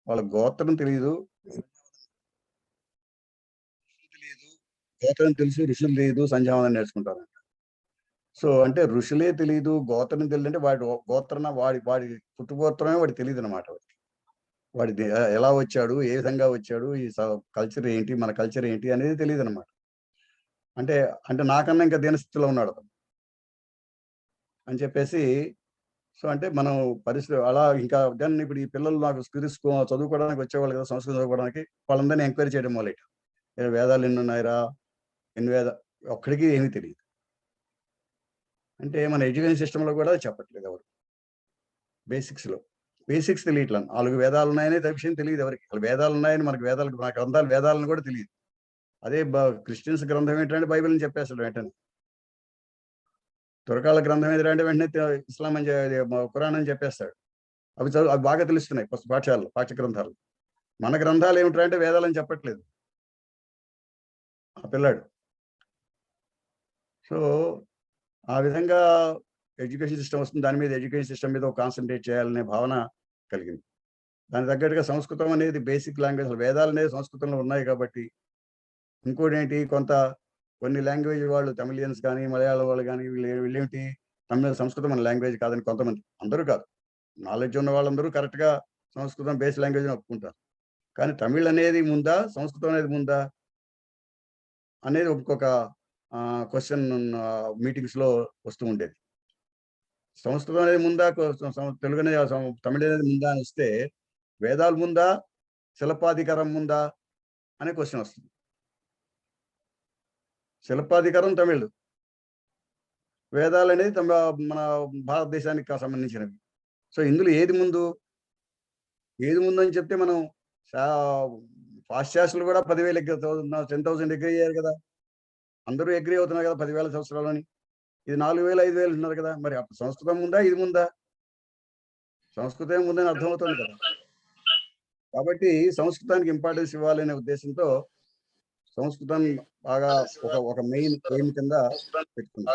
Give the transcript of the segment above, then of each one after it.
వాళ్ళ గోత్రం తెలియదు, గోత్రం తెలుసు, ఋషులు తెలియదు, సంధ్యావందనం నేర్చుకుంటారంట. సో అంటే ఋషులే తెలియదు, గోత్రం తెలియదు అంటే వాడి గోత్రన వాడి వాడి పుట్టుగోత్రమే వాడికి తెలియదు అనమాట. వాడి ఎలా వచ్చాడు, ఏ విధంగా వచ్చాడు, ఈ కల్చర్ ఏంటి, మన కల్చర్ ఏంటి అనేది తెలియదు అనమాట. అంటే అంటే నాకన్నా ఇంకా దీనస్థితిలో ఉన్నాడు అని చెప్పేసి. సో అంటే మనం పరిస్థితి అలా ఇంకా దాన్ని ఇప్పుడు ఈ పిల్లలు నాకు చదువుకోవడానికి వచ్చేవాళ్ళు కదా, సంస్కృతం చదువుకోవడానికి, వాళ్ళందరినీ ఎంక్వైరీ చేయడం మొదలెట్టాం. వేదాలు ఎన్ని ఉన్నాయిరా, ఎన్ని ఒక్కడికి ఏమీ తెలియదు. అంటే మన ఎడ్యుకేషన్ సిస్టంలో కూడా చెప్పట్లేదు ఎవరు. బేసిక్స్ తెలియట్లా. 4 వేదాలు ఉన్నాయని విషయం తెలియదు ఎవరికి. అసలు వేదాలు ఉన్నాయని మనకు మన గ్రంథాలు వేదాలను కూడా తెలియదు. అదే క్రిస్టియన్స్ గ్రంథం ఏంటంటే బైబిల్ అని చెప్పేస్తాడు వెంటనే. తురకాల గ్రంథం ఏదిరా అంటే వెంటనే ఇస్లాం అని ఖురాన్ అని చెప్పేస్తాడు. అవి బాగా తెలుస్తున్నాయి పాఠశాలలో, పాఠ్య గ్రంథాలు. మన గ్రంథాలు ఏమిటంటే అంటే వేదాలని చెప్పట్లేదు ఆ పిల్లాడు. సో ఆ విధంగా ఎడ్యుకేషన్ సిస్టమ్ వస్తుంది. దాని మీద ఎడ్యుకేషన్ సిస్టమ్ మీద కాన్సన్ట్రేట్ చేయాలనే భావన కలిగింది. దానికి తగ్గట్టుగా సంస్కృతం అనేది బేసిక్ లాంగ్వేజ్. వేదాలు అనేది సంస్కృతంలో ఉన్నాయి కాబట్టి. ఇంకోటి ఏంటి, కొన్ని లాంగ్వేజ్ వాళ్ళు తమిళియన్స్ కానీ, మలయాళం వాళ్ళు కానీ, వీళ్ళేమిటి సంస్కృతం మన లాంగ్వేజ్ కాదని కొంతమంది, అందరూ కాదు, నాలెడ్జ్ ఉన్న వాళ్ళందరూ కరెక్ట్గా సంస్కృతం బేస్ లాంగ్వేజ్ అని ఒప్పుకుంటారు. కానీ తమిళ్ అనేది ముందా, సంస్కృతం అనేది ముందా అనేది ఒక్కొక్క క్వశ్చన్ మీటింగ్స్ లో వస్తూ ఉండేది. సంస్కృతం అనేది ముందా, తెలుగు అనేది, తమిళ అనేది ముందా అని వస్తే, వేదాలు ముందా, శిల్పాధికారం ముందా అనే క్వశ్చన్ వస్తుంది. శిల్పాధికారం తమిళ్, వేదాలు అనేది మన భారతదేశానికి సంబంధించినవి. సో ఇందులో ఏది ముందు అని చెప్తే మనం పాశ్చాత్యులు కూడా 10,000 10,000 ఎగ్రీ అయ్యారు కదా, అందరూ ఎగ్రీ అవుతున్నారు కదా 10,000 సంవత్సరాలని. ఇది 4,000 5,000 ఉన్నారు కదా, మరి అప్పుడు సంస్కృతం ముందా, ఇది ముందా? సంస్కృతం ముందని అర్థమవుతుంది కదా. కాబట్టి సంస్కృతానికి ఇంపార్టెన్స్ ఇవ్వాలనే ఉద్దేశంతో సంస్కృతాన్ని బాగా ఒక మెయిన్ ఎయిమ్ కింద పెట్టుకున్నాం.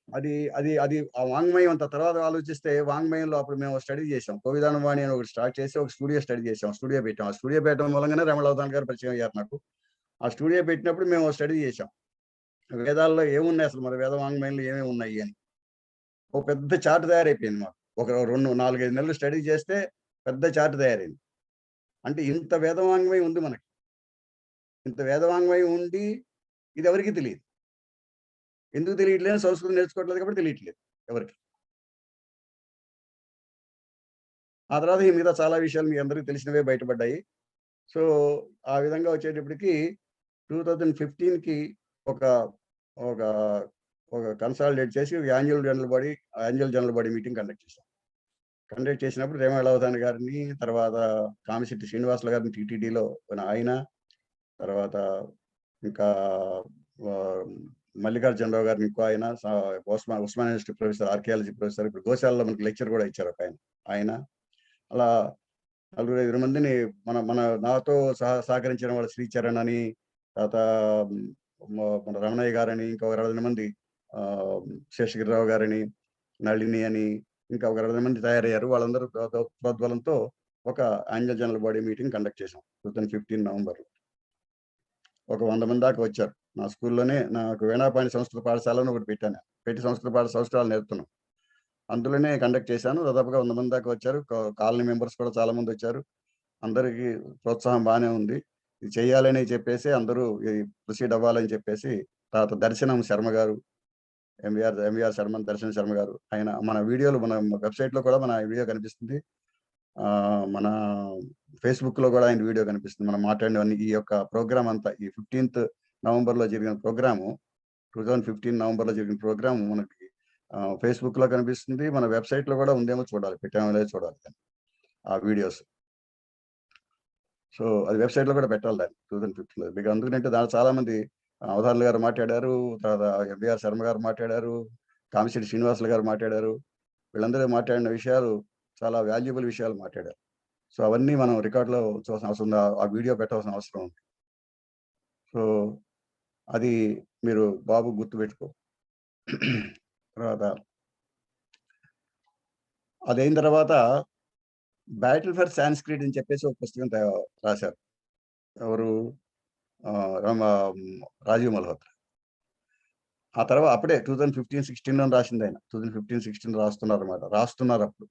అది అది అది ఆ వాంగ్మయం అంత తర్వాత ఆలోచిస్తే, వాంగ్మయంలో అప్పుడు మేము స్టడీ చేసాం. కోవిదానవాణి అని ఒకటి స్టార్ట్ చేసి ఒక స్టూడియో స్టడీ చేసాం, స్టూడియో పెట్టాం. ఆ స్టూడియో పెట్టడం మూలంగానే రమణావతాన్ గారు పరిచయం అయ్యారు నాకు. ఆ స్టూడియో పెట్టినప్పుడు మేము స్టడీ చేసాం, వేదాల్లో ఏమున్నాయి అసలు, మన వేద వాంగ్మయంలో ఏమేమి ఉన్నాయి అని. ఒక పెద్ద చార్ట్ తయారైపోయింది మాకు. ఒక 4-5 నెలలు స్టడీ చేస్తే పెద్ద చార్ట్ తయారైంది. అంటే ఇంత వేదవాంగ్మయం ఉంది మనకి. ఇంత వేదవాంగ్మయం ఉండి ఇది ఎవరికి తెలియదు. ఎందుకు తెలియట్లేదు? సంస్కృతం నేర్చుకోవట్లేదు కాబట్టి తెలియట్లేదు ఎవరికి. ఆ తర్వాత ఈ మిగతా చాలా విషయాలు మీ అందరికీ తెలిసినవే బయటపడ్డాయి. సో ఆ విధంగా వచ్చేటప్పటికి 2015కి ఒక ఒక ఒక కన్సాలిడేట్ చేసి annual general body meeting conduct చేశాం. కండక్ట్ చేసినప్పుడు రేమళవతాన్ గారిని, తర్వాత కామిశెట్టి శ్రీనివాసులు గారిని టీటీడీలో ఆయన, తర్వాత ఇంకా మల్లికార్జునరావు గారిని ఇంకో ఆయన, Osmania university professor, archaeology professor, ఇప్పుడు గోశాలలో మనకి లెక్చర్ కూడా ఇచ్చారు ఆయన. అలా 4-5 మందిని మన నాతో సహకరించిన వాళ్ళు శ్రీచరణ్ అని, తర్వాత మన రమణయ్య గారని, ఇంకా ఒక 20 మంది, శేషగిరిరావు గారని, నళిని అని, ఇంకా ఒక 20 మంది తయారయ్యారు. వాళ్ళందరూ ప్రోద్బలంతో ఒక annual general body meeting conduct చేసాం 2015 నవంబర్. ఒక 100 మంది దాకా వచ్చారు. నా స్కూల్లోనే, నాకు వీణాపాణి సంస్కృత పాఠశాలను ఒకటి పెట్టి సంస్కృత సంవత్సరాలు నేర్పుతున్నాం. అందులోనే కండక్ట్ చేశాను. దాదాపుగా 100 మంది దాకా వచ్చారు. కాలనీ మెంబర్స్ కూడా చాలా మంది వచ్చారు. అందరికీ ప్రోత్సాహం బాగానే ఉంది. ఇది చెయ్యాలని చెప్పేసి అందరూ ప్రొసీడ్ అవ్వాలని చెప్పేసి, తర్వాత దర్శనం శర్మ గారు, ఎంవిఆర్ దర్శనం శర్మ గారు, ఆయన మన వీడియోలు, మన వెబ్సైట్ లో కూడా మన వీడియో కనిపిస్తుంది, మన ఫేస్బుక్ లో కూడా ఆయన వీడియో కనిపిస్తుంది. మనం మాట్లాడినవన్నీ, ఈ యొక్క ప్రోగ్రామ్ అంతా, ఈ 15th నవంబర్ లో జరిగిన ప్రోగ్రాము, 2015 నవంబర్ లో జరిగిన ప్రోగ్రాము మనకి ఫేస్బుక్ లో కనిపిస్తుంది. మన వెబ్సైట్ లో కూడా ఉందేమో చూడాలి, పెట్టామో లేదో చూడాలి ఆ వీడియోస్. సో అది వెబ్సైట్ లో కూడా పెట్టాలి దాన్ని 2015లో. మీకు అందుకంటే దాని చాలా మంది, అవధానులు గారు మాట్లాడారు, తర్వాత ఎంవిఆర్ శర్మ గారు మాట్లాడారు, కామిశెట్టి శ్రీనివాసులు గారు మాట్లాడారు. వీళ్ళందరూ మాట్లాడిన విషయాలు చాలా వాల్యుబుల్ విషయాలు మాట్లాడారు. సో అవన్నీ మనం రికార్డులో చూడాల్సిన అవసరం ఉంది, ఆ వీడియో పెట్టాల్సిన అవసరం ఉంది. సో అది మీరు బాబు గుర్తుపెట్టుకో. తర్వాత అదైన తర్వాత బ్యాటిల్ ఫర్ సాంస్క్రిట్ అని చెప్పేసి ఒక పుస్తకం రాశారు. ఎవరు? రాజీవ్ మల్హోత్రా. ఆ తర్వాత అప్పుడే 2015-16లో రాసింది ఆయన. 2015-16 రాస్తున్నారు అప్పుడు.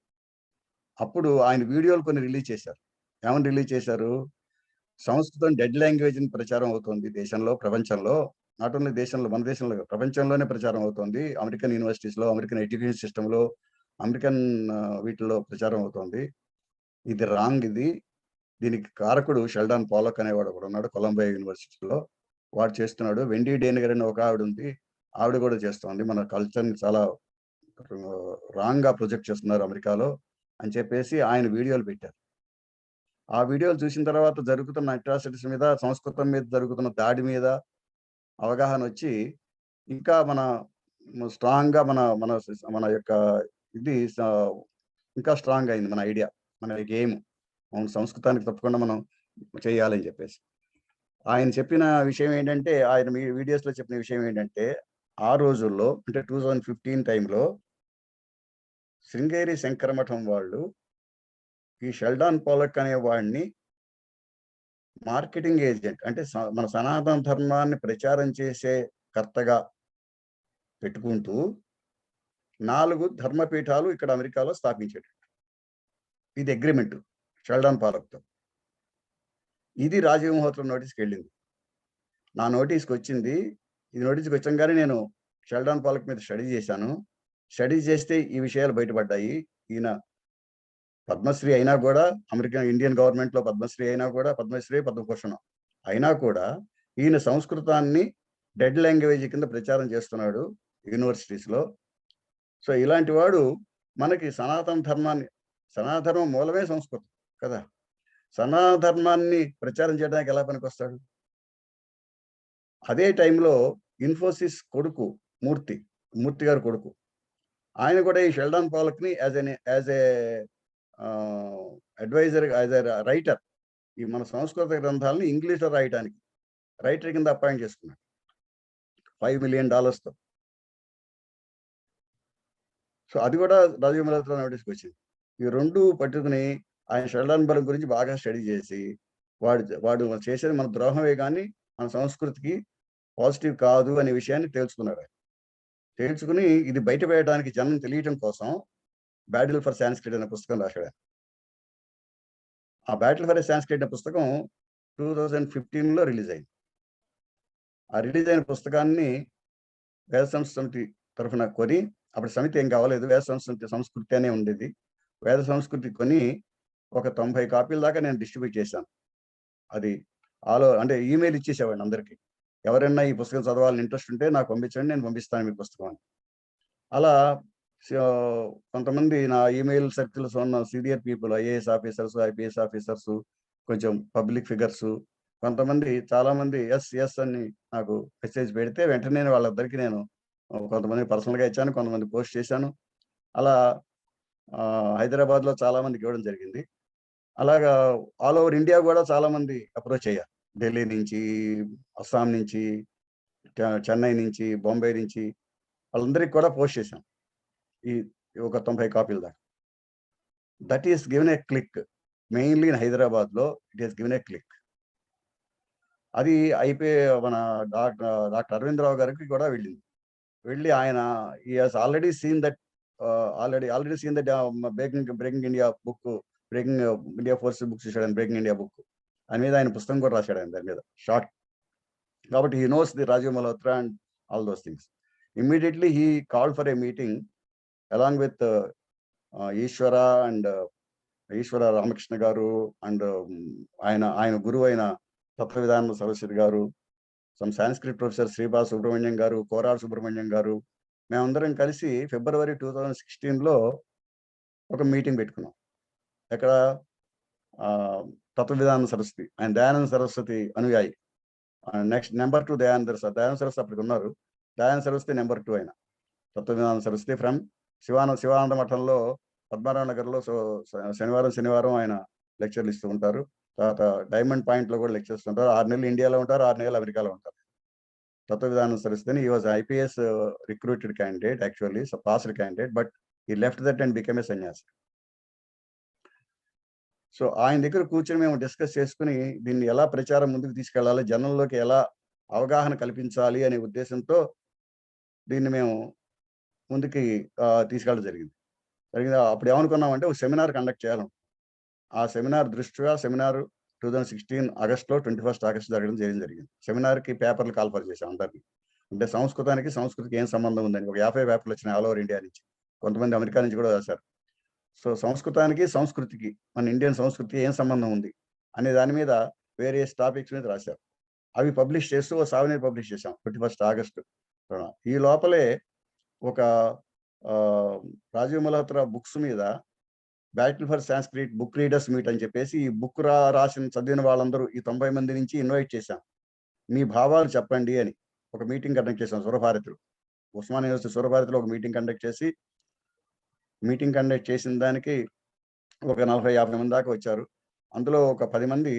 అప్పుడు ఆయన వీడియోలు కొన్ని రిలీజ్ చేశారు. ఏమని రిలీజ్ చేశారు? సంస్కృతం డెడ్ లాంగ్వేజ్ అని ప్రచారం అవుతోంది దేశంలో, ప్రపంచంలో. నాట్ ఓన్లీ దేశంలో, మన దేశంలో కాదు, ప్రపంచంలోనే ప్రచారం అవుతోంది. అమెరికన్ యూనివర్సిటీస్‌లో, అమెరికన్ ఎడ్యుకేషన్ సిస్టమ్‌లో, అమెరికన్ వీటిల్లో ప్రచారం అవుతోంది. ఇది రాంగ్ ఇది. దీనికి కారకుడు షెల్డాన్ పోలక్ అనేవాడు ఒకడున్నాడు కొలంబియా యూనివర్సిటీలో. వాడు చేస్తున్నాడు. వెండీ డేనిగర్ అని ఒక ఆవిడ ఉంది. ఆవిడ కూడా చేస్తోంది. మన కల్చర్‌ని చాలా రాంగ్‌గా ప్రొజెక్ట్ చేస్తున్నారు అమెరికాలో అని చెప్పేసి ఆయన వీడియోలు పెట్టారు. ఆ వీడియోలు చూసిన తర్వాత జరుగుతున్న అట్రాసిటీస్ మీద, సంస్కృతం మీద జరుగుతున్న దాడి మీద అవగాహన వచ్చి, ఇంకా మన స్ట్రాంగ్‌గా మన మన మన యొక్క ఇది ఇంకా స్ట్రాంగ్ అయింది మన ఐడియా, మన ఎయిమ్. అవును, సంస్కృతానికి తప్పకుండా మనం చేయాలని చెప్పేసి. ఆయన చెప్పిన విషయం ఏంటంటే, ఆయన వీడియోస్‌లో చెప్పిన విషయం ఏంటంటే, ఆ రోజుల్లో అంటే 2015 టైంలో శృంగేరి శంకర మఠం వాళ్ళు ఈ షెల్డాన్ పోలక్ అనే వాడిని మార్కెటింగ్ ఏజెంట్, అంటే మన సనాతన ధర్మాన్ని ప్రచారం చేసే కర్తగా పెట్టుకుంటూ 4 ధర్మపీఠాలు ఇక్కడ అమెరికాలో స్థాపించేటట్టు. ఇది అగ్రిమెంట్ షెల్డాన్ పోలక్‌తో. ఇది రాజీవ్ మల్హోత్రా నోటీస్‌కి వెళ్ళింది. నా నోటీస్‌కి వచ్చింది. ఇది నోటీస్‌కి వచ్చంగానే నేను షెల్డాన్ పోలక్ మీద స్టడీ చేశాను. స్టడీ చేస్తే ఈ విషయాలు బయటపడ్డాయి. ఈయన పద్మశ్రీ అయినా కూడా, ఇండియన్ గవర్నమెంట్‌లో పద్మశ్రీ అయినా కూడా, పద్మశ్రీ, పద్మభూషణం అయినా కూడా ఈయన సంస్కృతాన్ని డెడ్ లాంగ్వేజ్ కింద ప్రచారం చేస్తున్నాడు యూనివర్సిటీస్‌లో. సో ఇలాంటి వాడు మనకి సనాతన ధర్మం మూలమే సంస్కృతం కదా! సనాతన ధర్మాన్ని ప్రచారం చేయడానికి ఎలా పనికొస్తాడు? అదే టైంలో ఇన్ఫోసిస్ కొడుకు మూర్తి గారి కొడుకు, ఆయన కూడా ఈ షెల్డాన్ పోలక్‌ని as a adviser, as a writer, ఈ మన సంస్కృత గ్రంథాలను ఇంగ్లీష్‌లో రాయడానికి రైటర్ కింద అపాయింట్ చేసుకున్నాడు $5 మిలియన్. సో అది కూడా రాజీవ్ మల్హోత్రా నోటీస్‌కి వచ్చింది. ఈ 2 పట్టుకుని ఆయన షెల్డాన్ పోలక్ గురించి బాగా స్టడీ చేసి, వాడు చేసేది మన ద్రోహమే కానీ మన సంస్కృతికి పాజిటివ్ కాదు అనే విషయాన్ని తెలుసుకున్నాడు ఆయన. తెలుసుకుని ఇది బయట వేయడానికి జనం తెలియటం కోసం బ్యాటిల్ ఫర్ సాంస్క్రిట్ అనే పుస్తకం రాశాడు. ఆ బ్యాటిల్ ఫర్ సాంస్క్రిట్ అనే పుస్తకం 2015లో రిలీజ్ అయింది. ఆ రిలీజ్ అయిన పుస్తకాన్ని వేద సంస్కృతి తరఫున కొని, అప్పుడు సమితి ఏం కావలేదు, వేద సంస్కృతి అనే ఉండేది. వేద సంస్కృతి కొని ఒక 90 కాపీల దాకా నేను డిస్ట్రిబ్యూట్ చేశాను. అది అంటే ఈమెయిల్ ఇచ్చేసేవాడిని అందరికి. ఎవరైనా ఈ పుస్తకం చదవాలని ఇంట్రెస్ట్ ఉంటే నాకు పంపించండి, నేను పంపిస్తాను మీ పుస్తకం అని. అలా కొంతమంది నా ఈమెయిల్ సర్కిల్స్ ఉన్న senior people, IAS officers, IPS officers, కొంచెం పబ్లిక్ ఫిగర్స్, కొంతమంది, చాలా మంది ఎస్ అని నాకు మెసేజ్ పెడితే వెంటనే వాళ్ళందరికీ నేను కొంతమంది పర్సనల్‌గా ఇచ్చాను, కొంతమంది పోస్ట్ చేశాను. అలా హైదరాబాద్‌లో చాలా మందికి ఇవ్వడం జరిగింది. అలాగా ఆల్ ఓవర్ ఇండియా కూడా చాలా మంది అప్రోచ్ అయ్యారు. ఢిల్లీ నుంచి, అస్సాం నుంచి, చెన్నై నుంచి, బొంబాయి నుంచి వాళ్ళందరికి కూడా పోస్ట్ చేశాం. ఈ ఒక 90 కాపీల దాకా. That is given a click. Mainly in హైదరాబాద్‌లో it is given a click. అది అయిపోయి మన డాక్టర్ అరవిందరావు గారికి కూడా వెళ్ళింది. వెళ్ళి ఆయన he has already scene that breaking India book, breaking India force books ఇచ్చాడు, బ్రేకింగ్ ఇండియా బుక్. దాని మీద ఆయన పుస్తకం కూడా రాశాడు ఆయన దాని మీద షార్ట్. కాబట్టి he knows the Rajiv Malhotra and all those things. Immediately he called for a meeting along with Eswara Ramakrishna garu and ఆయన గురువు అయిన Tattvavidhana Saraswati garu, some Sanskrit professor శ్రీబా సుబ్రహ్మణ్యం గారు, కోరార్ సుబ్రహ్మణ్యం గారు, మేమందరం కలిసి ఫిబ్రవరి 2016లో ఒక మీటింగ్ పెట్టుకున్నాం. ఎక్కడ? తత్వవిధాన సరస్వతి, ఆయన దయానంద సరస్వతి అనుయాయి. నెక్స్ట్ నెంబర్ 2 దయానంద సరస్వతి అప్పటికి ఉన్నారు. దయానంద సరస్వతి నెంబర్ 2 ఆయన. తత్వవిధాన సరస్వతి ఫ్రమ్ శివానంద మఠంలో పద్మనాభ నగర్లో శనివారం ఆయన లెక్చర్లు ఇస్తూ ఉంటారు. తర్వాత డైమండ్ పాయింట్ లో కూడా లెక్చర్స్ ఉంటారు. 6 నెలలు ఇండియాలో ఉంటారు, 6 నెలలు అమెరికాలో ఉంటారు. Tattvavidhanam Saraswati, he was IPS recruited candidate, actually passed candidate, but he left that and become a sanyasi. So ఆయన దగ్గర కూర్చొని మేము డిస్కస్ చేసుకుని దీన్ని ఎలా ప్రచారం ముందుకు తీసుకెళ్లాలి, జనంలోకి ఎలా అవగాహన కల్పించాలి అనే ఉద్దేశంతో దీన్ని మేము ముందుకి తీసుకెళ్ళడం జరిగింది. అప్పుడు ఏమనుకున్నామంటే ఒక సెమినార్ కండక్ట్ చేయాలి. ఆ సెమినార్ దృష్ట్యా సెమినార్ 2016 ఆగస్టులో 21 ఆగస్టు జరగడం జరిగింది. సెమినార్కి పేపర్లు కాల్ఫర్ చేశాం అందరినీ. అంటే సంస్కృతికి ఏం సంబంధం ఉందని ఒక 50 పేపర్లు వచ్చినాయి ఆల్ ఓవర్ ఇండియా నుంచి. కొంతమంది అమెరికా నుంచి కూడా రాశారు. సో సంస్కృతికి మన ఇండియన్ సంస్కృతికి ఏం సంబంధం ఉంది అనే దాని మీద వేరియస్ టాపిక్స్ మీద రాశారు. అవి పబ్లిష్ చేస్తూ ఓ సావనీర్ పబ్లిష్ చేశాం 21 ఆగస్టు. ఈ లోపలే ఒక రాజీవ్ మల్హోత్రా బుక్స్ మీద battle for Sanskrit book readers meet అని చెప్పేసి ఈ బుక్ చదివిన వాళ్ళందరూ ఈ 90 మంది నుంచి ఇన్వైట్ చేశాం. మీ భావాలు చెప్పండి అని ఒక మీటింగ్ కండక్ట్ చేశాం సురభారతిలో. ఉస్మాన్ యూనివర్సిటీ సురభారతిలో ఒక మీటింగ్ కండక్ట్ చేసిన దానికి ఒక 40-50 మంది దాకా వచ్చారు. అందులో ఒక 10 మంది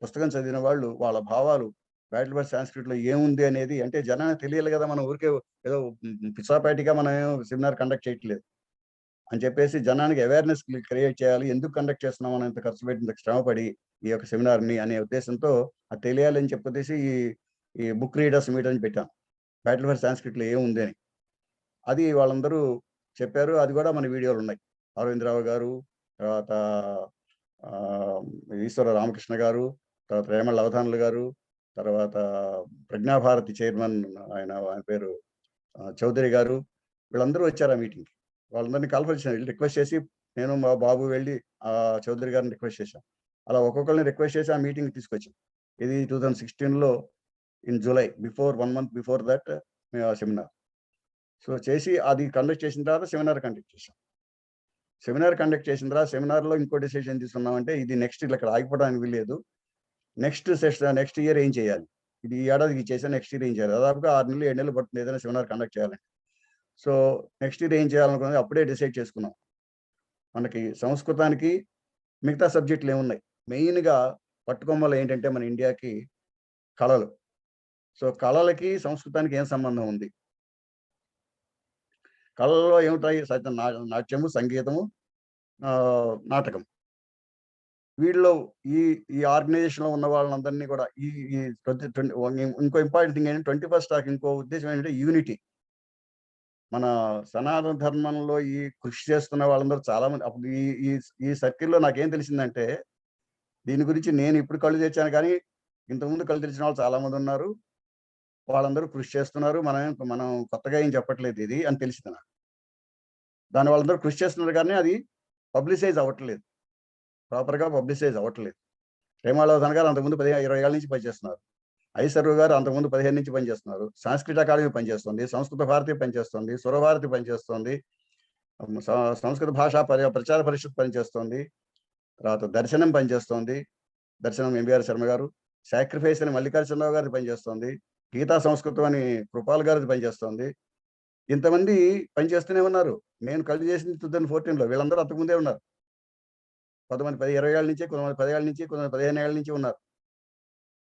పుస్తకం చదివిన వాళ్ళు వాళ్ళ భావాలు బ్యాటిల్ ఫర్ సాంస్క్రిట్ లో ఏముంది అనేది, అంటే జనానికి తెలియాలి కదా, మనం ఊరికే ఏదో పిచ్చాపాటిగా మనం సెమినార్ కండక్ట్ చేయట్లేదు అని చెప్పేసి జనానికి అవేర్నెస్ క్రియేట్ చేయాలి. ఎందుకు కండక్ట్ చేస్తున్నాం, మనం ఇంత ఖర్చు పెట్టి ఇంత శ్రమపడి ఈ యొక్క సెమినార్ని అనే ఉద్దేశంతో అది తెలియాలని చెప్పేసి ఈ బుక్ రీడర్స్ మీట్ అని పెట్టాం. బ్యాటిల్ ఫర్ సాంస్క్రిట్ లో ఏముంది అని అది వాళ్ళందరూ చెప్పారు. అది కూడా మన వీడియోలు ఉన్నాయి. అరవిందరావు గారు, తర్వాత ఈశ్వర రామకృష్ణ గారు, తర్వాత రేమళ్ళ అవధానులు గారు, తర్వాత ప్రజ్ఞాభారతి చైర్మన్ ఆయన పేరు చౌదరి గారు, వీళ్ళందరూ వచ్చారు ఆ మీటింగ్కి. వాళ్ళందరినీ కాన్ఫరెన్స్ రిక్వెస్ట్ చేసి నేను మా బాబు వెళ్ళి ఆ చౌదరి గారిని రిక్వెస్ట్ చేశాం. అలా ఒక్కొక్కరిని రిక్వెస్ట్ చేసి ఆ మీటింగ్ తీసుకొచ్చాం. ఇది 2016లో in July, 1 month before that మేము ఆ సెమినార్ సో చేసి అది కండక్ట్ చేసిన తర్వాత సెమినార్ కండక్ట్ చేసాం. సెమినార్లో ఇంకో డిసిషన్ తీసుకున్నామంటే ఇది నెక్స్ట్ ఇక్కడ ఆగిపోవడానికి వీల్లేదు. నెక్స్ట్ ఇయర్ ఏం చేయాలి, ఇది ఈ ఏడాదికి చేసా, నెక్స్ట్ ఇయర్ ఏం చేయాలి, దాదాపుగా 6 నెలలు 7 నెలలు పడుతుంది ఏదైనా సెమినార్ కండక్ట్ చేయాలంటే. సో నెక్స్ట్ ఇయర్ ఏం చేయాలనుకున్నది అప్పుడే డిసైడ్ చేసుకున్నాం. మనకి సంస్కృతానికి మిగతా సబ్జెక్టులు ఏమున్నాయి, మెయిన్గా పట్టుకొమ్మలు ఏంటంటే మన ఇండియాకి కళలు. సో కళలకి సంస్కృతానికి ఏం సంబంధం ఉంది, కళల్లో ఏమిటాయి, నాట్యము, సంగీతము, నాటకం. వీళ్ళలో ఈ ఆర్గనైజేషన్ లో ఉన్న వాళ్ళందరినీ కూడా ఇంకో ఇంపార్టెంట్ థింగ్ ఏంటంటే 21st ఇంకో ఉద్దేశం ఏంటంటే యూనిటీ. మన సనాతన ధర్మంలో ఈ కృషి చేస్తున్న వాళ్ళందరూ చాలా మంది అప్పుడు ఈ సర్కిల్లో నాకేం తెలిసిందంటే, దీని గురించి నేను ఇప్పుడు కళ్ళు తెచ్చాను కానీ ఇంతకుముందు కళ్ళు తెచ్చిన వాళ్ళు చాలా మంది ఉన్నారు. వాళ్ళందరూ కృషి చేస్తున్నారు. మనం కొత్తగా ఏం చెప్పట్లేదు ఇది అని తెలిసింది నాకు. దాని వాళ్ళందరూ కృషి చేస్తున్నారు కానీ అది పబ్లిసైజ్ అవ్వట్లేదు, ప్రాపర్గా పబ్లిసైజ్ అవ్వట్లేదు. రేమాళవధన్ గారు అంతకుముందు 20 ఏళ్ళ నుంచి పనిచేస్తున్నారు. ఐసర్వు గారు అంతకుముందు 15 నుంచి పనిచేస్తున్నారు. సంస్కృత అకాడమీ పనిచేస్తుంది, సంస్కృత భారతి పనిచేస్తుంది, సురభారతి పనిచేస్తుంది, సంస్కృత భాషా ప్రచార పరిషత్ పనిచేస్తుంది, తర్వాత దర్శనం పనిచేస్తుంది, దర్శనం ఎంబీఆర్ శర్మ గారు, సాక్రిఫైస్ అని మల్లికార్జునరావు గారి పనిచేస్తుంది, గీతా సంస్కృతం అని కృపాల్ గారి పనిచేస్తుంది. ఇంతమంది పనిచేస్తూనే ఉన్నారు. నేను కళ్ళు చేసింది 2014లో, వీళ్ళందరూ అంతకుముందే ఉన్నారు. కొంతమంది 20 ఏళ్ళ నుంచి, కొంతమంది 10 ఏళ్ళ నుంచి, కొంతమంది 15 ఏళ్ళ నుంచి ఉన్నారు.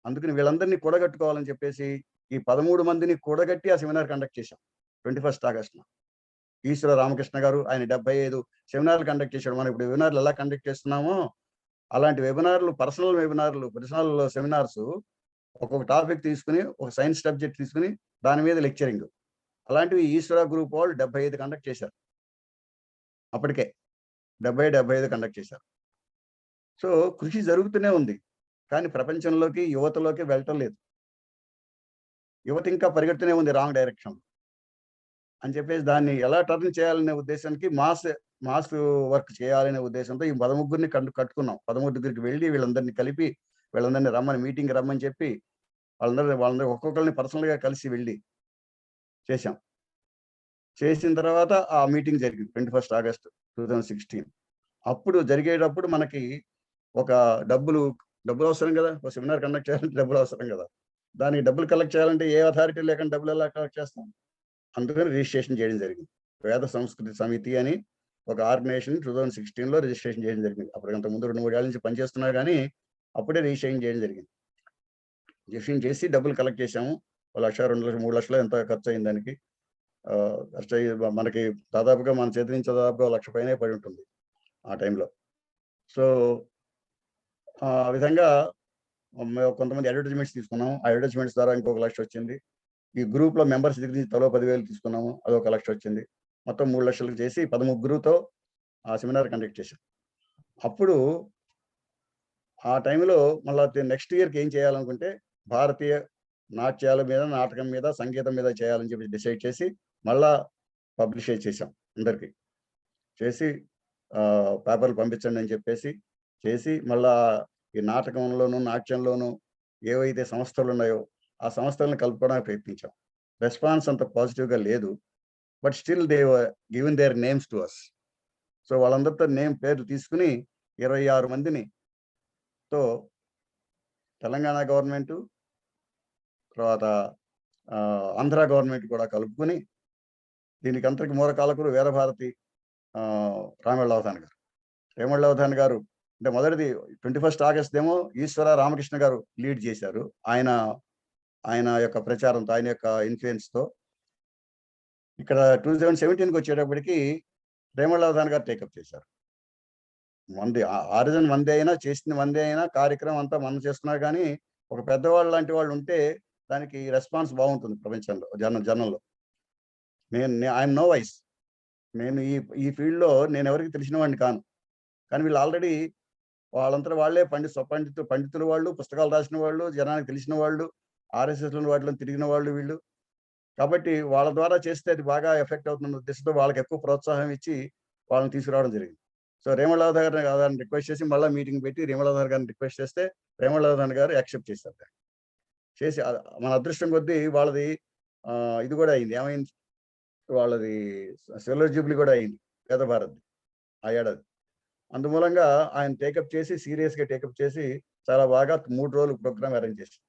అందుకని వీళ్ళందరినీ కూడగట్టుకోవాలని చెప్పేసి ఈ 13 మందిని కూడగట్టి ఆ సెమినార్ కండక్ట్ చేశాం 21 ఆగస్టున. ఈశ్వర రామకృష్ణ గారు ఆయన 75 సెమినార్లు కండక్ట్ చేశాడు. మనం ఇప్పుడు వెబినార్లు ఎలా కండక్ట్ చేస్తున్నామో అలాంటి వెబినార్లు, పర్సనల్ సెమినార్స్ ఒక్కొక్క టాపిక్ తీసుకుని, ఒక సైన్స్ సబ్జెక్ట్ తీసుకుని దాని మీద లెక్చరింగ్, అలాంటివి ఈశ్వర గ్రూప్ వాళ్ళు 75 కండక్ట్ చేశారు. అప్పటికే 75 కండక్ట్ చేశారు. సో కృషి జరుగుతూనే ఉంది కానీ ప్రపంచంలోకి, యువతలోకి వెళ్ళటం లేదు. యువత ఇంకా పరిగెడుతూనే ఉంది రాంగ్ డైరెక్షన్ అని చెప్పేసి దాన్ని ఎలా టర్న్ చేయాలనే ఉద్దేశానికి మాస్ వర్క్ చేయాలనే ఉద్దేశంతో ఈ 13 కట్టుకున్నాం. 13 వెళ్ళి వీళ్ళందరినీ కలిపి వీళ్ళందరినీ మీటింగ్ రమ్మని చెప్పి వాళ్ళందరూ ఒక్కొక్కరిని పర్సనల్గా కలిసి వెళ్ళి చేశాం. చేసిన తర్వాత ఆ మీటింగ్ జరిగింది 21 ఆగస్టు 2016. అప్పుడు జరిగేటప్పుడు మనకి ఒక డబ్బులు అవసరం కదా, ఒక సెమినార్ కండక్ట్ చేయాలంటే డబ్బులు అవసరం కదా. దానికి డబ్బులు కలెక్ట్ చేయాలంటే ఏ అథారిటీ లేకుండా డబ్బులు ఎలా కలెక్ట్ చేస్తాం? అందుకని రిజిస్ట్రేషన్ చేయడం జరిగింది. వేద సంస్కృతి సమితి అని ఒక ఆర్గనైజేషన్ 2016లో రిజిస్ట్రేషన్ చేయడం జరిగింది. అప్పటికంత ముందు 2-3 ఏళ్ళ నుంచి పనిచేస్తున్నారు కానీ అప్పుడే రిజిస్ట్రేషన్ చేయడం జరిగింది. రిజిస్ట్రేషన్ చేసి డబ్బులు కలెక్ట్ చేసాము. 1 లక్ష, 2 లక్షలు, 3 లక్షలు ఎంత ఖర్చు అయింది దానికి. మనకి దాదాపుగా మన చేతి నుంచి దాదాపుగా 1,00,000 పైనే పడి ఉంటుంది ఆ టైంలో. సో ఆ విధంగా కొంతమంది అడ్వర్టైజ్మెంట్స్ తీసుకున్నాం. ఆ అడ్వర్టైజ్మెంట్స్ ద్వారా ఇంకొక 1,00,000 వచ్చింది. ఈ గ్రూప్‌లో మెంబర్స్ దగ్గర నుంచి తలో 10,000 తీసుకున్నాము. అదొక 1,00,000 వచ్చింది. మొత్తం 3,00,000 చేసి 13 ఆ సెమినార్ కండక్ట్ చేశాం. అప్పుడు ఆ టైంలో మళ్ళా నెక్స్ట్ ఇయర్‌కి ఏం చేయాలనుకుంటే భారతీయ నాట్యాల మీద, నాటకం మీద, సంగీతం మీద చేయాలని చెప్పి డిసైడ్ చేసి మళ్ళా పబ్లిషైజ్ చేశాం అందరికి. చేసి పేపర్‌లు పంపించండి అని చెప్పేసి చేసి మళ్ళా ఈ నాటకంలోను, నాట్యంలోను ఏవైతే సంస్థలున్నాయో ఆ సంస్థలను కలుపుకోవడానికి ప్రయత్నించాం. రెస్పాన్స్ అంత పాజిటివ్‌గా లేదు. But still they were given their names to us. So వాళ్ళందరితో పేర్లు తీసుకొని 26 మందిని తో తెలంగాణ గవర్నమెంటు, తర్వాత ఆంధ్ర గవర్నమెంట్ కూడా కలుపుకొని దీనికంతటికి మూలకారకులు వీరభారతి రామళ్ళ అవధాన్ గారు. రామళ్ళ అవధాన్ గారు అంటే మొదటిది 21 ఆగస్ట్ ఏమో ఈశ్వర రామకృష్ణ గారు లీడ్ చేశారు. ఆయన యొక్క ప్రచారంతో, ఆయన యొక్క ఇన్‌ఫ్లూయెన్స్‌తో. ఇక్కడ 2017కి వచ్చేటప్పటికి రామళ్ళ అవధాన్ గారు టేకప్ చేశారు. ఆరిజిన్ మనదే అయినా, చేసింది మనదే అయినా, కార్యక్రమం అంతా మనం చేస్తున్నారు కానీ ఒక పెద్దవాళ్ళు లాంటి వాళ్ళు ఉంటే దానికి రెస్పాన్స్ బాగుంటుంది ప్రపంచంలో, జనంలో. I'm no wise. నేను ఈ ఫీల్డ్‌లో నేను ఎవరికి తెలిసిన వాడిని కాను. కానీ వీళ్ళు ఆల్రెడీ వాళ్ళంతా వాళ్ళే పండితులు వాళ్ళు, పుస్తకాలు రాసిన వాళ్ళు, జనానికి తెలిసిన వాళ్ళు, ఆర్ఎస్ఎస్‌లో వాటిలో తిరిగిన వాళ్ళు వీళ్ళు. కాబట్టి వాళ్ళ ద్వారా చేస్తే అది బాగా ఎఫెక్ట్ అవుతున్న ఉద్దేశంతో వాళ్ళకి ఎక్కువ ప్రోత్సాహం ఇచ్చి వాళ్ళని తీసుకురావడం జరిగింది. సో రేమళ్ళాధర్ గారిని రిక్వెస్ట్ చేసి మళ్ళా మీటింగ్ పెట్టి రేమళ్ళాధర్ గారిని రిక్వెస్ట్ చేస్తే రేమళ్ళాధర్ గారు యాక్సెప్ట్ చేశారు. చేసి మన అదృష్టం కొద్దీ వాళ్ళది ఇది కూడా అయింది. ఏమైంది? వాళ్ళది సిల్వర్ జూబ్లీ కూడా అయింది వేద భారత్ ఆ ఏడాది. అందుమూలంగా ఆయన సీరియస్‌గా టేకప్ చేసి చాలా బాగా 3 రోజులు ప్రోగ్రామ్ అరేంజ్ చేశారు.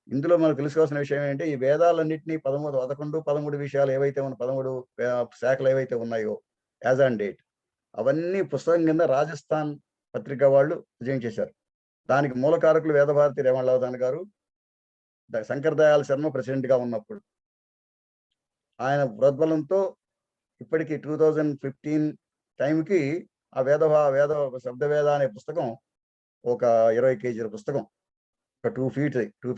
ఇందులో మనకు తెలుసుకోవాల్సిన విషయం ఏంటంటే ఈ వేదాలన్నింటినీ 11, 13 విషయాలు ఏవైతే 13 శాఖలు ఏవైతే ఉన్నాయో యాజ్ ఆన్ డేట్ అవన్నీ పుస్తకం కింద రాజస్థాన్ పత్రిక వాళ్ళు ప్రజెంట్ చేశారు. దానికి మూలకారకులు వేదభారతి రేమళ్ళావధాన్ గారు, శంకర్ దయాళ్ శర్మ ప్రెసిడెంట్‌గా ఉన్నప్పుడు. ఆయన ప్రోద్బలంతో ఇప్పటికి 2015 టైంకి ఆ వేద శబ్దవేద అనే పుస్తకం ఒక 20 కేజీల పుస్తకం. ఒక 2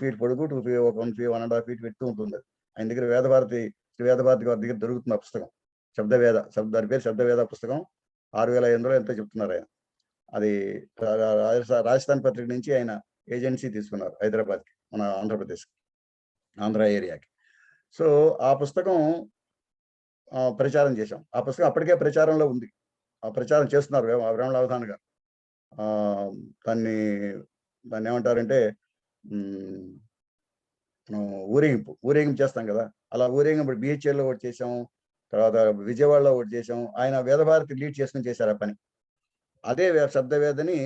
ఫీట్ పొడుగు, 1.5 ఫీట్ ఎత్తు ఉంటుంది. ఆయన దగ్గర శ్రీ వేదభారతి గారి దగ్గర దొరుకుతుంది ఆ పుస్తకం. దాని పేరు శబ్దవేద పుస్తకం. 6,500 ఎంతో చెప్తున్నారు ఆయన. అది రాజస్థాన్ పత్రిక నుంచి ఆయన ఏజెన్సీ తీసుకున్నారు హైదరాబాద్కి, మన ఆంధ్రప్రదేశ్కి, ఆంధ్ర ఏరియాకి. సో ఆ పుస్తకం ప్రచారం చేశాం. ఆ పుస్తకం అప్పటికే ప్రచారంలో ఉంది. ఆ ప్రచారం చేస్తున్నారు రేమళ్ళావధాన్ గారు. దాన్ని ఏమంటారంటే ఊరేగింపు చేస్తాం కదా, అలా ఊరేగింపు బిహెచ్ఎల్లో ఒకటి చేసాము, తర్వాత విజయవాడలో ఒకటి చేసాము. ఆయన వేదభారతి లీడ్ చేసుకుని చేశారు ఆ పని. అదే శబ్దవేదని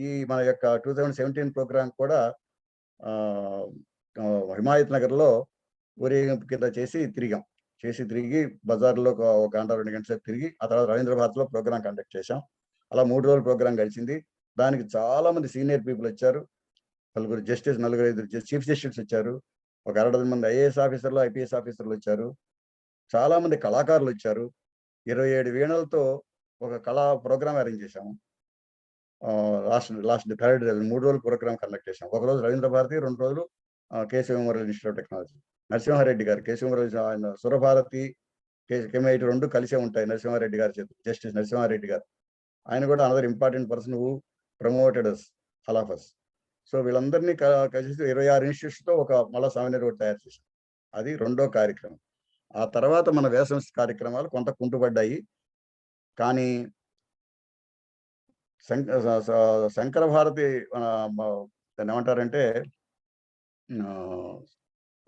ఈ మన యొక్క 2017 ప్రోగ్రామ్ కూడా హిమాయత్ నగర్లో ఊరేగింపు కింద తిరిగి బజార్లో ఒక గంట 2 గంటల సేపు తిరిగి ఆ తర్వాత రవీంద్ర భారతిలో ప్రోగ్రామ్ కండక్ట్ చేశాం. అలా 3 రోజుల ప్రోగ్రామ్ గడిచింది. దానికి చాలా మంది సీనియర్ పీపుల్ వచ్చారు. నలుగురు 5 చీఫ్ జస్టిస్ వచ్చారు. ఒక 60 మంది ఐఏఎస్ ఆఫీసర్లు, ఐపీఎస్ ఆఫీసర్లు వచ్చారు. చాలా మంది కళాకారులు వచ్చారు. 27 వీణలతో ఒక కళా ప్రోగ్రామ్ అరేంజ్ చేశాము. లాస్ట్ 3rd 3 రోజులు ప్రోగ్రామ్ కండక్ట్ చేశాం. ఒక రోజు రవీంద్ర భారతి, 2 రోజులు Keshava memorial institute of technology. Narasimhareddy గారు ఆయన సురభారతి, కెమెఐటి 2 కలిసే ఉంటాయి నరసింహారెడ్డి గారి చేతి, జస్టిస్ నరసింహారెడ్డి గారు. ఆయన కూడా another important person who promoted us, all of us. So వీళ్ళందరినీ కలిసి 26 ఇన్స్టిట్యూట్స్తో ఒక మళ్ళా సెమినార్ రోడ్ తయారు చేశాం. అది 2వ కార్యక్రమం. ఆ తర్వాత మన వేసవి కార్యక్రమాలు కొంత కుంటుపడ్డాయి. కానీ శంకర భారతి దాన్ని ఏమంటారంటే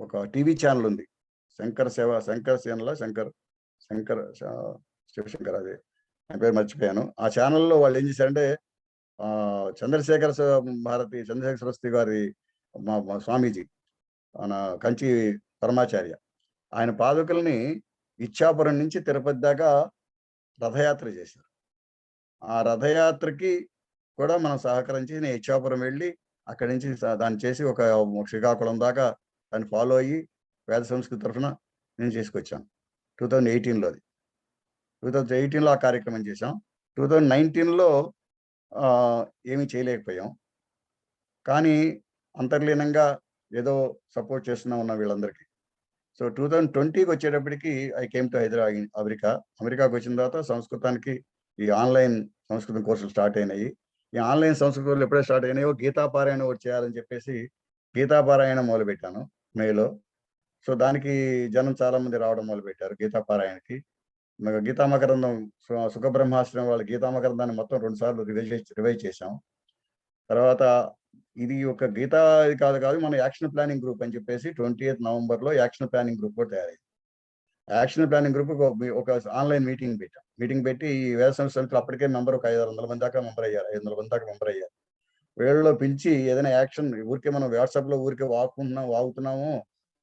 ఒక టీవీ ఛానల్ ఉంది, శంకర్ శివశంకర్, అదే ఆయన పేరు మర్చిపోయాను. ఆ ఛానల్లో వాళ్ళు ఏం చేశారంటే చంద్రశేఖర సరస్వతి గారి స్వామీజీ, మన కంచి పరమాచార్య, ఆయన పాదుకల్ని ఇచ్చాపురం నుంచి తిరుపతి దాకా రథయాత్ర చేశారు. ఆ రథయాత్రకి కూడా మనం సహకరించి నేను ఇచ్చాపురం వెళ్ళి అక్కడి నుంచి దాన్ని చేసి ఒక శ్రీకాకుళం దాకా దాన్ని ఫాలో అయ్యి వేద సంస్కృతి తరఫున నేను చేసుకొచ్చాను. 2018లోది. 2018లో ఆ కార్యక్రమం చేశాం. 2019లో ఏమీ చేయలేకపోయాం. కానీ అంతర్లీనంగా ఏదో సపోర్ట్ చేస్తున్నా వీళ్ళందరికీ. సో 2020కి వచ్చేటప్పటికి ఐ కేమ్ టు అమెరికాకి వచ్చిన తర్వాత సంస్కృతానికి ఈ ఆన్లైన్ సంస్కృతం కోర్సులు స్టార్ట్ అయినాయి. ఈ ఆన్లైన్ సంస్కృతంలో ఎప్పుడైతే స్టార్ట్ అయినాయో గీతాపారాయణ ఒకటి చేయాలని చెప్పేసి గీతాపారాయణ మొదలుపెట్టాను మేలో. సో దానికి జనం చాలా మంది రావడం మొదలుపెట్టారు గీతాపారాయణకి. గీతామకరందం సుఖబ్రహ్మాశ్రమం వాళ్ళ గీతామకరందాన్ని మొత్తం 2 సార్లు రివైజ్ చేశాం. తర్వాత ఇది ఒక గీతా ఇది కాదు మన యాక్షన్ ప్లానింగ్ గ్రూప్ అని చెప్పేసి 28th నవంబర్లో యాక్షన్ ప్లానింగ్ గ్రూప్ కూడా తయారైంది. యాక్షన్ ప్లానింగ్ గ్రూప్ ఒక ఆన్లైన్ మీటింగ్ పెట్టి ఈ వేద సంస్థలకు అప్పటికే మెంబర్ ఒక 500 మంది దాకా మెంబర్ అయ్యారు. వీళ్ళలో పిలిచి ఏదైనా యాక్షన్ ఊరికే మనం వాట్సాప్లో ఊరికే వాగుతున్నాము,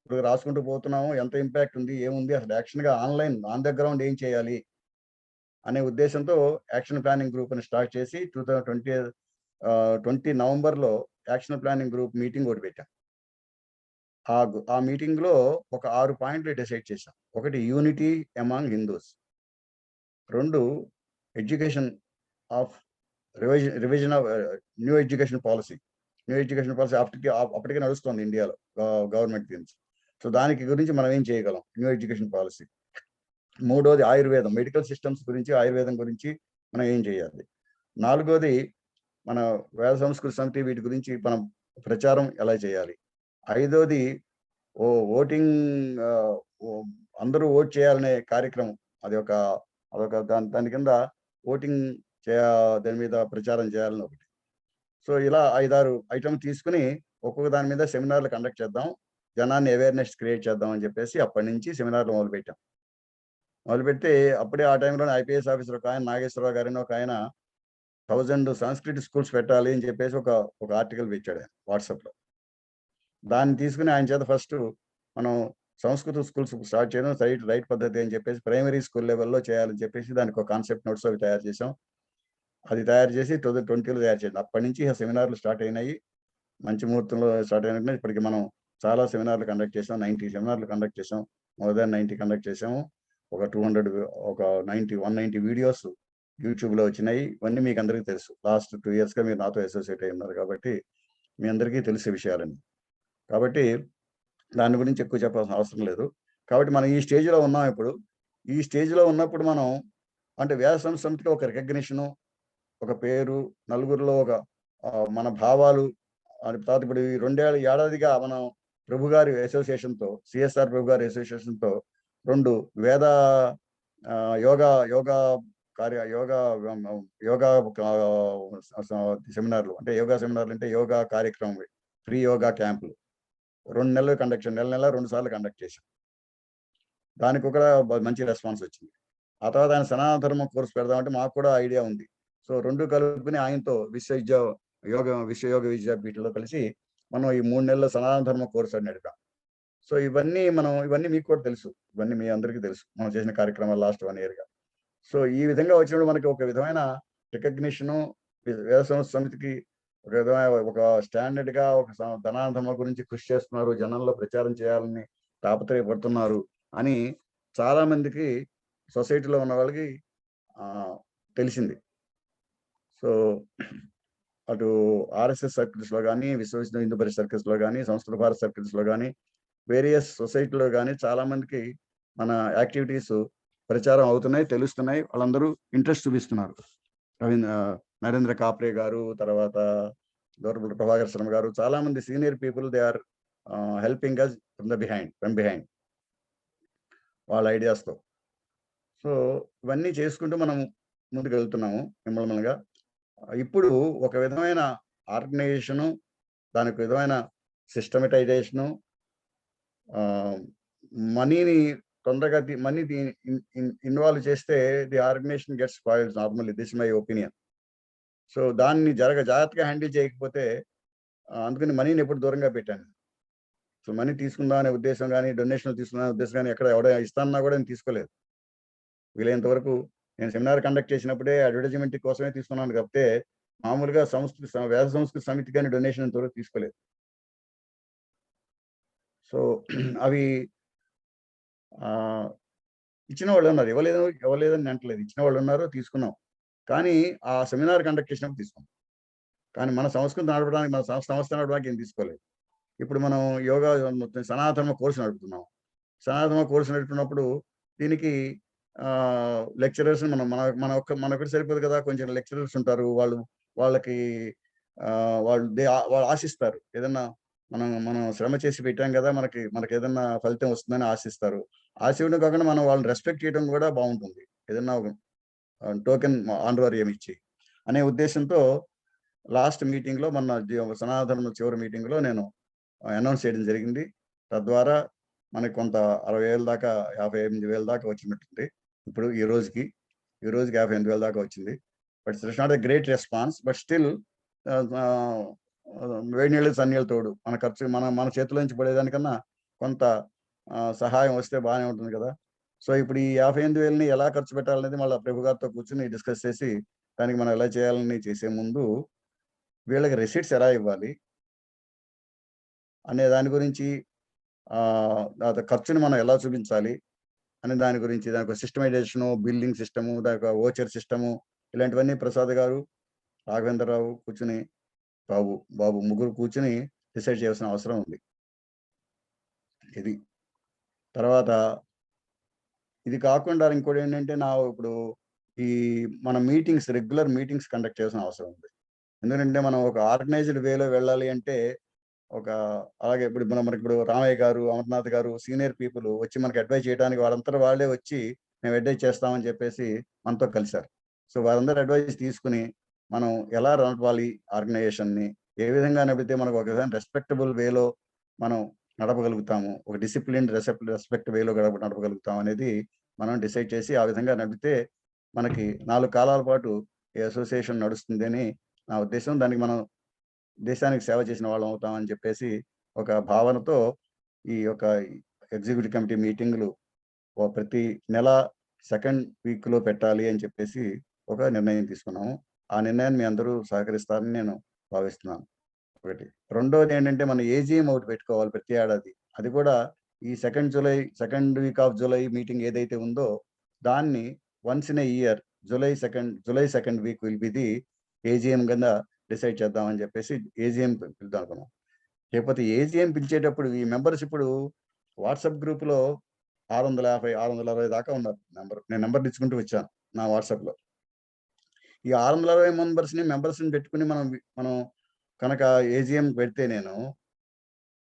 ఇప్పుడు రాసుకుంటూ పోతున్నాము, ఎంత ఇంపాక్ట్ ఉంది, ఏముంది, అసలు యాక్షన్గా ఆన్ ద గ్రౌండ్ ఏం చేయాలి అనే ఉద్దేశంతో యాక్షన్ ప్లానింగ్ గ్రూప్ అని స్టార్ట్ చేసి 2020 నవంబర్లో యాక్షన్ ప్లానింగ్ గ్రూప్ మీటింగ్ ఒకటి పెట్టాం. ఆ మీటింగ్ లో ఒక 6 పాయింట్లు డిసైడ్ చేశాం. ఒకటి unity among Hindus, 2 education of revision of new education policy అప్పటికే నడుస్తుంది ఇండియాలో గవర్నమెంట్ గురించి. సో దానికి గురించి మనం ఏం చేయగలం, న్యూ ఎడ్యుకేషన్ పాలసీ. 3వది ఆయుర్వేదం, మెడికల్ సిస్టమ్స్ గురించి, ఆయుర్వేదం గురించి మనం ఏం చేయాలి. 4వది మన వేద సంస్కృతి సమితి వీటి గురించి మనం ప్రచారం ఎలా చేయాలి. 5వది ఓటింగ్, అందరూ ఓట్ చేయాలనే కార్యక్రమం, అదొక దాని కింద ఓటింగ్ దాని మీద ప్రచారం చేయాలని ఒకటి. సో ఇలా 5-6 ఐటమ్ తీసుకుని ఒక్కొక్క దాని మీద సెమినార్లు కండక్ట్ చేద్దాం, జనాన్ని అవేర్నెస్ క్రియేట్ చేద్దాం అని చెప్పేసి అప్పటి నుంచి సెమినార్లు మొదలుపెట్టి అప్పుడే ఆ టైంలోనే ఐపీఎస్ ఆఫీసర్ ఒక ఆయన నాగేశ్వరరావు గారిని ఒక ఆయన 1000 సంస్కృతి స్కూల్స్ పెట్టాలి అని చెప్పేసి ఒక ఆర్టికల్ పెట్టాడు ఆయన వాట్సాప్లో. దాన్ని తీసుకుని ఆయన చేత ఫస్ట్ మనం సంస్కృత స్కూల్స్ స్టార్ట్ చేయడం రైట్ పద్ధతి అని చెప్పేసి ప్రైమరీ స్కూల్ లెవెల్లో చేయాలని చెప్పేసి దానికి ఒక కాన్సెప్ట్ నోట్స్ అవి తయారు చేసాం. అది తయారు చేసి 2020లో తయారు చేయండి. అప్పటి నుంచి సెమినార్లు స్టార్ట్ అయినాయి. మంచి ముహూర్తంలో స్టార్ట్ అయినట్టు ఇప్పటికి మనం చాలా సెమినార్లు కండక్ట్ చేసాం. 90 సెమినార్లు కండక్ట్ చేసాం. మోర్ దాన్ 90 కండక్ట్ చేసాము. ఒక 190 వీడియోస్ యూట్యూబ్లో వచ్చినాయి. ఇవన్నీ మీకు అందరికీ తెలుసు. లాస్ట్ 2 yearsగా మీరు నాతో అసోసియేట్ అయి ఉన్నారు కాబట్టి మీ అందరికీ తెలిసే విషయాలని. కాబట్టి దాని గురించి ఎక్కువ చెప్పాల్సిన అవసరం లేదు. కాబట్టి మనం ఈ స్టేజ్లో ఉన్నాం. ఇప్పుడు ఈ స్టేజ్లో ఉన్నప్పుడు మనం అంటే వేద సంస్కృతికి ఒక రికగ్నిషను, ఒక పేరు, నలుగురిలో ఒక మన భావాలు. తర్వాత ఇప్పుడు ఈ 2 ఏడాదిగా మనం ప్రభు గారి అసోసియేషన్తో, సిఎస్ఆర్ ప్రభు గారి అసోసియేషన్తో 2 వేద యోగా సెమినార్లు, అంటే యోగా సెమినార్లు అంటే యోగా కార్యక్రమం, ఫ్రీ యోగా క్యాంపులు 2 నెలలు కండక్ట్ చేసాం. నెల 2 సార్లు కండక్ట్ చేసాం. దానికి కూడా మంచి రెస్పాన్స్ వచ్చింది. ఆ తర్వాత ఆయన సనాతన ధర్మం కోర్సు పెడదామంటే మాకు కూడా ఐడియా ఉంది. సో 2 కలుపుకుని ఆయనతో విశ్వయోగ విద్యాపీఠంలో కలిసి మనం ఈ 3 నెలల సనాతన ధర్మ కోర్సు అని నడిపాం. సో ఇవన్నీ మీకు కూడా తెలుసు, ఇవన్నీ మీ అందరికీ తెలుసు మనం చేసిన కార్యక్రమాలు లాస్ట్ 1 yearగా. సో ఈ విధంగా వచ్చినప్పుడు మనకి ఒక విధమైన రికగ్నిషను, వేద సంస్కృతి సమితికి ఒక విధమైన ఒక స్టాండర్డ్గా ఒక సనాతన ధర్మం గురించి కృషి చేస్తున్నారు, జనంలో ప్రచారం చేయాలని తాపత్రయపడుతున్నారు అని చాలా మందికి సొసైటీలో ఉన్న వాళ్ళకి తెలిసింది. సో అటు ఆర్ఎస్ఎస్ సర్కిల్స్లో కానీ, విశ్వ హిందూ పరిషత్ సర్కిల్స్లో కానీ, సంస్కృత భారత్ సర్కిల్స్లో కానీ, వేరియస్ సొసైటీలో కానీ చాలా మందికి మన యాక్టివిటీస్ ప్రచారం అవుతున్నాయి, తెలుస్తున్నాయి. వాళ్ళందరూ ఇంట్రెస్ట్ చూపిస్తున్నారు. నరేంద్ర కాప్రే గారు, తర్వాత దూరపుల ప్రభాకర్ శర్మ గారు, చాలా మంది senior people they are helping us from behind వాళ్ళ ఐడియాస్తో. సో ఇవన్నీ చేసుకుంటూ మనం ముందుకు వెళ్తున్నాము నిమ్మలంగా. ఇప్పుడు ఒక విధమైన ఆర్గనైజేషను, దానికి విధమైన సిస్టమటైజేషను, మనీని తొందరగా మనీ ఇన్వాల్వ్ చేస్తే the organisation gets spoiled normally, this my opinion. So దాన్ని జాగ్రత్తగా హ్యాండిల్ చేయకపోతే, అందుకని మనీని ఎప్పుడు దూరంగా పెట్టాను. సో మనీ తీసుకుందాం అనే ఉద్దేశం కానీ, డొనేషన్లు తీసుకుందాం అనే ఉద్దేశం కానీ, ఎవడ ఇస్తానన్నా కూడా నేను తీసుకోలేదు. వీలైనంత వరకు నేను సెమినార్ కండక్ట్ చేసినప్పుడే అడ్వర్టైజ్మెంట్ కోసమే తీసుకున్నాను కాకపోతే మామూలుగా వేద సంస్కృతి సమితి కానీ డొనేషన్ ఇంతవరకు తీసుకోలేదు. సో అవి ఇచ్చిన వాళ్ళు ఉన్నారు, ఇవ్వలేదని అంటలేదు, ఇచ్చిన వాళ్ళు ఉన్నారు, తీసుకున్నాం. కానీ ఆ సెమినార్ కండక్ట్ చేసినప్పుడు తీసుకున్నాం. కానీ మన సంస్కృతి నడపడానికి, మన సంస్థ నడపడానికి ఏం తీసుకోలేదు. ఇప్పుడు మనం యోగా సనాతన కోర్సు నడుపుతున్నాం. సనాతన కోర్సు నడుపుతున్నప్పుడు దీనికి లెక్చరర్స్ మనొక్కటి సరిపోదు కదా, కొంచెం లెక్చరర్స్ ఉంటారు. వాళ్ళకి వాళ్ళు ఆశిస్తారు ఏదన్నా, మనం శ్రమ చేసి పెట్టాం కదా, మనకి ఏదన్నా ఫలితం వస్తుందని ఆశిస్తారు. ఆశివ్వడం కాకుండా మనం వాళ్ళని రెస్పెక్ట్ చేయడం కూడా బాగుంటుంది, ఏదన్నా ఒక టోకెన్ ఆనరోరియం ఇచ్చి అనే ఉద్దేశంతో లాస్ట్ మీటింగ్ లో సనాతన చివరి మీటింగ్ లో నేను అనౌన్స్ చేయడం జరిగింది. తద్వారా మనకి కొంత 60,000 దాకా 58,000 దాకా వచ్చినట్టుంది. ఇప్పుడు ఈ రోజుకి 58,000 దాకా వచ్చింది. But it's not a great response, but still వేడి నీళ్ళు సన్నీళ్ళ తోడు, మన ఖర్చు మన చేతిలో నుంచి పడేదానికన్నా కొంత సహాయం వస్తే బాగానే ఉంటుంది కదా. సో ఇప్పుడు ఈ 58,000ని ఎలా ఖర్చు పెట్టాలనేది మళ్ళీ ప్రభు గారితో కూర్చుని డిస్కస్ చేసి దానికి మనం ఎలా చేయాలని చేసే ముందు వీళ్ళకి రెసిట్స్ ఎలా ఇవ్వాలి అనే దాని గురించి, ఖర్చుని మనం ఎలా చూపించాలి అనే దాని గురించి, దానికి సిస్టమైజేషను, బిల్లింగ్ సిస్టము, దానికి ఓచర్ సిస్టము, ఇలాంటివన్నీ ప్రసాద్ గారు, రాఘవేంద్రరావు కూర్చుని, బాబు ముగ్గురు కూర్చుని డిసైడ్ చేయాల్సిన అవసరం ఉంది. ఇది తర్వాత ఇది కాకుండా ఇంకోటి ఏంటంటే, ఇప్పుడు ఈ మన రెగ్యులర్ మీటింగ్స్ కండక్ట్ చేయాల్సిన అవసరం ఉంది. ఎందుకంటే మనం ఒక ఆర్గనైజ్డ్ వేలో వెళ్ళాలి అంటే అలాగే ఇప్పుడు రామయ్య గారు, అమర్నాథ్ గారు సీనియర్ పీపుల్ వచ్చి మనకి అడ్వైజ్ చేయడానికి వాళ్ళంతా వాళ్ళే వచ్చి మేము అడ్వైజ్ చేస్తామని చెప్పేసి మనతో కలిశారు. సో వారందరూ అడ్వైజ్ తీసుకుని మనం ఎలా నడపాలి ఆర్గనైజేషన్ని, ఏ విధంగా నడిపితే మనకు ఒక విధంగా రెస్పెక్టబుల్ వేలో మనం నడపగలుగుతాము, ఒక డిసిప్లిన్ రెస్పెక్ట్ వేలో నడపగలుగుతాం అనేది మనం డిసైడ్ చేసి ఆ విధంగా నడిపితే మనకి 4 కాలాల పాటు ఈ అసోసియేషన్ నడుస్తుంది అని నా ఉద్దేశం. దానికి మనం దేశానికి సేవ చేసిన వాళ్ళం అవుతామని చెప్పేసి ఒక భావనతో ఈ యొక్క ఎగ్జిక్యూటివ్ కమిటీ మీటింగ్లు ప్రతి నెల సెకండ్ వీక్ లో పెట్టాలి అని చెప్పేసి ఒక నిర్ణయం తీసుకున్నాము. ఆ నిర్ణయాన్ని మీ అందరూ సహకరిస్తారని నేను భావిస్తున్నాను. ఒకటి. రెండోది ఏంటంటే, మన ఏజీఎం ఒకటి పెట్టుకోవాలి ప్రతి ఏడాది. అది కూడా ఈ second week off July meeting ఏదైతే ఉందో దాన్ని once in a year July second week will be the AGM కింద డిసైడ్ చేద్దామని చెప్పేసి ఏజీఎం పిలుద్దాం అనుకున్నాం. లేకపోతే ఏజీఎం పిలిచేటప్పుడు ఈ మెంబర్స్ ఇప్పుడు వాట్సాప్ గ్రూప్ లో 650, 660 దాకా ఉన్నారు నేను నెంబర్ ఇచ్చుకుంటూ వచ్చాను నా వాట్సాప్ లో. ఈ 660 మెంబర్స్ ని పెట్టుకుని మనం కనుక ఏజీఎం పెడితే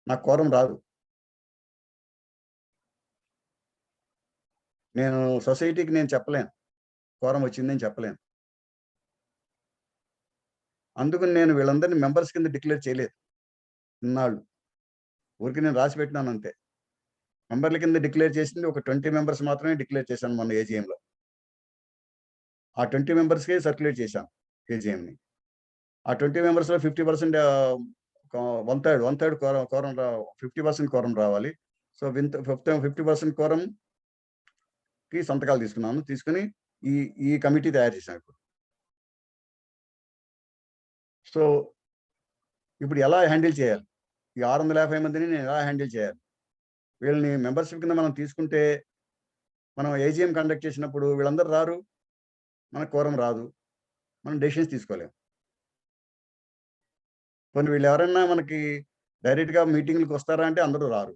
నాకు కోరం రాదు. నేను సొసైటీకి నేను చెప్పలేను, కోరం వచ్చిందని చెప్పలేను. అందుకని నేను వీళ్ళందరినీ మెంబర్స్ కింద డిక్లేర్ చేయలేదు ఇన్నాళ్ళు. ఊరికి నేను రాసి పెట్టినాను అంతే. మెంబర్ల కింద డిక్లేర్ చేసింది ఒక 20 మెంబర్స్ మాత్రమే డిక్లేర్ చేశాను మొన్న ఏజీఎంలో. ఆ 20 మెంబర్స్కే సర్క్యులేట్ చేశాను ఏజీఎంని. ఆ 20 మెంబర్స్లో 50%, 1/3 కోరం 50% కోరం రావాలి. సో 50% కోరం కి సంతకాలు తీసుకుని ఈ కమిటీ తయారు చేశాను ఇప్పుడు. సో ఇప్పుడు ఎలా హ్యాండిల్ చేయాలి, ఈ 650 మందిని నేను ఎలా హ్యాండిల్ చేయాలి? వీళ్ళని మెంబర్షిప్ కింద మనం తీసుకుంటే మనం ఏజీఎం కండక్ట్ చేసినప్పుడు వీళ్ళందరూ రారు, మనకు కోరం రాదు, మనం డెసిషన్స్ తీసుకోలేము. కొన్ని వీళ్ళు ఎవరైనా మనకి డైరెక్ట్ గా మీటింగ్లకు వస్తారా అంటే అందరూ రారు,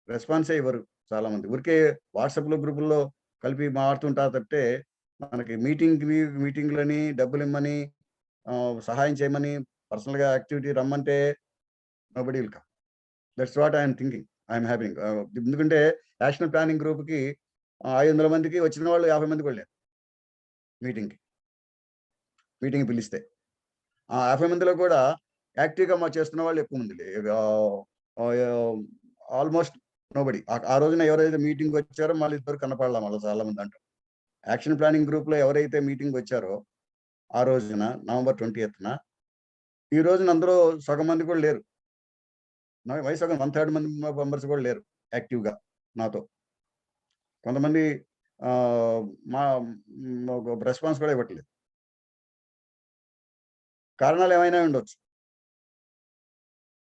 రెస్పాన్సే ఇవ్వరు చాలా మంది. ఊరికే వాట్సాప్ లో గ్రూపుల్లో కలిపి మారుతుంటారు తప్పితే మనకి మీటింగ్లని డబ్బులు ఇమ్మని, సహాయం చేయమని, పర్సనల్ గా యాక్టివిటీ రమ్మంటే nobody will come. That's what I'm thinking, I'm హ్యాపింగ్. ఎందుకంటే యాక్షన్ ప్లానింగ్ గ్రూప్ కి 500 మందికి వచ్చిన వాళ్ళు 50 మంది కూడా లేరు మీటింగ్ పిలిస్తే. ఆ 50 మందిలో కూడా యాక్టివ్గా చేస్తున్న వాళ్ళు ఎక్కువ మంది ఆల్మోస్ట్ నోబడి. ఆ రోజున ఎవరైతే మీటింగ్ వచ్చారో మళ్ళీ ఇద్దరు కనపడలా మళ్ళీ చాలా మంది అంటారు. యాక్షన్ ప్లానింగ్ గ్రూప్ లో ఎవరైతే మీటింగ్ వచ్చారో ఆ రోజున నవంబర్ 20th ఈ రోజున అందరూ సగం మంది కూడా లేరు. సగం 1/3 మంది మెంబర్స్ కూడా లేరు యాక్టివ్గా నాతో. కొంతమంది మా రెస్పాన్స్ కూడా ఇవ్వట్లేదు. కారణాలు ఏమైనా ఉండొచ్చు.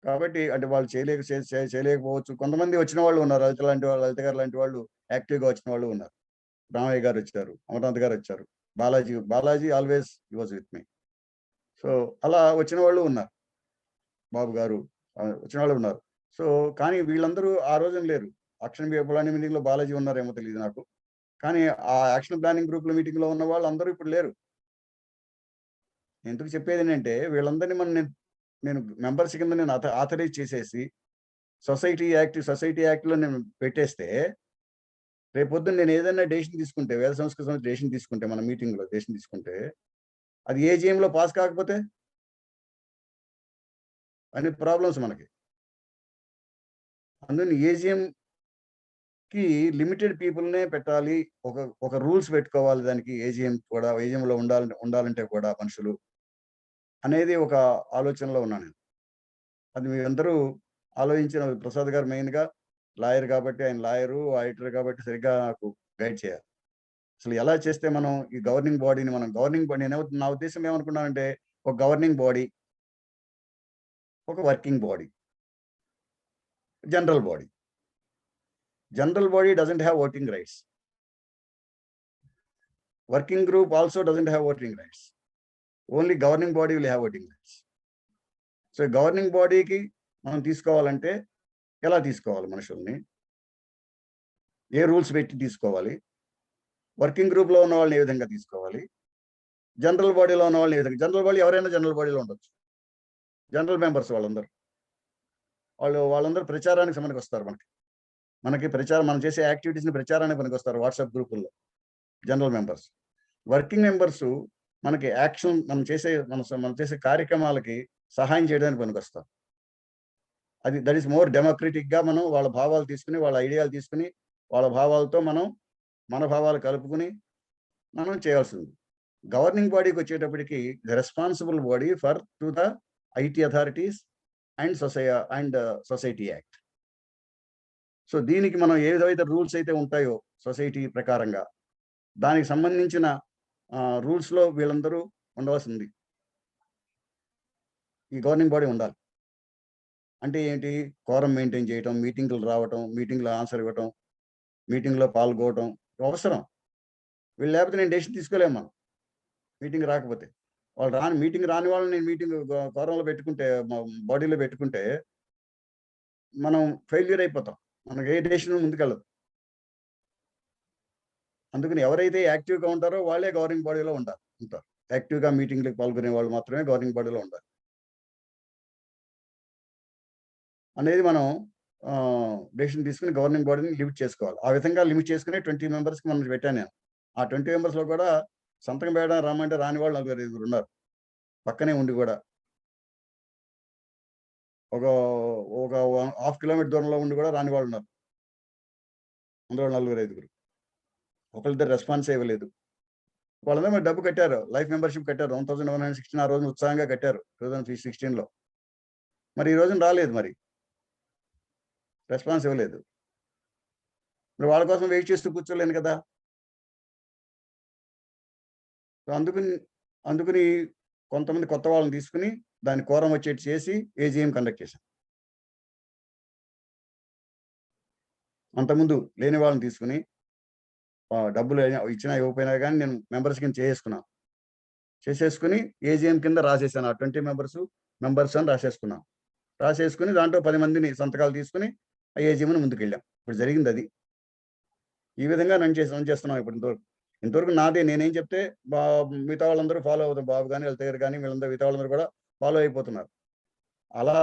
కాబట్టి అంటే వాళ్ళు చేయలేకపోవచ్చు. కొంతమంది వచ్చిన వాళ్ళు ఉన్నారు, లలిత గారు లాంటి వాళ్ళు యాక్టివ్గా వచ్చిన వాళ్ళు ఉన్నారు. రామయ్య గారు వచ్చారు, అమర్నాథ్ గారు వచ్చారు, Balaji always he was with me. So అలా వచ్చిన వాళ్ళు ఉన్నారు, బాబు గారు వచ్చిన వాళ్ళు ఉన్నారు. సో కానీ వీళ్ళందరూ ఆ రోజున లేరు. యాక్షన్ ప్లానింగ్ మీటింగ్ లో బాలాజీ ఉన్నారేమో తెలియదు నాకు, కానీ ఆ యాక్షన్ ప్లానింగ్ గ్రూప్ లో మీటింగ్ లో ఉన్న వాళ్ళు అందరూ ఇప్పుడు లేరు. ఎందుకు చెప్పేది ఏంటంటే వీళ్ళందరినీ నేను మెంబర్స్ కింద నేను ఆథరైజ్ చేసేసి సొసైటీ యాక్ట్ లో నేను పెట్టేస్తే, రేపొద్దున నేను ఏదైనా డెసిషన్ తీసుకుంటే, వేద సంస్కృతి సమితి డెసిషన్ తీసుకుంటే, మన మీటింగ్ లో డెసిషన్ తీసుకుంటే, అది ఏజీఎం లో పాస్ కాకపోతే అన్ని ప్రాబ్లమ్స్ మనకి. అందుకని ఏజీఎం కి లిమిటెడ్ పీపుల్నే పెట్టాలి, ఒక రూల్స్ పెట్టుకోవాలి దానికి. ఏజీఎం లో ఉండాలంటే కూడా మనుషులు అనేది ఒక ఆలోచనలో ఉన్నాను నేను. అది మీరందరూ ఆలోచించిన, ప్రసాద్ గారు మెయిన్ గా లాయర్ కాబట్టి, ఆయన లాయరు ఆడిటర్ కాబట్టి సరిగ్గా నాకు గైడ్ చేయాలి. అసలు ఎలా చేస్తే మనం ఈ గవర్నింగ్ బాడీని నా ఉద్దేశం ఏమనుకున్నానంటే, ఒక గవర్నింగ్ బాడీ, ఒక working body, general body. General body doesn't have voting rights. Working group also doesn't have voting rights. Only governing body will have voting rights. So governing బాడీకి మనం తీసుకోవాలంటే ఎలా తీసుకోవాలి, మనుషుల్ని ఏ రూల్స్ పెట్టి తీసుకోవాలి, వర్కింగ్ గ్రూప్ లో ఉన్న వాళ్ళని ఏ విధంగా తీసుకోవాలి, జనరల్ బాడీలో ఉన్న వాళ్ళని ఏ విధంగా. జనరల్ బాడీ ఎవరైనా జనరల్ బాడీలో ఉండొచ్చు. జనరల్ మెంబర్స్ వాళ్ళందరూ ప్రచారానికి మనకి వస్తారు. మనకి ప్రచారం, మనం చేసే యాక్టివిటీస్ ని ప్రచారానికి మనకి వస్తారు వాట్సాప్ గ్రూపుల్లో జనరల్ మెంబర్స్. వర్కింగ్ మెంబర్స్ మనకి యాక్షన్, మనం చేసే కార్యక్రమాలకి సహాయం చేయడానికి పనికి వస్తారు. దట్ ఈస్ మోర్ డెమోక్రటిక్ గా మనం వాళ్ళ భావాలు తీసుకుని, వాళ్ళ ఐడియాలు తీసుకుని, వాళ్ళ భావాలతో మన భావాలు కలుపుకుని మనం చేయాల్సింది. గవర్నింగ్ బాడీకి వచ్చేటప్పటికి the responsible body to the IT authorities and society act. So దీనికి మనం ఏదైతే రూల్స్ అయితే ఉంటాయో సొసైటీ ప్రకారంగా, దానికి సంబంధించిన రూల్స్ లో వీళ్ళందరూ ఉండవలసింది. ఈ గవర్నింగ్ బాడీ ఉండాలి. అంటే ఏంటి? కోరం మెయింటైన్ చేయటం, మీటింగ్లు రావటం, మీటింగ్లో ఆన్సర్ ఇవ్వటం, మీటింగ్లో పాల్గొవటం అవసరం. వీళ్ళు లేకపోతే నేను డెసిషన్ తీసుకోలేము. మనం మీటింగ్ రాకపోతే, మీటింగ్ రాని వాళ్ళని నేను మీటింగ్ కోరంలో పెట్టుకుంటే, బాడీలో పెట్టుకుంటే మనం ఫెయిల్యూర్ అయిపోతాం. మనకి ఏ డెసిషన్ ముందుకెళ్ళదు. అందుకని ఎవరైతే యాక్టివ్గా ఉంటారో వాళ్ళే గవర్నింగ్ బాడీలో ఉంటారు. యాక్టివ్గా మీటింగ్లకు పాల్గొనే వాళ్ళు మాత్రమే గవర్నింగ్ బాడీలో ఉంటారు అనేది మనం డెసిషన్ తీసుకుని గవర్నింగ్ బాడీని లిమిట్ చేసుకోవాలి. ఆ విధంగా లిమిట్ చేసుకుని 20 మెంబర్స్కి మనం పెట్టాను నేను. ఆ 20 మెంబర్స్లో కూడా సంతకం పెట్టడం రమ్మంటే రాని వాళ్ళు 4-5 ఉన్నారు. పక్కనే ఉండి కూడా ఒక 1/2 కిలోమీటర్ దూరంలో ఉండి కూడా రాని వాళ్ళు ఉన్నారు. అందులో 4-5 ఒకళ్ళిద్దరు రెస్పాన్స్ ఇవ్వలేదు. వాళ్ళందరూ మరి డబ్బు కట్టారు, లైఫ్ మెంబర్షిప్ కట్టారు. 1116 ఆ రోజు ఉత్సాహంగా కట్టారు 2016లో. మరి ఈ రోజున రాలేదు, మరి రెస్పాన్స్ ఇవ్వలేదు. మరి వాళ్ళ కోసం వెయిట్ చేస్తూ కూర్చోలేను కదా. సో అందుకని కొంతమంది కొత్త వాళ్ళని తీసుకుని దాన్ని కోరం వచ్చేటి చేసి ఏజీఎం కండక్ట్ చేశాను. అంతకుముందు లేని వాళ్ళని తీసుకుని డబ్బులు ఇచ్చినా ఇవ్వకపోయినా కానీ నేను మెంబర్స్ కింద చేసేసుకుని ఏజీఎం కింద రాసేసాను. ఆ 20 మెంబర్స్ అని రాసేసుకుని దాంట్లో 10 మందిని సంతకాలు తీసుకుని ఆ ఏజీఎంని ముందుకెళ్ళాం. ఇప్పుడు జరిగింది అది. ఈ విధంగా రన్ చేస్తున్నాం ఇప్పుడు. ఇంతవరకు నాదే, నేనేం చెప్తే మిగతా వాళ్ళందరూ ఫాలో అవుతారు. బాబు కానీ వీళ్ళ దగ్గర కానీ వీళ్ళందరూ మిగతా వాళ్ళందరూ కూడా ఫాలో అయిపోతున్నారు. అలా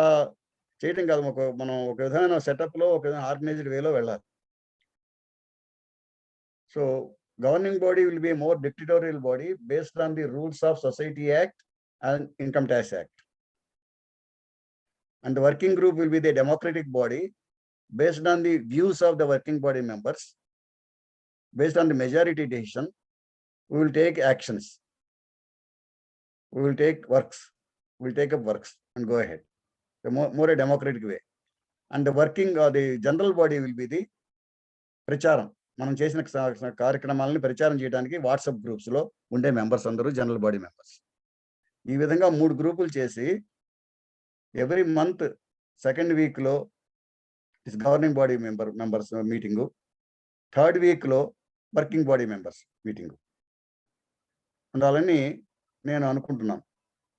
చేయటం కాదు, మనం ఒక విధమైన సెటప్లో, ఒక విధమైన ఆర్గనైజ్డ్ వేలో వెళ్ళాలి. So governing body will be a more dictatorial body based on the rules of Society Act and Income Tax Act. And the working group will be the democratic body based on the views of the working body members. Based on the majority decision, we will take actions. We will take up works and go ahead. The more a democratic way. And the general body will be the pracharam. మనం చేసిన కార్యక్రమాలని ప్రచారం చేయడానికి WhatsApp groups లో ఉండే members అందరూ general body members. ఈ విధంగా 3 గ్రూపులు చేసి ఎవ్రీ మంత్ సెకండ్ వీక్ లో governing body members meeting, third వీక్లో వర్కింగ్ బాడీ మెంబర్స్ మీటింగ్ ఉండాలని నేను అనుకుంటున్నాను.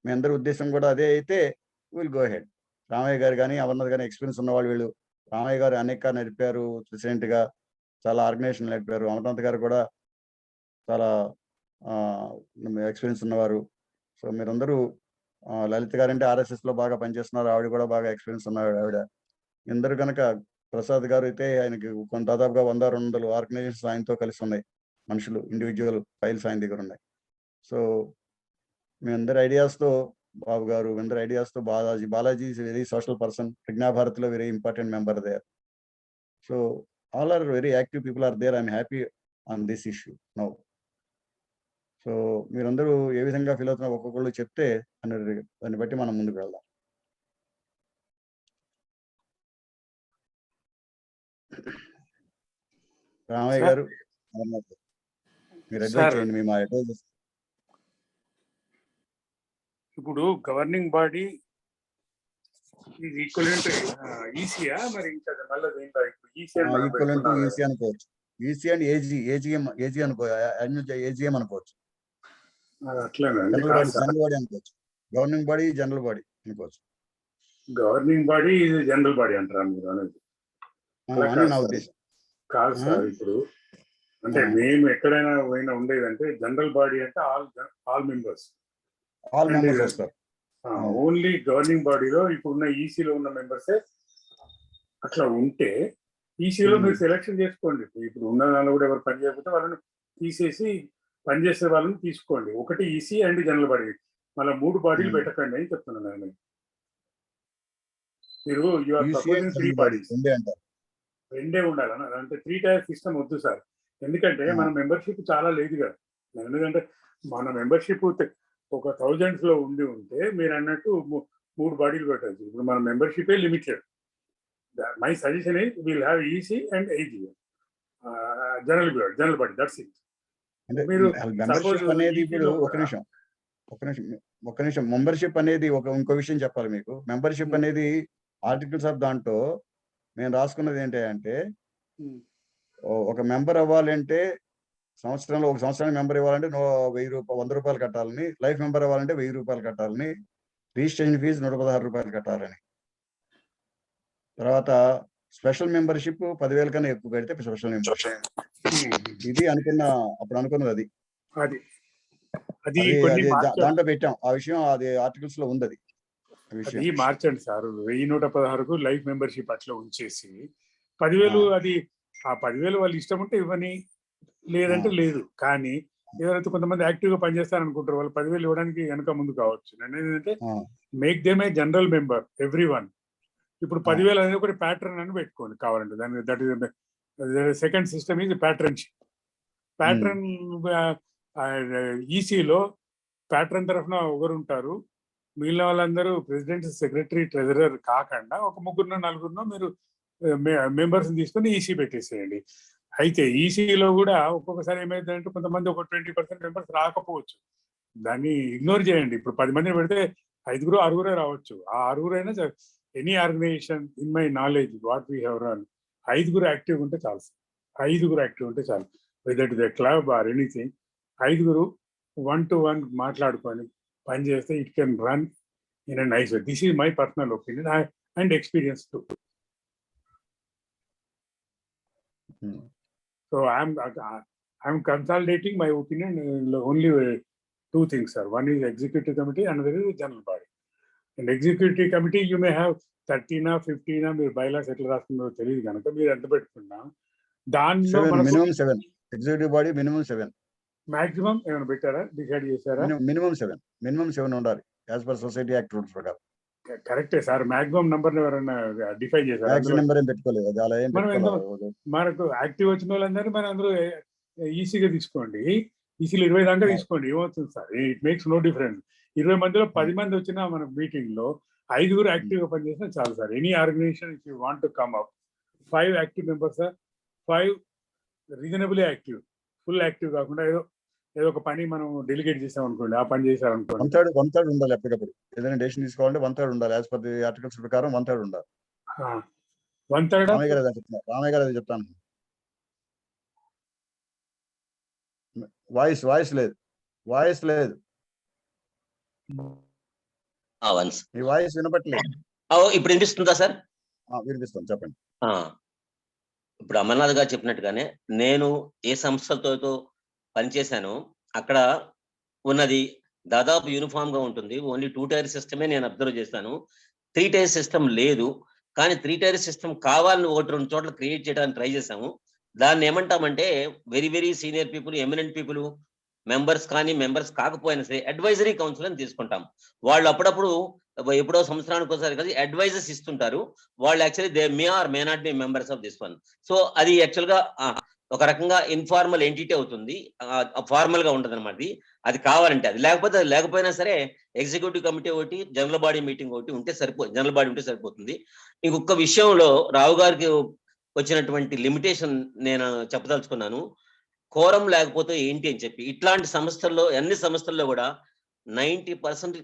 మీ అందరి ఉద్దేశం కూడా అదే అయితే విల్ గో హెడ్. రామయ్య గారు కానీ అమర్నాథ్ కానీ ఎక్స్పీరియన్స్ ఉన్నవాళ్ళు వీళ్ళు. రామయ్య గారు అనేక నడిపారు, ప్రెసిడెంట్గా చాలా ఆర్గనైజేషన్ నడిపారు. అమర్నాథ్ గారు కూడా చాలా ఎక్స్పీరియన్స్ ఉన్నవారు. సో మీరందరూ లలిత గారు అంటే ఆర్ఎస్ఎస్లో బాగా పనిచేస్తున్నారు, ఆవిడ కూడా బాగా ఎక్స్పీరియన్స్ ఉన్నారు ఆవిడ. అందరూ కనుక ప్రసాద్ గారు అయితే ఆయనకి దాదాపుగా 100-200 ఆర్గనైజేషన్స్ ఆయనతో కలిసి ఉన్నాయి, మనుషులు ఇండివిజువల్ ఫైల్స్ ఆయన దగ్గర ఉన్నాయి. సో మీ అందరి ఐడియాస్తో బాబు గారు, అందరి ఐడియాస్తో Balaji is very social person, ప్రజ్ఞాభారతిలో very important member there. So all are very active people are there. I'm happy on this issue now. So మీరందరూ ఏ విధంగా ఫీల్ అవుతున్నా ఒక్కొక్కళ్ళు చెప్తే దాన్ని బట్టి మనం ముందుకు వెళ్దాం. రామయ్య గారు, మీరు అడ్వైజ్ చేయండి. మేము ఆ అడ్వైజ్. ఇప్పుడు గవర్నింగ్ బాడీ ఈక్వలెంట్ ఈసీయా మరి ఇంకా మళ్ళీ ఈక్వలెంట్ ఈసీ అనుకోవచ్చు. ఈసీ అండ్ ఏజీ ఏజిఎం అనుకోవచ్చు. జనరల్ బాడీ అనుకోవచ్చు. గవర్నింగ్ బాడీ జనరల్ బాడీ అనుకోవచ్చు. గవర్నింగ్ బాడీ జనరల్ బాడీ అంటారా మీరు అనేది? నా ఉద్దేశం కాదు సార్. ఇప్పుడు అంటే మేము ఎక్కడైనా పోయినా ఉండేదంటే జనరల్ బాడీ అంటే ఆల్ మెంబర్స్ వస్తారు. ఓన్లీ గవర్నింగ్ బాడీలో ఇప్పుడున్న ఈసీలో ఉన్న మెంబర్సే అట్లా ఉంటే ఈసీలో మీరు సెలెక్షన్ చేసుకోండి. ఇప్పుడు ఉన్న దానిలో కూడా ఎవరు పని చేయకపోతే వాళ్ళని తీసేసి పనిచేసే వాళ్ళని తీసుకోండి. ఒకటి ఈసీ అండ్ జనరల్ బాడీ, మళ్ళీ 3 బాడీలు పెట్టకండి అని చెప్తున్నాను నేను. మీరు యు ఆర్ ప్రపోజింగ్ 3 బాడీస్, రెండే ఉండాలని. అంటే 3 టైర్ సిస్టమ్ వద్దు సార్. ఎందుకంటే మన మెంబర్షిప్ చాలా లేదు కదా. ఎందుకంటే మన మెంబర్షిప్ ఒక 1000s లో ఉంటే మీరు అన్నట్టు 3 బాడీలు పెట్టచ్చు. ఇప్పుడు మన membership limited. My suggestion is will have EC and AG general body, that's it. మీరు మెంబర్షిప్ అనేది ఇప్పుడు ఒక నిమిషం మెంబర్షిప్ అనేది ఇంకో విషయం చెప్పాలి మీకు. మెంబర్షిప్ అనేది ఆర్టికల్స్ ఆఫ్ దాంట్లో నేను రాసుకున్నది ఏంటంటే, ఒక మెంబర్ అవ్వాలంటే ఒక సంవత్సరానికి మెంబర్ ఇవ్వాలంటే 100 రూపాయలు కట్టాలని, లైఫ్ మెంబర్ అవ్వాలంటే 1000 రూపాయలు కట్టాలని, రిజిస్ట్రేషన్ ఫీజు 116 రూపాయలు కట్టాలని. తర్వాత స్పెషల్ మెంబర్షిప్ 10,000 కన్నా ఎక్కువ కడితే స్పెషల్ మెంబర్షిప్. ఇది అప్పుడు అనుకున్నది అది దాంట్లో పెట్టాం. ఆ విషయం అది ఆర్టికల్స్ లో ఉంది. అది మార్చండి సార్. 1116కు లైఫ్ మెంబర్షిప్ అట్లా ఉంచేసి 10,000 అది ఆ 10,000 వాళ్ళు ఇష్టం ఉంటే ఇవ్వని, లేదంటే లేదు. కానీ ఎవరైతే కొంతమంది యాక్టివ్ గా పనిచేస్తారనుకుంటారు వాళ్ళు 10,000 ఇవ్వడానికి వెనక ముందు కావచ్చు. నేను ఏంటంటే make them a general member every one. ఇప్పుడు 10,000 అనేది ఒకటి ప్యాటర్న్ అని పెట్టుకోండి కావాలంటే. దాని that is second system is patronship. Patron ఈసీలో ప్యాటర్న్ తరఫున ఒకరు ఉంటారు, మిగిలిన వాళ్ళందరూ ప్రెసిడెంట్, సెక్రటరీ, ట్రెజరర్ కాకుండా ఒక 3-4 మీరు మెంబర్స్ తీసుకొని ఈసీ పెట్టేసేయండి. అయితే ఈసీలో కూడా ఒక్కొక్కసారి ఏమైందంటే కొంతమంది ఒక 20% మెంబర్స్ రాకపోవచ్చు. దాన్ని ఇగ్నోర్ చేయండి. ఇప్పుడు 10 మందిని పెడితే 5-6 రావచ్చు. ఆ 6 any organisation in my knowledge what we have run 5 active ఉంటే చాలు. 5 యాక్టివ్ ఉంటే చాలు. Whether it the club or anything, 5 1-to-1 మాట్లాడుకొని పని చేస్తే it can run in a nice way. This is my personal opinion and experience too. So I'm consolidating my opinion only 2 things, sir. One is executive committee, another is general body. In executive committee you may have 13 or 15 మీరు bylaws ఎట్లా రాస్తుందో తెలియదు కనుక మీరు ఎంత పెట్టుకున్నా దానిలో minimum 7 executive body minimum 7 maximum ఏమైనా పెట్టారా, డిసైడ్ చేశారా? మినిమం 7 ఉండాలి as per society act rules ప్రకారం. కరెక్టే సార్. మాక్సిమం నంబర్ ఎవరైనా డిఫైన్ చేశారు? మనకు యాక్టివ్ వచ్చిన వాళ్ళందరూ మన అందరూ ఈసీగా తీసుకోండి. ఈసీలో 20 దాకా తీసుకోండి, ఏమవుతుంది sir? It makes no difference. 20 మందిలో 10 మంది వచ్చినా మన మీటింగ్ లో 5 యాక్టివ్ గా పనిచేసినా చాలు sir. Any organisation if you want to come up 5 active members sir. 5 reasonably active, full active కాకుండా ఏదో ఒక పని మనం డెలిగేట్ చేసాం అనుకోండి, ఆ పని చేశారనుకోండి. 1/3 ఉండాలి. ఎప్పటికప్పుడు ఏదైనా డెసిషన్ తీసుకోవాలంటే 1/3 ఉండాలి. యాజ్ పర్ ది ఆర్టికల్స్ ప్రకారం 1/3 ఉండాలి. 1/3 రామయ్య గారు అది చెప్తాను. వాయిస్ లేదు, వాయిస్ లేదు, మీ వాయిస్ వినపట్లేదు. ఇప్పుడు వినిపిస్తుందా సార్? వినిపిస్తుంది, చెప్పండి. ఇప్పుడు అమర్నాథ్ గారు చెప్పినట్టుగానే నేను ఏ సంస్థలతో పనిచేశానో అక్కడ ఉన్నది దాదాపు యూనిఫామ్ గా ఉంటుంది. ఓన్లీ 2 టైర్ సిస్టమే నేను అబ్జర్వ్ చేశాను. 3 టైర్ సిస్టమ్ లేదు. కానీ 3 టైర్ సిస్టమ్ కావాలని 1-2 చోట్ల క్రియేట్ చేయడానికి ట్రై చేశాము. దాన్ని ఏమంటామంటే very very senior people, eminent people, members కానీ మెంబర్స్ కాకపోయినా సరే అడ్వైజరీ కౌన్సిల్ అని తీసుకుంటాం. వాళ్ళు అప్పుడప్పుడు ఎప్పుడో సంవత్సరానికి ఒకసారి కలిసి అడ్వైజర్స్ ఇస్తుంటారు. వాళ్ళు actually they may are may not be members of this one. So అది యాక్చువల్ గా ఒక రకంగా ఇన్ఫార్మల్ ఎంటిటీ అవుతుంది, ఫార్మల్ గా ఉంటుంది అనమాట. అది కావాలంటే అది, లేకపోతే లేకపోయినా సరే ఎగ్జిక్యూటివ్ కమిటీ ఒకటి, జనరల్ బాడీ మీటింగ్ ఒకటి ఉంటే జనరల్ బాడీ ఉంటే సరిపోతుంది. ఇంకొక విషయంలో రావు గారికి వచ్చినటువంటి లిమిటేషన్ నేను చెప్పదలుచుకున్నాను. కోరం లేకపోతే ఏంటి అని చెప్పి, ఇట్లాంటి సంస్థల్లో అన్ని సంస్థల్లో కూడా 90%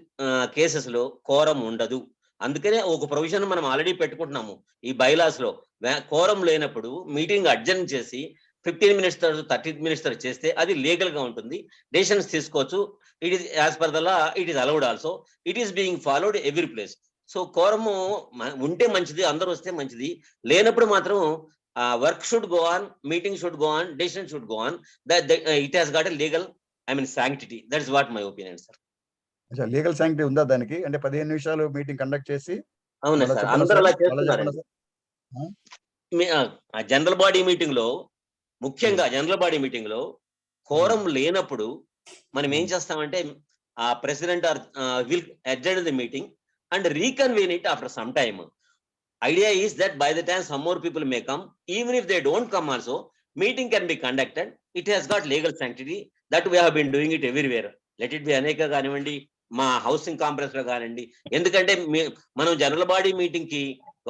కేసెస్ లో కోరం ఉండదు. అందుకనే ఒక ప్రొవిజన్ మనం ఆల్రెడీ పెట్టుకుంటున్నాము ఈ బైలాస్ లో. కోరం లేనప్పుడు మీటింగ్ అడ్జర్న్ చేసి 15 minutes 30 minutes చేస్తే అది లీగల్ గా ఉంటుంది, డెసిషన్స్ తీసుకోవచ్చు. It is as per the law, it is allowed also, it is being followed every place. So quorum ఉంటే మంచిది, అందరూ వస్తే మంచిది. లేనప్పుడు మాత్రం work should go on, meeting should go on, decision should go on. It has got a legal sanctity. That is what my opinion, sir. Legal sanctity ఉందా దానికి? అంటే 15 నిమిషాలు మీటింగ్ కండక్ట్ చేసి అవునా సార్, అందరూ అలా చేస్తున్నారు. జనరల్ బాడీ మీటింగ్ లో, ముఖ్యంగా జనరల్ బాడీ మీటింగ్ లో కోరం లేనప్పుడు మనం ఏం చేస్తామంటే president will adjourn the meeting and reconvene it after some time. Idea is that by the time some more people may come, even if they don't come also, meeting can be conducted. It has got legal sanctity. That we have been doing it everywhere. Let it be Aneka కానివ్వండి, మా housing complex లో కానివ్వండి. ఎందుకంటే మనం general body meeting కి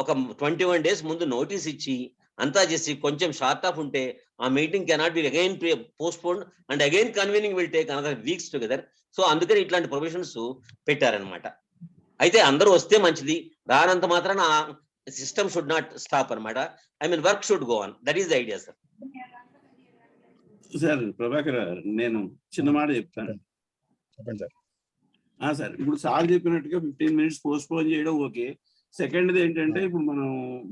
ఒక 21 days ముందు notice ఇచ్చి అంతా చేసి కొంచెం షార్ట్ ఆఫ్ ఉంటే ఆ meeting cannot be again postpone and again convening will take another weeks together. So అందుకని ఇట్లాంటి ప్రొవిజన్స్ పెట్టారనమాట. అయితే అందరూ వస్తే మంచిది, రానంత మాత్రాన సిస్టమ్ షుడ్ నాట్ స్టాప్ అనమాట. Work should go on. That is the idea sir. Sir Prabhakar, నేను చిన్న మాట చెప్తాను. చెప్పండి సార్. సార్ ఇప్పుడు సార్ చెప్పినట్టుగా 15 minutes పోస్ట్పోన్ చేయడం ఓకే. సెకండ్ది ఏంటంటే, ఇప్పుడు మనం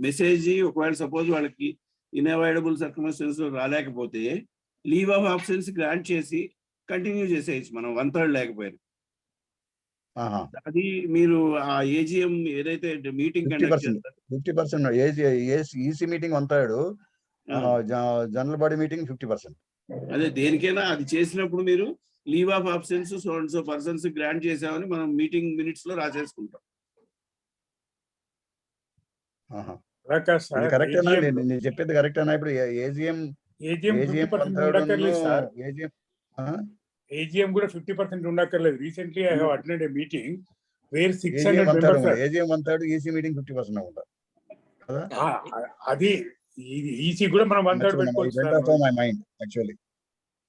మెసేజ్ ఒకవేళ సపోజ్ వాళ్ళకి ఇన్అవాయిడబుల్ సర్కమ్స్టెన్స్ రాలేకపోతే లీవ్ ఆఫ్ ఆబ్సెన్స్ గ్రాంట్ చేసి కంటిన్యూ చేసేయచ్చు మనం 1/3 లేకపోయారు. అది మీరు ఆ ఏజిఎం ఏదైతే మీటింగ్ కండక్ట్ చేస్తారు 50% EC meeting 1/3, general body meeting 50%. అదే దేనికైనా అది చేసినప్పుడు మీరు leave of absence so persons grant చేసామని మనం మీటింగ్ మినిట్స్ లో రాసేసుకుంటాం. కరెక్టేనా? నేను చెప్పేది కరెక్టేనా? ఇప్పుడు ఏజిఎం కూడా 50% ఉండక్కర్లేదు. Recently I have attended a meeting where 600 members. AGM 1/3, EC meeting 50% ఉంటారు కదా. అది ఈసీ కూడా మనం 1/3 పెట్టుకోవచ్చు.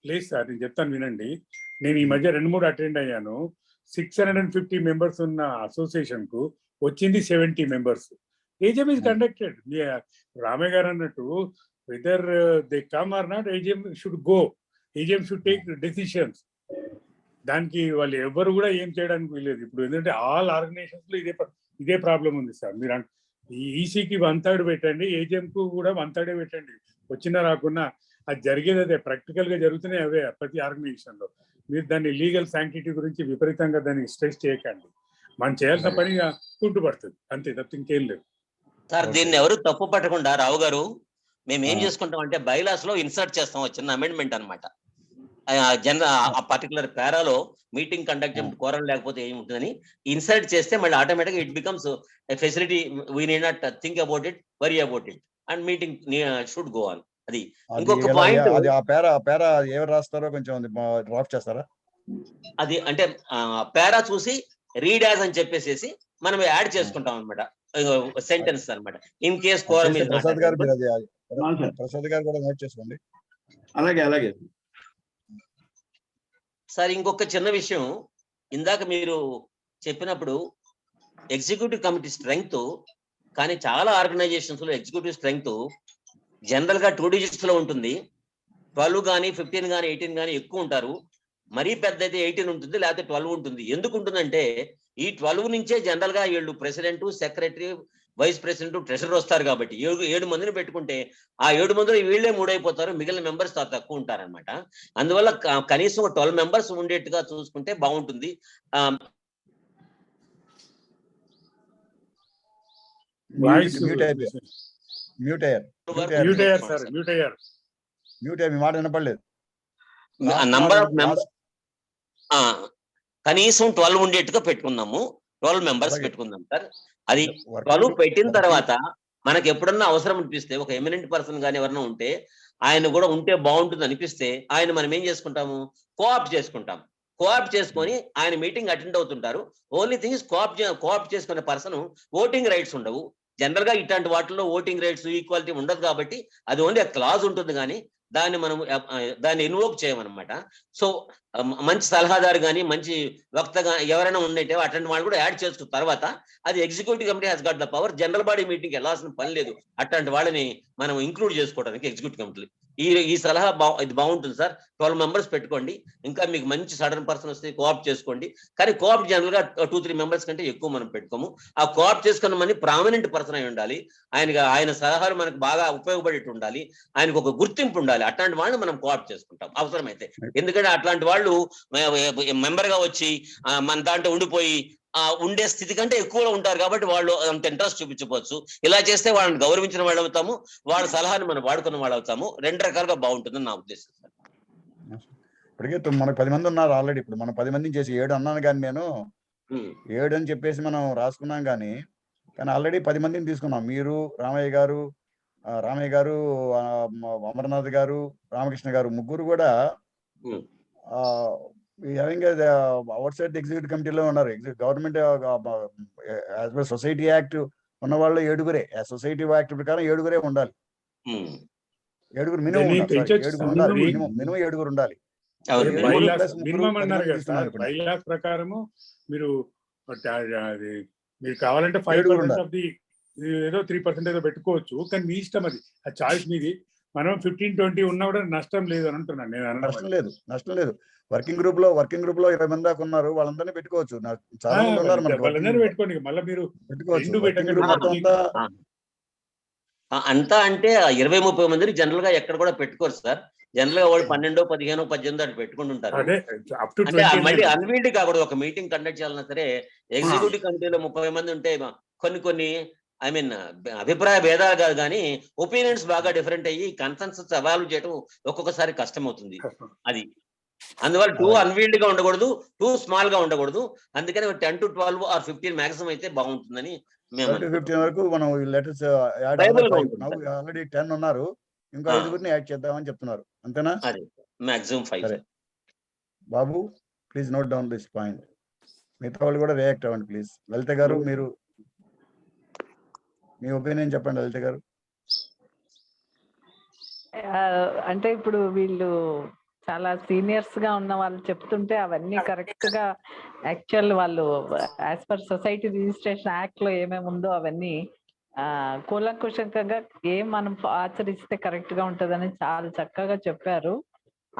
లేదు సార్, నేను చెప్తాను వినండి. నేను ఈ మధ్య 2-3 అటెండ్ అయ్యాను. 650 మెంబర్స్ ఉన్న అసోసియేషన్ కు వచ్చింది 70 members. AGM is conducted. Ramayya గారు అన్నట్టు whether they come or not, AGM should go, AGM should take decisions. దానికి వాళ్ళు ఎవరు కూడా ఏం చేయడానికి వీలేదు. ఇప్పుడు ఎందుకంటే ఆల్ ఆర్గనైజేషన్స్ లో ఇదే ప్రాబ్లం ఉంది సార్. మీరు ఈసీకి 1/3 పెట్టండి, ఏజిఎం కు కూడా 1/3 పెట్టండి. వచ్చినా రాకున్నా అది జరిగేది అదే, ప్రాక్టికల్ గా జరుగుతున్నాయి అవే ప్రతి ఆర్గనైజేషన్ లో. మీరు దాన్ని లీగల్ శాంక్టిటీ గురించి విపరీతంగా దాన్ని స్ట్రెస్ చేయకండి. మనం చేయాల్సిన పనిగా కుంటుపడుతుంది అంతే, తప్ప ఇంకేం లేదు సార్. దీన్ని ఎవరు తప్పు పట్టకుండా రావు గారు మేము ఏం చేసుకుంటాం అంటే బైలాస్ లో ఇన్సర్ట్ చేస్తాం చిన్న అమెండ్మెంట్ అనమాట. ఆ పర్టికులర్ పేరాలో మీటింగ్ కండక్ట్ కోరం లేకపోతే ఏముంటుందని ఇన్సర్ట్ చేస్తే మళ్ళీ automatic it becomes facility. We need not think about it, worry about it, and meeting should go on. అది ఇంకొక పాయింట్. ఎవరు రాస్తారో కొంచెం డ్రాఫ్ట్ చేస్తారా? అది అంటే పేరా చూసి రీడ్ యాజ్ అని చెప్పేసి మనం యాడ్ చేసుకుంటాం అనమాట, సెంటెన్స్ అనమాట. In case quorum is not. Prasad గారు కూడా నోట్ చేసుకోండి. అలాగే సార్, ఇంకొక చిన్న విషయం. ఇందాక మీరు చెప్పినప్పుడు ఎగ్జిక్యూటివ్ కమిటీ స్ట్రెంగ్త్, కానీ చాలా ఆర్గనైజేషన్స్ లో ఎగ్జిక్యూటివ్ స్ట్రెంగ్త్ జనరల్ గా 2 digits లో ఉంటుంది. 12 కానీ 15 కానీ 18 కానీ ఎక్కువ ఉంటారు. మరీ పెద్ద అయితే 18 ఉంటుంది, లేకపోతే 12 ఉంటుంది. ఎందుకు ఉంటుందంటే ఈ 12 నుంచే జనరల్ గా వీళ్ళు president, secretary, vice president, treasurer వస్తారు కాబట్టి 7 మందిని పెట్టుకుంటే ఆ 7 మందిలో వీళ్ళే 3 అయిపోతారు, మిగిలిన మెంబర్స్ తక్కువ ఉంటారనమాట. అందువల్ల కనీసం 12 మెంబర్స్ ఉండేట్టుగా చూసుకుంటే బాగుంటుంది. మీ మాట వినపడలేదు. నంబర్ ఆఫ్ మెంబర్స్ కనీసం 12 ఉండేట్టుగా పెట్టుకుందాము. 12 మెంబర్స్ పెట్టుకుందాం సార్. అది 12 పెట్టిన తర్వాత మనకి ఎప్పుడన్నా అవసరం అనిపిస్తే ఒక ఎమినెంట్ పర్సన్ కానీ ఎవరైనా ఉంటే ఆయన కూడా ఉంటే బాగుంటుంది అనిపిస్తే ఆయన మనం ఏం చేసుకుంటాము, కోఆప్ట్ చేసుకుంటాం. కోఆప్ట్ చేసుకొని ఆయన మీటింగ్ అటెండ్ అవుతుంటారు. ఓన్లీ థింగ్ ఇస్ కోఆప్ట్ చేసుకునే పర్సన్ ఓటింగ్ రైట్స్ ఉండవు. జనరల్ గా ఇట్లాంటి వాటిల్లో ఓటింగ్ రైట్స్, ఈక్వాలిటీ ఉండదు కాబట్టి అది ఓన్లీ క్లాజ్ ఉంటుంది కానీ దాన్ని ఇన్వోక్ చేయమన్నమాట. సో మంచి సలహాదారు కానీ మంచి వక్తగా ఎవరైనా ఉన్నట్టే అటెండ్ వాళ్ళు కూడా యాడ్ చేసుకున్న తర్వాత అది executive committee has got the power. General body మీటింగ్కి వెళ్ళాల్సిన పని లేదు. అట్లాంటి వాళ్ళని మనం ఇంక్లూడ్ చేసుకోవడానికి ఎగ్జిక్యూటివ్ కమిటీ. ఈ సలహా ఇది బాగుంటుంది సార్. 12 మెంబర్స్ పెట్టుకోండి. ఇంకా మీకు మంచి సడన్ పర్సన్ వస్తే కోఆప్ట్ చేసుకోండి. కానీ కోఆప్ట్ జనరల్ గా 2-3 మెంబర్స్ కంటే ఎక్కువ మనం పెట్టుకోము. ఆ కోఆప్ట్ చేసుకున్న మనీ ప్రామినెంట్ పర్సన్ అయి ఉండాలి. ఆయన సలహాలు మనకు బాగా ఉపయోగపడేట్టు ఉండాలి. ఆయనకు ఒక గుర్తింపు ఉండాలి. అట్లాంటి వాళ్ళని మనం కోఆప్ట్ చేసుకుంటాం అవసరమైతే. ఎందుకంటే అట్లాంటి వాళ్ళు మెంబర్ గా వచ్చి మన దాంట్లో ఉండిపోయి ఉండే స్థితి కంటే ఎక్కువలో ఉంటారు కాబట్టి వాళ్ళు అంత ఇంట్రెస్ట్ చూపించవచ్చు. ఇలా చేస్తే వాళ్ళని గౌరవించిన వాళ్ళు అవుతాము, వాళ్ళ సలహాని మనం వాడుకున్న వాళ్ళు అవుతాము. 2 రకాలుగా బాగుంటుందని నా ఉద్దేశం. ఇప్పటికే మనకు 10 మంది ఉన్నారు ఆల్రెడీ. ఇప్పుడు మనం 10 మందిని చేసి 7 అన్నాను కానీ నేను 7 అని చెప్పేసి మనం రాసుకున్నాం కానీ ఆల్రెడీ 10 మందిని తీసుకున్నాం. మీరు, రామయ్య గారు, అమర్నాథ్ గారు, రామకృష్ణ గారు, ముగ్గురు కూడా అవుట్ సైడ్ ఎగ్జిక్యూటివ్ కమిటీలో ఉన్నారు. గవర్నమెంట్ సొసైటీ యాక్ట్ ఉన్న వాళ్ళు 7గురే. సొసైటీ యాక్ట్ ప్రకారం 7గురే ఉండాలి. 7 మినిమం ఉండాలి. మినిమం 7 ఉండాలి. మినిమం అన్నారు కదా సార్. బైలాస్ ప్రకారము మీరు కావాలంటే 5% ఆఫ్ ది ఏదో 3% ఏదో పెట్టుకోవచ్చు. కానీ మీ ఇష్టం, అది ఆ చాయిస్ మీది. మనం 15-20 ఉన్నా కూడా నష్టం లేదు అని అంటున్నాను నేను. నష్టం లేదు. వర్కింగ్ గ్రూప్ లో 20 మంది దాకా ఉన్నారు. వాళ్ళందరినీ పెట్టుకోవచ్చు. చాలా మంది ఉన్నారు. వాళ్ళందరూ పెట్టుకోండి. మళ్ళీ మీరు అంతా అంటే 20-30 మందిని జనరల్ గా ఎక్కడ కూడా పెట్టుకోరు సార్. జనరల్ గా వాళ్ళు 12, 15, 18 అటు పెట్టుకుంటుంటారు. అంటే మళ్ళీ అన్వీల్డ్ కాకూడదు. ఒక మీటింగ్ కండక్ట్ చేయాలన్నా సరే ఎగ్జిక్యూటివ్ కమిటీలో 30 మంది ఉంటే కొన్ని అభిప్రాయ భేదాలు కాదు కానీ ఒపీనియన్స్ బాగా డిఫరెంట్ అయ్యి కన్సెన్సస్ అవాల్వ్ చేయడం ఒక్కొక్కసారి కష్టం అవుతుంది. అది అందువల్ల 2 అన్వీల్డ్ గా ఉండకూడదు, 2 స్మాల్ గా ఉండకూడదు. అందుకని 10-12 or 15 మాక్సిమం అయితే బాగుంటుందని మేము 15 వరకు మనం లెటర్స్ ఆల్రెడీ 10 ఉన్నారు. ఇంకా 5గురిని యాడ్ చేద్దామని చెప్తున్నారు. అంతేనా? Maximum 5. Babu please note down this point. మిగతా వాళ్ళు కూడా రియాక్ట్ అవ్వండి ప్లీజ్. లలిత గారు, మీరు మీ ఒపీనియన్ చెప్పండి. లలిత గారు, అంటే ఇప్పుడు వీళ్ళు చాలా సీనియర్స్ గా ఉన్న వాళ్ళు చెప్తుంటే అవన్నీ కరెక్ట్ గా యాక్చువల్ వాళ్ళు as per society registration act లో ఏమేమి ఉందో అవన్నీ కూలంకుషంగా ఏం మనం ఆచరిస్తే కరెక్ట్ గా ఉంటదని చాలా చక్కగా చెప్పారు.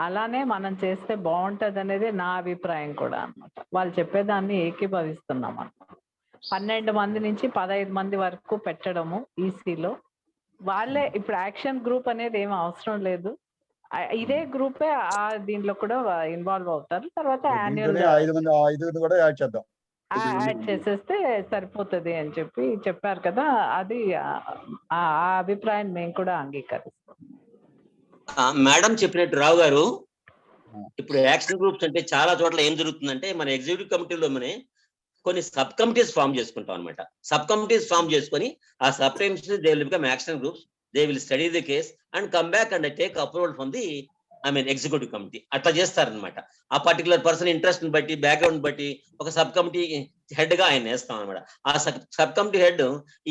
అలానే మనం చేస్తే బాగుంటది అనేది నా అభిప్రాయం కూడా అన్నమాట. వాళ్ళు చెప్పేదాన్ని ఏకీభవిస్తున్నాం అన్నమాట. 12 మంది నుంచి 15 మంది వరకు పెట్టడము ఈసీలో. వాళ్ళే ఇప్పుడు యాక్షన్ గ్రూప్ అనేది ఏం అవసరం లేదు. ఇదే గ్రూపే దీంట్లో కూడా ఇన్వాల్వ్ అవుతారు. తర్వాత యాన్యువల్ యాడ్ చేసేస్తే సరిపోతుంది అని చెప్పారు కదా. అది ఆ అభిప్రాయం మేము కూడా అంగీకరిస్తాం. మేడం చెప్పినట్టు రావు గారు, ఇప్పుడు యాక్షన్ గ్రూప్స్ అంటే చాలా చోట్ల ఏం జరుగుతుందంటే మన ఎగ్జిక్యూటివ్ కమిటీలోనే కొన్ని సబ్ కమిటీస్ ఫామ్ చేసుకుంటాం అనమాట. సబ్ కమిటీస్ ఫామ్ చేసుకొని ఆ sub committees they will become action groups. They will study the case and come back and take approval from the executive committee. అట్లా చేస్తారనమాట. ఆ పర్టికులర్ పర్సన్ ఇంట్రెస్ట్ బట్టి, background బట్టి ఒక సబ్ కమిటీ హెడ్ గా ఆయన వేస్తాం అనమాట. ఆ సబ్ కమిటీ హెడ్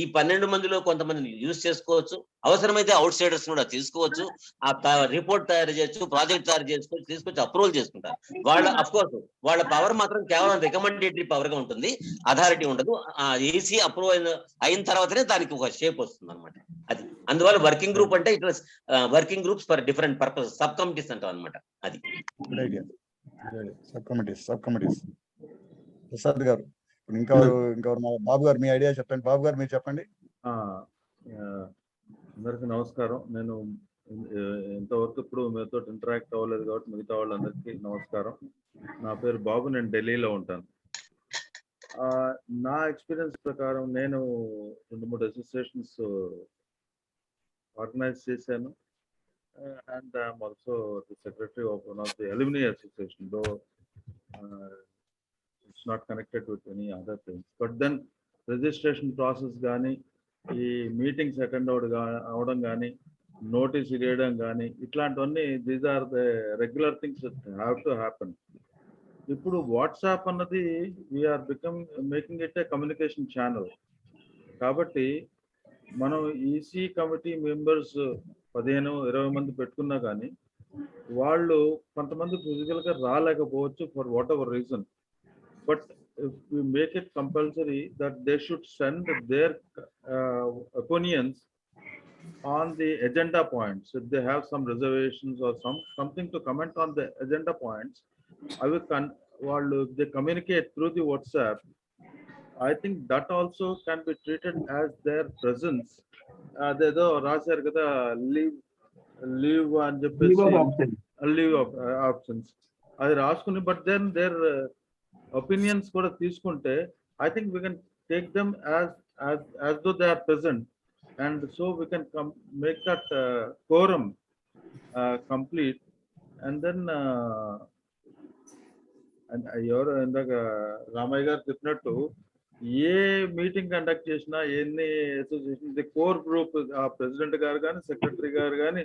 ఈ 12 మందిలో కొంతమందిని యూజ్ చేసుకోవచ్చు. అవసరమైతే అవుట్ సైడర్స్ కూడా తీసుకోవచ్చు. ఆ రిపోర్ట్ తయారు చేయొచ్చు, ప్రాజెక్ట్ తయారు చేసుకోవచ్చు, తీసుకొచ్చి అప్రూవల్ చేసుకుంటారు. వాళ్ళ అఫ్ కోర్స్ వాళ్ళ పవర్ మాత్రం కేవలం రికమెండేటరీ పవర్ గా ఉంటుంది, అథారిటీ ఉండదు. ఆ ఏసీ అప్రూవ్ అయిన తర్వాతనే దానికి ఒక షేప్ వస్తుంది అనమాట. అది అందువల్ల వర్కింగ్ గ్రూప్ అంటే it was working groups for different purpose, sub committees అంటాం అనమాట. అది good idea. Sub committees. Prasad గారు ఇంకెవరు బాబు గారు మీ ఐడియా చెప్పండి. బాబు గారు మీరు చెప్పండి. అందరికీ నమస్కారం. నేను ఇంతవరకు ఇప్పుడు మీతో ఇంటరాక్ట్ అవ్వలేదు కాబట్టి మిగతా వాళ్ళందరికీ నమస్కారం. నా పేరు బాబు, నేను ఢిల్లీలో ఉంటాను. నా ఎక్స్పీరియన్స్ ప్రకారం నేను 2-3 అసోసియేషన్స్ ఆర్గనైజ్ చేశాను. And I'm also the secretary of one of the alumni association, though it's not connected with any other things. But then registration process కానీ, ఈ మీటింగ్స్ అటెండ్ అవడం కానీ, నోటీస్ ఇవ్వడం కానీ, ఇట్లాంటివన్నీ these are the regular things have to happen. ఇప్పుడు WhatsApp అన్నది we're making it a communication channel. కాబట్టి మనం ఈసీ కమిటీ మెంబర్స్ 15-20 మంది పెట్టుకున్నా కానీ వాళ్ళు కొంతమంది ఫిజికల్గా రాలేకపోవచ్చు for whatever reason. But if we make it compulsory that they should send their opinions on the agenda points, if they have some reservations or something to comment on the agenda points, if they communicate through the WhatsApp, I think that also can be treated as their presence. Adedo rasaru kada leave and leave of options adi raskuni, but then their opinions kuda తీసుకుంటే I think we can take them as though they are present, and so we can make that quorum complete. And then and ఎవరు ఇందాక రామయ్య గారు చెప్పినట్టు ఏ meeting conduct చేసినా ఎన్ని association the core group ఆ president గారు కానీ సెక్రటరీ గారు కానీ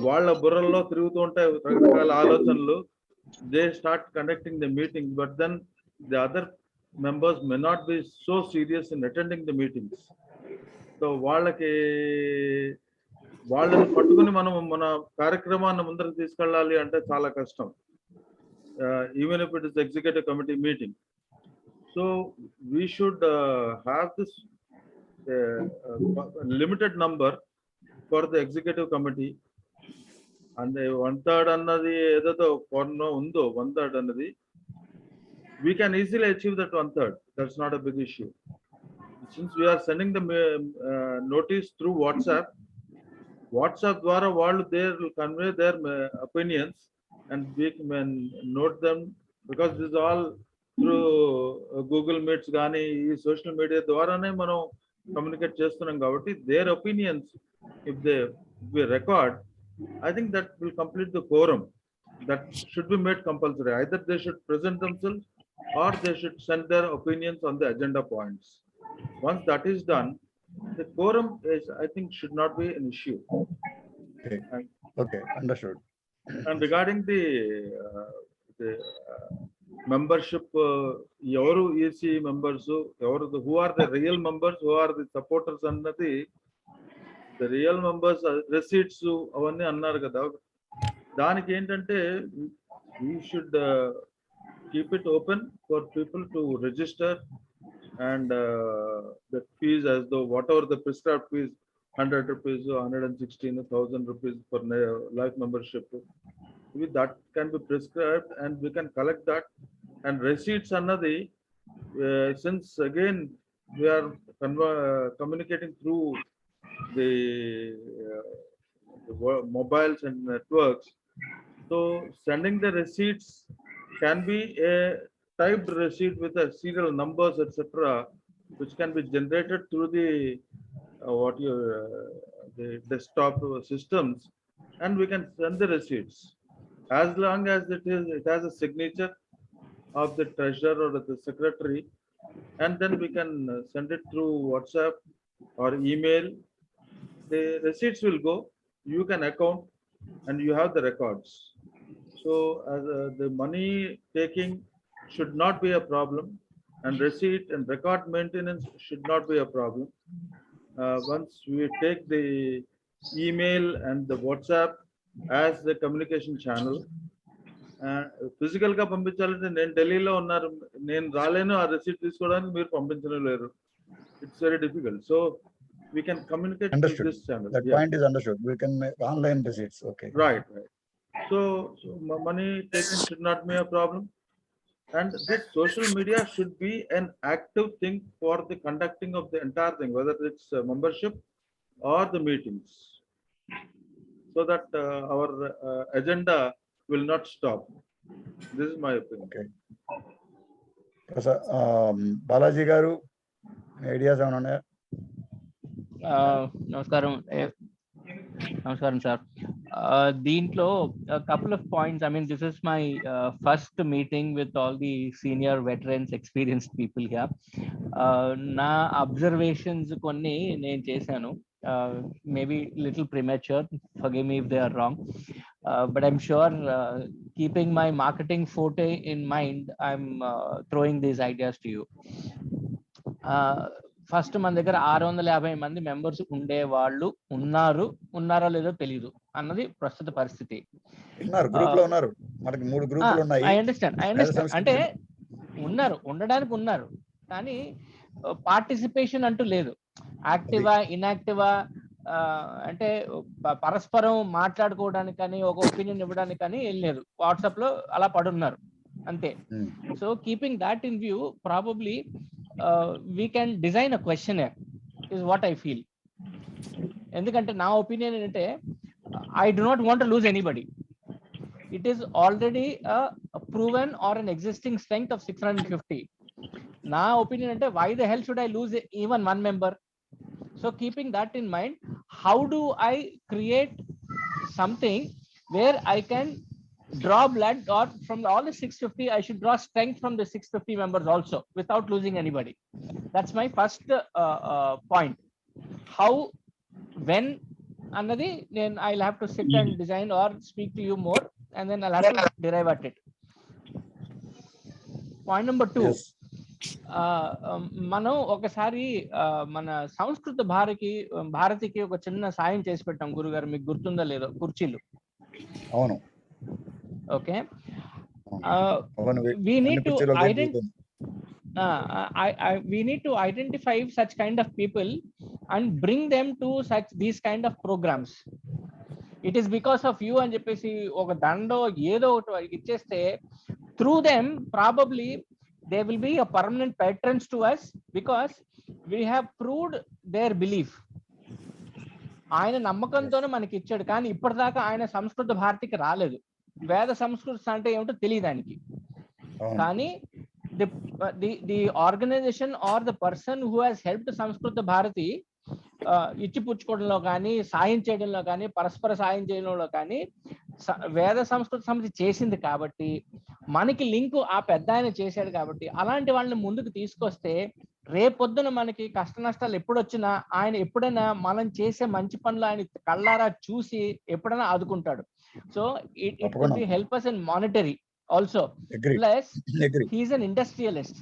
వాళ్ళ బుర్రల్లో తిరుగుతూ ఉంటాయి రకరకాల ఆలోచనలు. They start conducting the meeting, but then the other members may not be so serious in attending the meetings. So వాళ్ళని పట్టుకుని మనం మన కార్యక్రమాన్ని ముందరకు తీసుకెళ్ళాలి అంటే చాలా కష్టం, even if it is executive committee meeting. So we should have this limited number for the executive committee, and 1/3 అన్నది ఏదో కొన్న ఉందో 1/3 అన్నది we can easily achieve that 1/3. That's not a big issue. Since we are sending the notice through WhatsApp ద్వారా వాళ్ళు they will convey their opinions and we can note them, because this is all through Google Meets కానీ ఈ social media ద్వారానే మనం communicate చేస్తున్నాం కాబట్టి their opinions if we record, I think that will complete the quorum. That should be made compulsory. Either they should present themselves or they should send their opinions on the agenda points. Once that is done, the quorum is, I think, should not be an issue. Okay, understood. And regarding the membership, ఎవరు EC members, who are the real members, who are the supporters అన్నది, the real members receipts అవన్నీ అన్నారు కదా, దానికి ఏంటంటే we should keep it open for people to register, and the fees as though whatever the prescribed fees, 100 rupees or 116 1,000 rupees for life membership, that can be prescribed and we can collect that. And receipts another, since again we are communicating through the mobiles and networks, so sending the receipts can be a typed receipt with a serial numbers, etc., which can be generated through the the desktop systems, and we can send the receipts as long as it has a signature of the treasurer or the secretary, and then we can send it through WhatsApp or email. The receipts will go, you can account, and you have the records. So the money taking should not be a problem, and receipt and record maintenance should not be a problem. Once we take the email and the WhatsApp as the communication channel, physical గా పంపించాలంటే నేను ఢిల్లీలో ఉన్నారు, నేను రాలేను, ఆ receipt తీసుకోవడానికి మీరు పంపించలేరు, it's very difficult. So we can communicate Understood. through this channel. That point is understood. We can make online receipts. Okay. Right. So money taken should not be a problem. And this social media should be an active thing for the conducting of the entire thing, whether it's membership or the meetings, so that our agenda will not stop. This is my opinion. Okay. Balaji garu, ideas ఏమైనా ఉన్నాయా? నమస్కారం sir. దీంట్లో couple of points. I mean, this is my first meeting with all the senior veterans, experienced people here. నా observations కొన్ని నేను చేశాను. Maybe little premature, forgive me if they are wrong, but I'm sure keeping my marketing forte in mind, I'm throwing these ideas to you. First మన దగ్గర 650 మంది members ఉండే వాళ్ళు ఉన్నారో లేదో తెలియదు అన్నది ప్రస్తుత పరిస్థితి. ఐ అండర్స్టాండ్ అంటే ఉండడానికి కానీ పార్టిసిపేషన్ అంటూ లేదు. యాక్టివా ఇన్యాక్టివా అంటే పరస్పరం మాట్లాడుకోవడానికి కానీ ఒక ఒపీనియన్ ఇవ్వడానికి కానీ ఏం లేదు. వాట్సాప్ లో అలా పడున్నారు అంతే. So keeping that in view, probably we can design a questionnaire is what I feel. ఎందుకంటే నా ఒపీనియన్ ఏంటంటే I do not want to lose anybody. It is already a proven or an existing strength of 650. నా opinion అంటే why the hell should I lose even one member? So keeping that in mind, how do I create something where I can draw blood, or from all the 650 I should draw strength from the 650 members also without losing anybody? That's my first point. How, when annadi then I'll have to sit and design or speak to you more, and then I'll have to derive at it. Point number 2, yes. మనం ఒకసారి మన సంస్కృత భారతికి ఒక చిన్న సాయం చేసి పెట్టాం గురుగారు, మీకు గుర్తుందో లేదో, కుర్చీలు. అవును. Okay. We need to identify such kind of people and bring them to these kind of programs. It is because of you అని చెప్పేసి ఒక దండో ఏదో ఒకటి ఇచ్చేస్తే, through them probably they will be a permanent patrons to us because we have proved their belief. ఆయన నమ్మకంతోనే మనకి ఇచ్చాడు, కానీ ఇప్పటిదాకా ఆయన సంస్కృత భారతికి రాలేదు. వేద సంస్కృతి అంటే ఏమిటో తెలియదు ఆయనకి. కానీ the organisation or the person who has helped Samskrita Bharati ఇచ్చిపుచ్చుకోవడంలో కానీ, సాయం చేయడంలో కానీ, పరస్పర సాయం చేయడంలో కానీ వేద సంస్కృత సమితి చేసింది కాబట్టి, మనకి లింకు ఆ పెద్ద ఆయన చేశాడు కాబట్టి, అలాంటి వాళ్ళని ముందుకు తీసుకొస్తే రేపొద్దున మనకి కష్ట నష్టాలు ఎప్పుడొచ్చినా ఆయన ఎప్పుడైనా మనం చేసే మంచి పనులు ఆయన కళ్ళారా చూసి ఎప్పుడైనా ఆదుకుంటాడు. So it could be help us in monetary also. Plus he's an industrialist.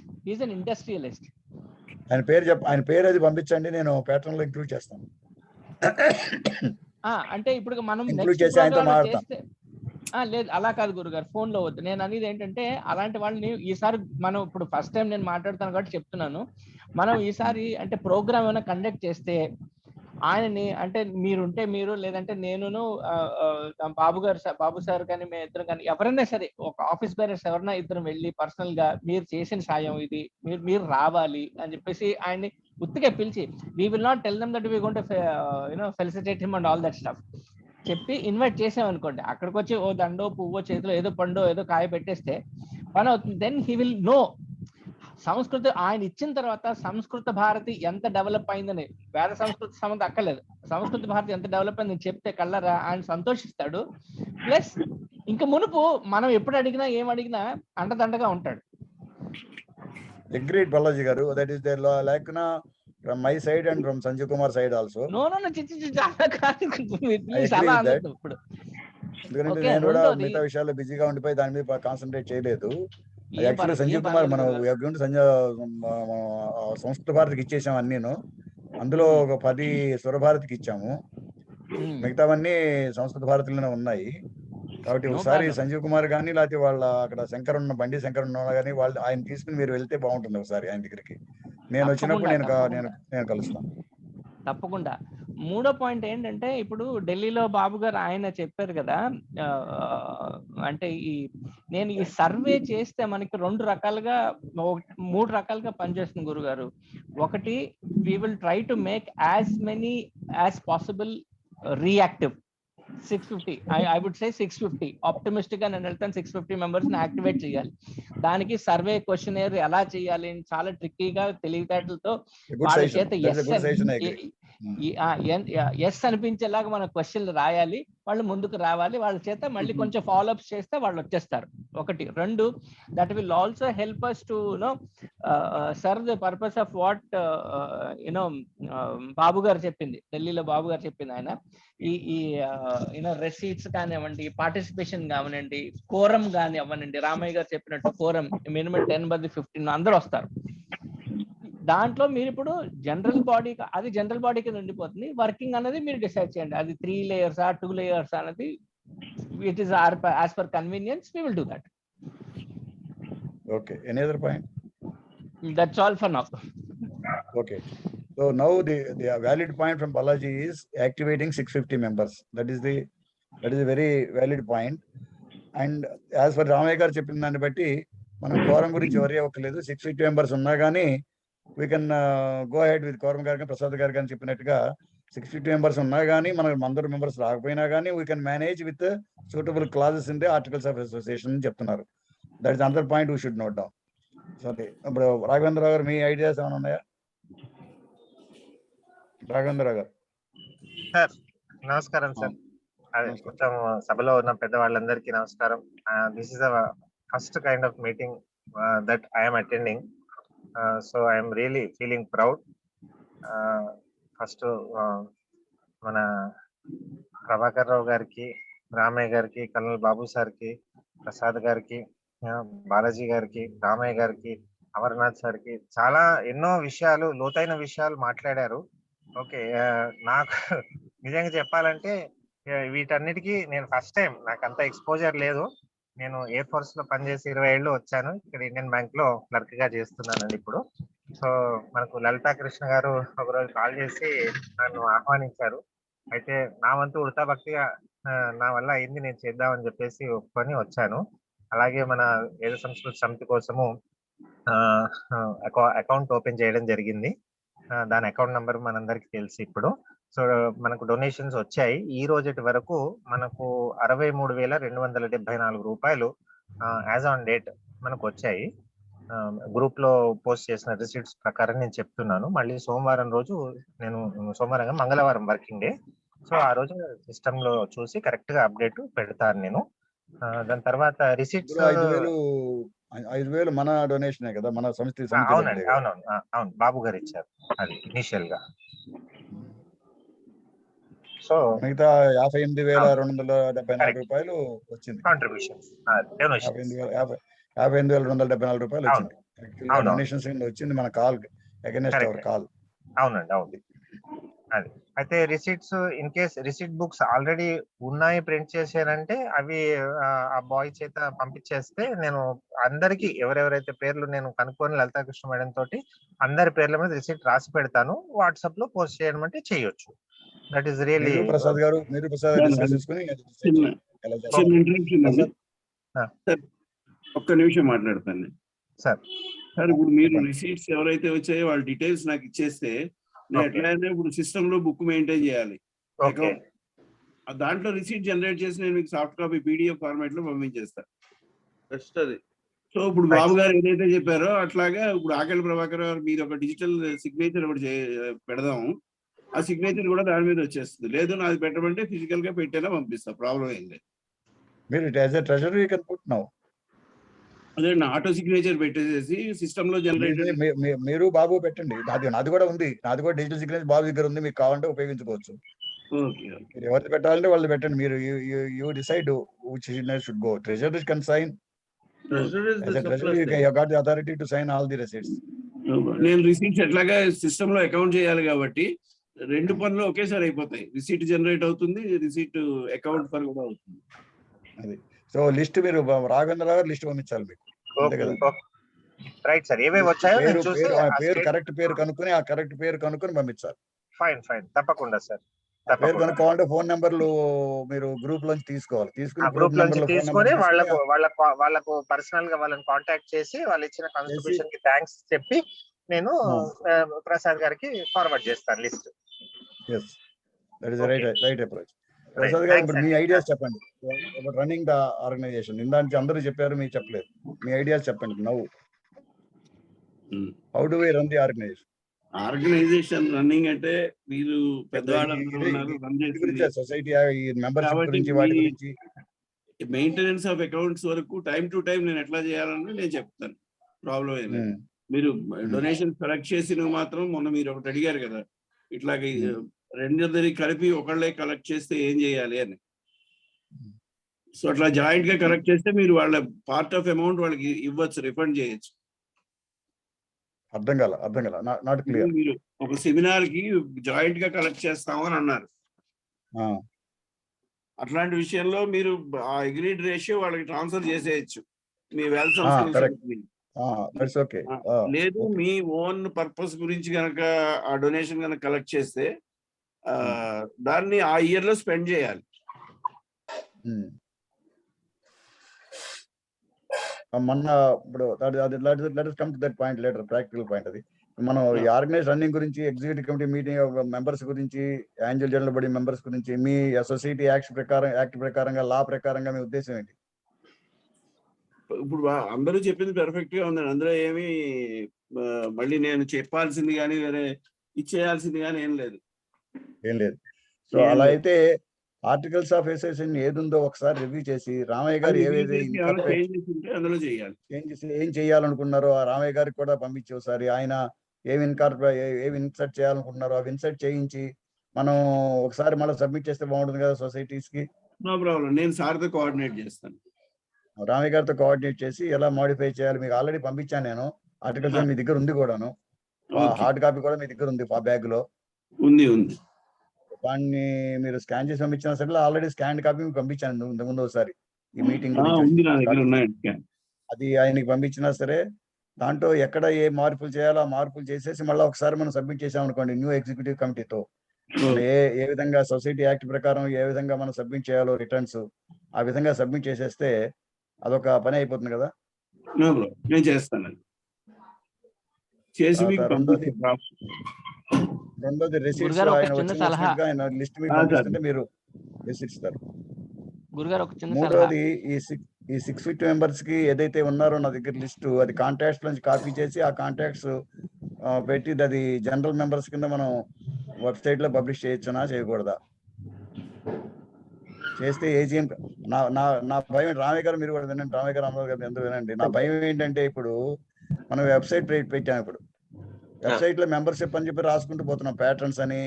ఆయన పేరు అది పంపించండి, నేను ప్యాటర్న్ లో ఇంక్లూడ్ చేస్తాను. అంటే ఇప్పుడు మనం చేస్తే లేదు, అలా కాదు గురుగారు, ఫోన్ లో వద్దు. నేను అనేది ఏంటంటే అలాంటి వాళ్ళని ఈసారి మనం, ఇప్పుడు ఫస్ట్ టైం నేను మాట్లాడుతాను కాబట్టి చెప్తున్నాను, మనం ఈసారి అంటే ప్రోగ్రామ్ ఏమైనా కండక్ట్ చేస్తే ఆయనని, అంటే మీరుంటే మీరు, లేదంటే నేనును బాబు సార్ కానీ మేము ఇద్దరు కానీ ఎవరైనా సరే, ఒక ఆఫీస్ బేరర్స్ ఎవరైనా ఇద్దరు వెళ్ళి పర్సనల్ గా మీరు చేసిన సాయం ఇది, మీరు రావాలి అని చెప్పేసి ఆయన్ని ఉత్తిగా పిలిచి, we will not tell them that we going to felicitate him and all that stuff చెప్పి ఇన్వైట్ చేసామనుకోండి, అక్కడికి వచ్చి ఓ దండో పువ్వో చేతిలో ఏదో పండో ఏదో కాయ పెట్టేస్తే పని అవుతుంది. దెన్ హీ విల్ నో సంస్కృతి ఆయన ఇచ్చిన తర్వాత సంస్కృత భారతి ఎంత డెవలప్ అయిందని, వేద సంస్కృతి సంబంధం అక్కర్లేదు, సంస్కృత భారతి ఎంత డెవలప్ అయిందని చెప్తే కళ్ళరా ఆయన సంతోషిస్తాడు. ప్లస్ ఇంకా మునుపు మనం ఎప్పుడు అడిగినా ఏం అడిగినా అండదండగా ఉంటాడు. అగ్రీడ్ బాలాజీ గారు, దట్ ఈస్ దేర్ లేకున from my side and from Sanjeev Kumar side also. No ఎందుకంటే నేను కూడా మిగతా విషయాల్లో బిజీగా ఉండిపోయి దాని మీద కాన్సన్ట్రేట్ చేయలేదు. యాక్చువల్లీ సంజీవ్ కుమార్ మనం సంస్కృత భారతికి ఇచ్చేసాం అన్నీను, అందులో ఒక 10 స్వరభారతికి ఇచ్చాము, మిగతావన్నీ సంస్కృత భారతిలోనే ఉన్నాయి. కాబట్టి ఒకసారి సంజీవ్ కుమార్ కానీ లేకపోతే వాళ్ళ అక్కడ బండి శంకర్ ఉన్న కానీ వాళ్ళు ఆయన తీసుకుని మీరు వెళ్తే బాగుంటుంది ఒకసారి ఆయన దగ్గరికి. నేను వచ్చినప్పుడు నేను కలుస్తాను. తప్పకుండా. మూడో పాయింట్ ఏంటంటే ఇప్పుడు ఢిల్లీలో బాబు గారు ఆయన చెప్పారు కదా, అంటే నేను ఈ సర్వే చేస్తే మనకి 2 రకాలుగా 3 రకాలుగా పనిచేస్తుంది గురుగారు. ఒకటి, we will try to make as many as possible reactive. 650, I would say 650 optimistic గా నేను వెళ్తాను. 650 మెంబర్స్ ని యాక్టివేట్ చేయాలి. దానికి సర్వే క్వశ్చనర్ ఎలా చేయాలి అని చాలా ట్రిక్కీగా తెలివితేటలతో వాళ్ళ చేత ఎస్ అనిపించేలాగా మన క్వశ్చన్లు రాయాలి. వాళ్ళు ముందుకు రావాలి, వాళ్ళ చేత మళ్ళీ కొంచెం ఫాలోఅప్స్ చేస్తే వాళ్ళు వచ్చేస్తారు. ఒకటి. 2, that will also help us to serve the purpose of what Babu గారు చెప్పింది, ఢిల్లీలో బాబు గారు చెప్పింది. ఆయన ఈ రెసీట్స్ కానివ్వండి, పార్టిసిపేషన్ కానివ్వండి, కోరం కానీ అవ్వనండి, రామయ్య గారు చెప్పినట్టు కోరం మినిమం 10/15 అందరూ వస్తారు. దాంట్లో మీరు ఇప్పుడు జనరల్ బాడీ, అది జనరల్ బాడీ కింద ఉండిపోతుంది. వర్కింగ్ అనేది మీరు డిసైడ్ చేయండి, అది 3 layers 2 layers అనేది. It is as per convenience we will do that. Okay, any other point? That's all for now. Okay, so now the valid point from Balaji is activating 650 members. That is a very valid point. And as for Ramaya garu cheppina danni batti మనం quorum గురించి worry అవ్వట్లేదు. 650 members ఉన్నా కానీ we can go ahead with quorum గారు కానీ ప్రసాద్ గారు కానీ చెప్పినట్టుగా 650 members ఉన్నా కానీ మనకు 100 members రాకపోయినా కానీ we can manage with suitable clauses in the articles of association అని చెప్తున్నారు. That is another point we should note down. Sorry, ఇప్పుడు రాఘవేంద్ర గారు మీ ఐడియాస్ ఏమైనా ఉన్నాయా? రాఘవేంద్ర గారు. సార్ నమస్కారం సార్. అదే మొత్తం సభలో ఉన్న పెద్దవాళ్ళందరికీ నమస్కారం. This is the first kind of meeting that I'm attending. So I'm really feeling proud. First మన ప్రభాకర్ రావు గారికి, రామయ్య గారికి, కల్నల్ బాబు సార్కి, ప్రసాద్ గారికి, బాలాజీ గారికి, రామయ్య గారికి, అమర్నాథ్ సార్కి చాలా ఎన్నో విషయాలు, లోతైన విషయాలు మాట్లాడారు. ఓకే, నాకు నిజంగా చెప్పాలంటే వీటన్నిటికీ నేను ఫస్ట్ టైం, నాకు అంత ఎక్స్పోజర్ లేదు. నేను ఎయిర్ ఫోర్స్ లో పనిచేసి 20 ఏళ్ళు వచ్చాను. ఇక్కడ ఇండియన్ బ్యాంక్ లో క్లర్క్ గా చేస్తున్నానండి ఇప్పుడు. సో మనకు లలితా కృష్ణ గారు ఒకరోజు కాల్ చేసి నన్ను ఆహ్వానించారు. అయితే నా వంతు ఉడతా భక్తిగా నా వల్ల అయింది నేను చేద్దామని చెప్పేసి ఒప్పుకొని వచ్చాను. అలాగే మన వేద సంస్కృతి సమితి కోసము అకౌంట్ ఓపెన్ చేయడం జరిగింది. దాని అకౌంట్ నంబర్ మనందరికి తెలుసు ఇప్పుడు. సో మనకు డొనేషన్స్ వచ్చాయి. ఈ రోజటి వరకు మనకు 63,274 రూపాయలు యాజ్ ఆన్ డేట్ మనకు వచ్చాయి. గ్రూప్ లో పోస్ట్ చేసిన రిసీట్స్ ప్రకారం నేను చెప్తున్నాను. మళ్ళీ సోమవారం రోజు సోమవారం మంగళవారం వర్కింగ్ డే. సో ఆ రోజు సిస్టమ్ లో చూసి కరెక్ట్ గా అప్డేట్ పెడతాను నేను. దాని తర్వాత రిసీట్స్ 5,000 మన డొనేషన్ కదా, మన సంస్థ. అవునండి, అవును బాబు గారు ఇచ్చారు అది ఇనిషియల్ గా. సో మిగతా 58,274 రూపాయలు వచ్చింది కాంట్రిబ్యూషన్. 58,274 రూపాయలు వచ్చింది. డొనేషన్స్ వచ్చింది మన కాల్ అగైనెస్ట్ అవర్ కాల్. అవునండి, అవును. అది అయితే receipts in case receipt books already ఉన్నాయి, ప్రింట్ చేశారంటే అవి ఆ బాయ్ చేత పంపించేస్తే నేను అందరికి ఎవరెవరైతే పేర్లు నేను కనుక్కొని లలితాకృష్ణ మేడం తోటి అందరి పేర్ల మీద రిసీట్ రాసి పెడతాను. వాట్సాప్ లో పోస్ట్ చేయడం అంటే చేయొచ్చు. That is really. ప్రసాద్ గారు ఒక్క నిమిషం మాట్లాడతాను సార్. సార్ ఇప్పుడు మీరు రిసీట్స్ ఎవరైతే వచ్చాయో వాళ్ళ డీటెయిల్స్ నాకు ఇచ్చేస్తే నేను ఎట్లయినా ఇప్పుడు సిస్టమ్ లో బుక్ మెయింటైన్ చేయాలి. దాంట్లో రిసీట్ జనరేట్ చేసి నేను మీకు సాఫ్ట్ కాపీ PDF ఫార్మాట్ లో పంపించేస్తాను. సో ఇప్పుడు బాబు గారు ఏదైతే చెప్పారో అట్లాగా ఇప్పుడు ఆకెళ్ళ ప్రభాకర్ గారు మీరు ఒక డిజిటల్ సిగ్నేచర్ ఒకటి పెడదాము. ఆ సిగ్నేచర్ కూడా దాని మీద వచ్చేస్తుంది. లేదు నాది పెట్టమంటే ఫిజికల్ గా పెట్టేలా పంపిస్తా, ప్రాబ్లం ఏం లేదు. అదే ఆటో సిగ్నేచర్ పెట్టేసేసి సిస్టమ్ లో జనరేట్ మీరు బాబు పెట్టండి. నాది కూడా ఉంది, నాది కూడా డిజిటల్ సిగ్నేచర్ బాబు దగ్గర ఉంది. మీకు కావాలంటే ఉపయోగించుకోవచ్చు. మీరు ఎవరు పెట్టాలంటే వాళ్ళు పెట్టండి. మీరు you decide which signature should go. Treasurer can sign. As a treasurer you have got the authority to sign all the receipts. నేను రిసీట్స్ ఎట్లాగా సిస్టమ్ లో అకౌంట్ చేయాలి కాబట్టి 2 పనులు ఒకేసారి అయిపోతాయి. రిసీట్ జనరేట్ అవుతుంది, రిసీట్ అకౌంట్ ఫర్ కూడా అవుతుంది. అది సో లిస్ట్ మీరు రాఘవేంద్ర గారు లిస్ట్ పంపించాలి మీకు. Right sir. ఏవేవి వచ్చాయో పేరు కరెక్ట్ పేరు కనుక్కొని ఆ కరెక్ట్ పేరు కనుక్కొని పంపించాలి. ఫైన్ ఫైన్, తప్పకుండా సార్, పేరు తప్పకుండా. కనుక్కోవాలంటే ఫోన్ నెంబర్లు మీరు గ్రూప్ లోంచి తీసుకోవాలి. ఆ తీసుకుని గ్రూప్ గ్రూప్ నుంచి నెంబర్లు ఫోన్ తీసుకొని నెంబర్ వాళ్ళకు పర్సనల్ గా వాళ్ళని కాంటాక్ట్ చేసి వాళ్ళు ఇచ్చిన కాంట్రిబ్యూషన్ కి థ్యాంక్స్ చెప్పి నేను ప్రసాద్ గారికి ఫార్వర్డ్ చేస్తాను list. Yes, that is right approach. Prasad గారు, Thanks ఇప్పుడు మీ అండి. ఐడియాస్ చెప్పండి. రన్నింగ్ ద ఆర్గనైజేషన్ ఇందాక అందరూ చెప్పారు, మీరు చెప్పలేదు. మీ ఐడియాస్ చెప్పండి. Now how do we run the organisation? Organisation running అంటే మీరు పెద్దవాళ్ళందరూ ఉన్నారు, రన్ చేసేది. సొసైటీ మెంబర్షిప్ కాబట్టి గురించి, వాటి గురించి, మెయింటెనెన్స్ ఆఫ్ అకౌంట్స్ వరకు టైం టు టైం నేను ఎట్లా చేయాలని నేను చెప్తాను. ప్రాబ్లం ఏం లేదు. మీరు డొనేషన్ కలెక్ట్ చేసిన మాత్రం మొన్న మీరు ఒకటి అడిగారు కదా, ఇట్లాగే రెండింటిని కలిపి ఒకళ్ళే కలెక్ట్ చేస్తే ఏం చేయాలి అని. సో అట్లా జాయింట్ గా కలెక్ట్ చేస్తే మీరు వాళ్ళ పార్ట్ ఆఫ్ అమౌంట్ వాళ్ళకి ఇవ్వచ్చు, రిఫండ్ చేయొచ్చు. అర్థం కాల, నాట్ క్లియర్. మీరు ఒక సెమినార్ కి జాయింట్ గా కలెక్ట్ చేస్తామని అన్నారు. అట్లాంటి విషయంలో మీరు ఆ అగ్రీడ్ రేషియో వాళ్ళకి ట్రాన్స్ఫర్ చేసేయచ్చు మీ వెల్త్ సంస్కృతి. లేదు మీ ఓన్ పర్పస్ గురించి కనుక ఆ డొనేషన్ కనుక కలెక్ట్ చేస్తే దాన్ని ఆ ఇయర్ లో స్పెండ్ చేయాలి. మొన్న ఇప్పుడు come to that point later, practical point. అది మనం ఈ ఆర్గనైజ్ రన్నింగ్ గురించి, ఎగ్జిక్యూటివ్ కమిటీ మీటింగ్ మెంబర్స్ గురించి, యాంజల్ జనరల్ బాడీ మెంబర్స్ గురించి, మీ సొసైటీ యాక్ట్ ప్రకారంగా, లా ప్రకారంగా మీ ఉద్దేశం ఏంటి? ఇప్పుడు అందరూ చెప్పింది పెర్ఫెక్ట్ గా ఉందండి. అందులో ఏమి మళ్ళీ నేను చెప్పాల్సింది కానీ వేరే ఇచ్చేయాల్సింది కానీ ఏం లేదు. సో అలా అయితే ఆర్టికల్స్ ఆఫ్ అసోసియేషన్ ఏది ఉందో ఒకసారి రివ్యూ చేసి, రామయ్య గారు అందులో చేయాలి, ఏం చేయాలనుకున్నారో ఆ రామయ్య గారికి కూడా పంపించి ఒకసారి ఆయన ఏమి ఇన్సర్ట్ చేయాలనుకుంటున్నారో అవి ఇన్సర్ట్ చేయించి మనం ఒకసారి మళ్ళీ సబ్మిట్ చేస్తే బాగుంటుంది కదా సొసైటీస్ కి. నో ప్రాబ్లం, నేను సార్తో కోఆర్డినేట్ చేస్తాను. రామయ్య గారితో కోఆర్డినేట్ చేసి ఎలా మోడిఫై చేయాలి. మీకు ఆల్రెడీ పంపించాను నేను ఆర్టికల్స్, మీ దగ్గర ఉంది కూడాను, హార్డ్ కాపీ కూడా మీ దగ్గర ఉంది, బ్యాగ్ లో ఉంది. దాన్ని మీరు స్కాన్ చేసి పంపించినా సరే, ఆల్రెడీ స్కాన్ కాపీ మీకు పంపించాను ముందు ఒకసారి ఈ మీటింగ్ అది ఆయనకి పంపించినా సరే, దాంట్లో ఎక్కడ ఏ మార్పులు చేయాలో ఆ మార్పులు చేసేసి మళ్ళీ ఒకసారి మనం సబ్మిట్ చేసాం అనుకోండి న్యూ ఎగ్జిక్యూటివ్ కమిటీతో, ఏ విధంగా సొసైటీ యాక్ట్ ప్రకారం ఏ విధంగా మనం సబ్మిట్ చేయాలో రిటర్న్స్, ఆ విధంగా సబ్మిట్ చేసేస్తే అదొక పని అయిపోతుంది కదా. నేను చేస్తాను. రెండోది రెసిప్ట్స్ ఆయన వచ్చిన లిస్ట్ మీకు పంపిస్తుంటే మీరు రెసిప్ట్స్ ఇస్తారు. మూడోది ఈ 650 మెంబర్స్ కి ఏదైతే ఉన్నారో నా దగ్గర లిస్టు, అది కాంటాక్ట్స్ నుంచి కాపీ చేసి ఆ కాంటాక్ట్స్ పెట్టి అది జనరల్ మెంబర్స్ కింద మనం వెబ్సైట్ లో పబ్లిష్ చేయొచ్చునా చేయకూడదా? చేస్తే ఏజీఎం నా భయం, రామయ్య గారు మీరు కూడా వినండి, రామయ్య గారు అమరావు గారు ఎందుకు వినండి. నా భయం ఏంటంటే ఇప్పుడు మనం వెబ్సైట్ పెట్టాం, ఇప్పుడు వెబ్సైట్ లో మెంబర్షిప్ అని చెప్పి రాసుకుంటూ పోతున్నాం, ప్యాట్రన్స్ అని,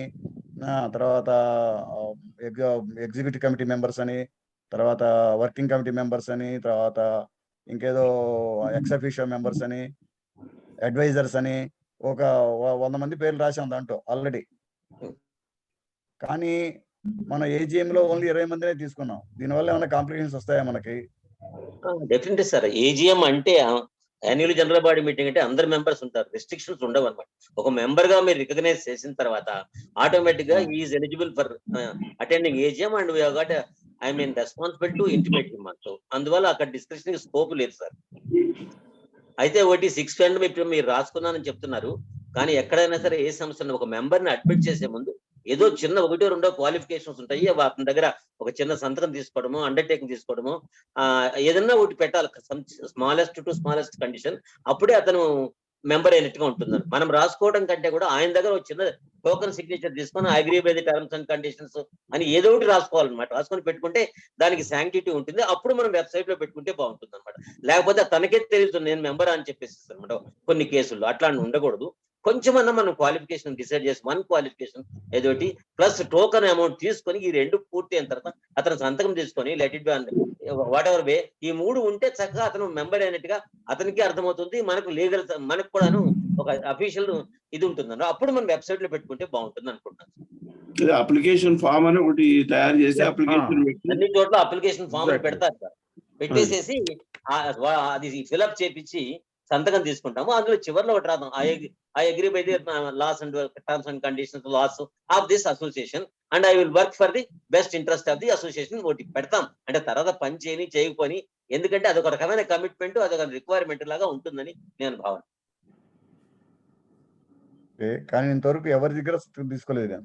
తర్వాత ఎగ్జిక్యూటివ్ కమిటీ మెంబర్స్ అని, తర్వాత వర్కింగ్ కమిటీ మెంబర్స్ అని, తర్వాత ఇంకేదో ఎక్స్ అఫీషియో మెంబర్స్ అని, అడ్వైజర్స్ అని, ఒక 100 మంది పేర్లు రాసాం దాంట్లో ఆల్రెడీ. కానీ మన ఏజిఎం లో ఓన్లీ 20 మందినే తీసుకున్నాం. దీనివల్ల ఏమైనా కాంప్లికేషన్స్ వస్తాయా మనకి? Definitely sir. ఏజిఎం అంటే యాన్యువల్ జనరల్ బాడీ మీటింగ్ అంటే అందరు మెంబర్స్ ఉంటారు, రెస్ట్రిక్షన్స్ ఉండవు అనమాట. ఒక మెంబర్ గా మీరు రికగ్నైజ్ చేసిన తర్వాత ఆటోమేటిక్ గా is eligible for attending AGM and we have got responsible to intimate him. అందువల్ల అక్కడ డిస్కషన్ స్కోప్ లేదు సార్. అయితే ఒకటి 6 మీరు రాసుకున్నానని చెప్తున్నారు, కానీ ఎక్కడైనా సరే ఏ సంస్థను ఒక మెంబర్ ని అడ్మిట్ చేసే ముందు ఏదో చిన్న 1-2 క్వాలిఫికేషన్స్ ఉంటాయి. అతని దగ్గర ఒక చిన్న సంతకం తీసుకోవడము, అండర్టేకింగ్ తీసుకోవడము, ఏదన్నా ఒకటి పెట్టాలి, స్మాలెస్ట్ టు స్మాలెస్ట్ కండిషన్. అప్పుడే అతను మెంబర్ అయినట్టుగా ఉంటుంది. మనం రాసుకోవడం కంటే కూడా ఆయన దగ్గర ఒక చిన్న టోకన్ సిగ్నేచర్ తీసుకొని agree by the terms and conditions అని ఏదో ఒకటి రాసుకోవాలన్నమాట. రాసుకొని పెట్టుకుంటే దానికి శాంక్టిటీ ఉంటుంది. అప్పుడు మనం వెబ్సైట్ లో పెట్టుకుంటే బాగుంటుంది అనమాట. లేకపోతే తనకే తెలుస్తుంది నేను మెంబర్ అని చెప్పేసి అనమాట. కొన్ని కేసుల్లో అట్లా ఉండకూడదు. కొంచెమన్నా మనం క్వాలిఫికేషన్ డిసైడ్ చేసి 1 క్వాలిఫికేషన్ ఏదోటి ప్లస్ టోకన్ అమౌంట్ తీసుకొని ఈ 2 పూర్తి అయిన తర్వాత అతను సంతకం తీసుకొని let it be whatever way ఈ 3 ఉంటే చక్కగా అతను మెంబర్ అయినట్టుగా అతనికి అర్థమవుతుంది. మనకు లీగల్, మనకు కూడాను ఒక అఫీషియల్ ఇది ఉంటుంది. అప్పుడు మనం వెబ్సైట్ లో పెట్టుకుంటే బాగుంటుంది అనుకుంటున్నాను. అప్లికేషన్ ఫామ్ అని ఒకటి తయారు చేసి అన్ని చోట్ల అప్లికేషన్ ఫామ్ పెడతారు సార్. పెట్టేసేసి అది ఫిల్అప్ చేపించి సంతకం తీసుకుంటాము. అందులో చివరిలో ఒకటి రాద్దాం, I agree by the laws and terms and conditions laws of this association and I will work for the best interest of the association ఒకటి పెడతాం. అంటే తర్వాత పని చేయకపోని, ఎందుకంటే అదొక రకమైన కమిట్మెంట్, అదొక రిక్వైర్మెంట్ లాగా ఉంటుందని నేను భావన. కానీ ఇంతవరకు ఎవరి దగ్గర తీసుకోలేదు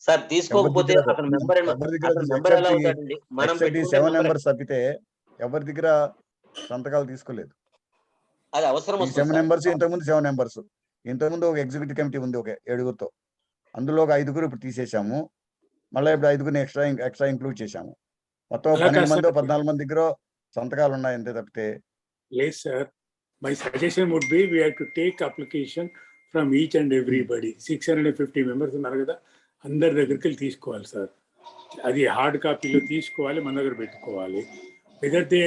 సార్. తీసుకోకపోతే అతను మెంబర్ ఎలా అవుతాడండి? మనం 7 మెంబర్స్ తప్పితే ఎవరి దగ్గర సంతకాలు తీసుకోలేదు. అది అవసరం. 7 మెంబర్స్, ఇంతకుముందు 7 మెంబర్స్, ఇంతకుముందు ఒక ఎగ్జిక్యూటివ్ కమిటీ ఉంది ఒక 7గురితో, అందులో ఒక 5గురు ఇప్పుడు తీసేసాము, మళ్ళీ ఇప్పుడు 5గురిని ఎక్స్ట్రా ఇంక్లూడ్ చేశాము. మొత్తం 12 మంది 14 మంది దగ్గర సంతకాలు ఉన్నాయి అంతే తప్పితే. లేదు sir, my suggestion would be we have to take application from each and everybody. 650 members ఉన్నారు కదా, అందరి దగ్గరికి వెళ్ళి తీసుకోవాలి సార్. అది హార్డ్ కాపీలో తీసుకోవాలి, మన దగ్గర పెట్టుకోవాలి. Whether they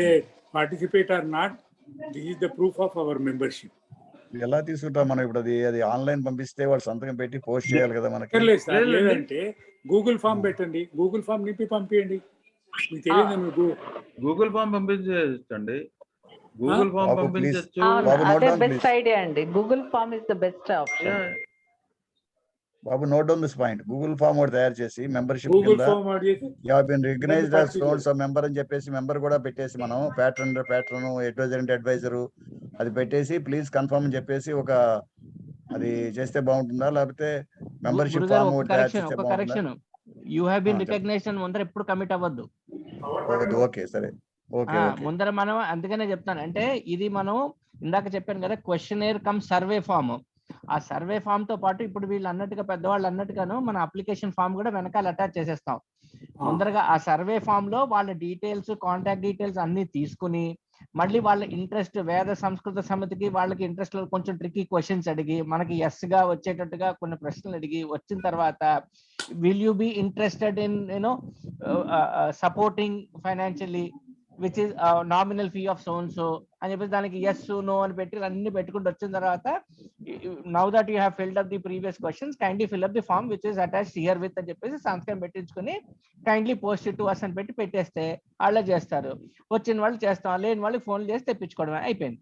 participate or not, this is the proof of our membership. ఎలా తీసుకుంటాం మనం ఇప్పుడు? అది ఆన్లైన్ పంపిస్తే వాళ్ళు సంతకం పెట్టి పోస్ట్ చేయాలి కదా మనకి. లేదంటే గూగుల్ ఫామ్ పెట్టండి, గూగుల్ ఫామ్ నింపి పంపించండి. మీకు తెలియదు, మీకు గూగుల్ ఫామ్ పంపించండి. గూగుల్ ఫామ్ పంపించచ్చు. అదే బెస్ట్ ఐడియా అండి. Google form is the best option. బాబు, note down this point. Google form ఒకటి తయారు చేసి membership Google form recognised as so member అని చెప్పేసి మెంబర్ కూడా పెట్టేసి, మనం ప్యాట్రన్ అడ్వైజర్ అంటే అడ్వైజరు అది పెట్టేసి ప్లీజ్ కన్ఫర్మ్ అని చెప్పేసి ఒక అది చేస్తే బాగుంటుందా? లేకపోతే మెంబర్షిప్ ఫామ్ ఒకటి తయారు చేస్తే బాగుంటుందా? యు హావ్ బీన్ రికగ్నైజ్డ్ ముందర ఎప్పుడు కమిట్ అవ్వద్దు. ఓకే, సరే, ఓకే. ముందర మనం అందుకనే చెప్తాను. అంటే ఇది మనం ఇందాక చెప్పాను కదా, క్వశ్చనర్ కమ్ సర్వే ఫామ్. ఆ సర్వే ఫామ్ తో పాటు ఇప్పుడు వీళ్ళు అన్నట్టుగా పెద్దవాళ్ళు అన్నట్టుగాను మన అప్లికేషన్ ఫామ్ కూడా వెనకాల అటాచ్ చేసేస్తాం. ముందరగా ఆ సర్వే ఫామ్ లో వాళ్ళ డీటెయిల్స్, కాంటాక్ట్ డీటెయిల్స్ అన్ని తీసుకుని, మళ్ళీ వాళ్ళ ఇంట్రెస్ట్, వేద సంస్కృత సమితికి వాళ్ళకి ఇంట్రెస్ట్ లో కొంచెం ట్రిక్కీ క్వశ్చన్స్ అడిగి, మనకి ఎస్ గా వచ్చేటట్టుగా కొన్ని ప్రశ్నలు అడిగి, వచ్చిన తర్వాత will you be interested in supporting financially which is nominal fee of so and so అని చెప్పేసి దానికి ఎస్ నో అని పెట్టి అన్ని పెట్టుకుంటూ వచ్చిన తర్వాత, now that you have filled up the previous questions, kindly fill up the form which is attached herewith అని చెప్పేసి సంతకం పెట్టించుకుని kindly post it to us అని పెట్టి పెట్టేస్తే వాళ్ళే చేస్తారు. వచ్చిన వాళ్ళు చేస్తాం, లేని వాళ్ళకి ఫోన్ చేసి తెప్పించుకోవడం అయిపోయింది.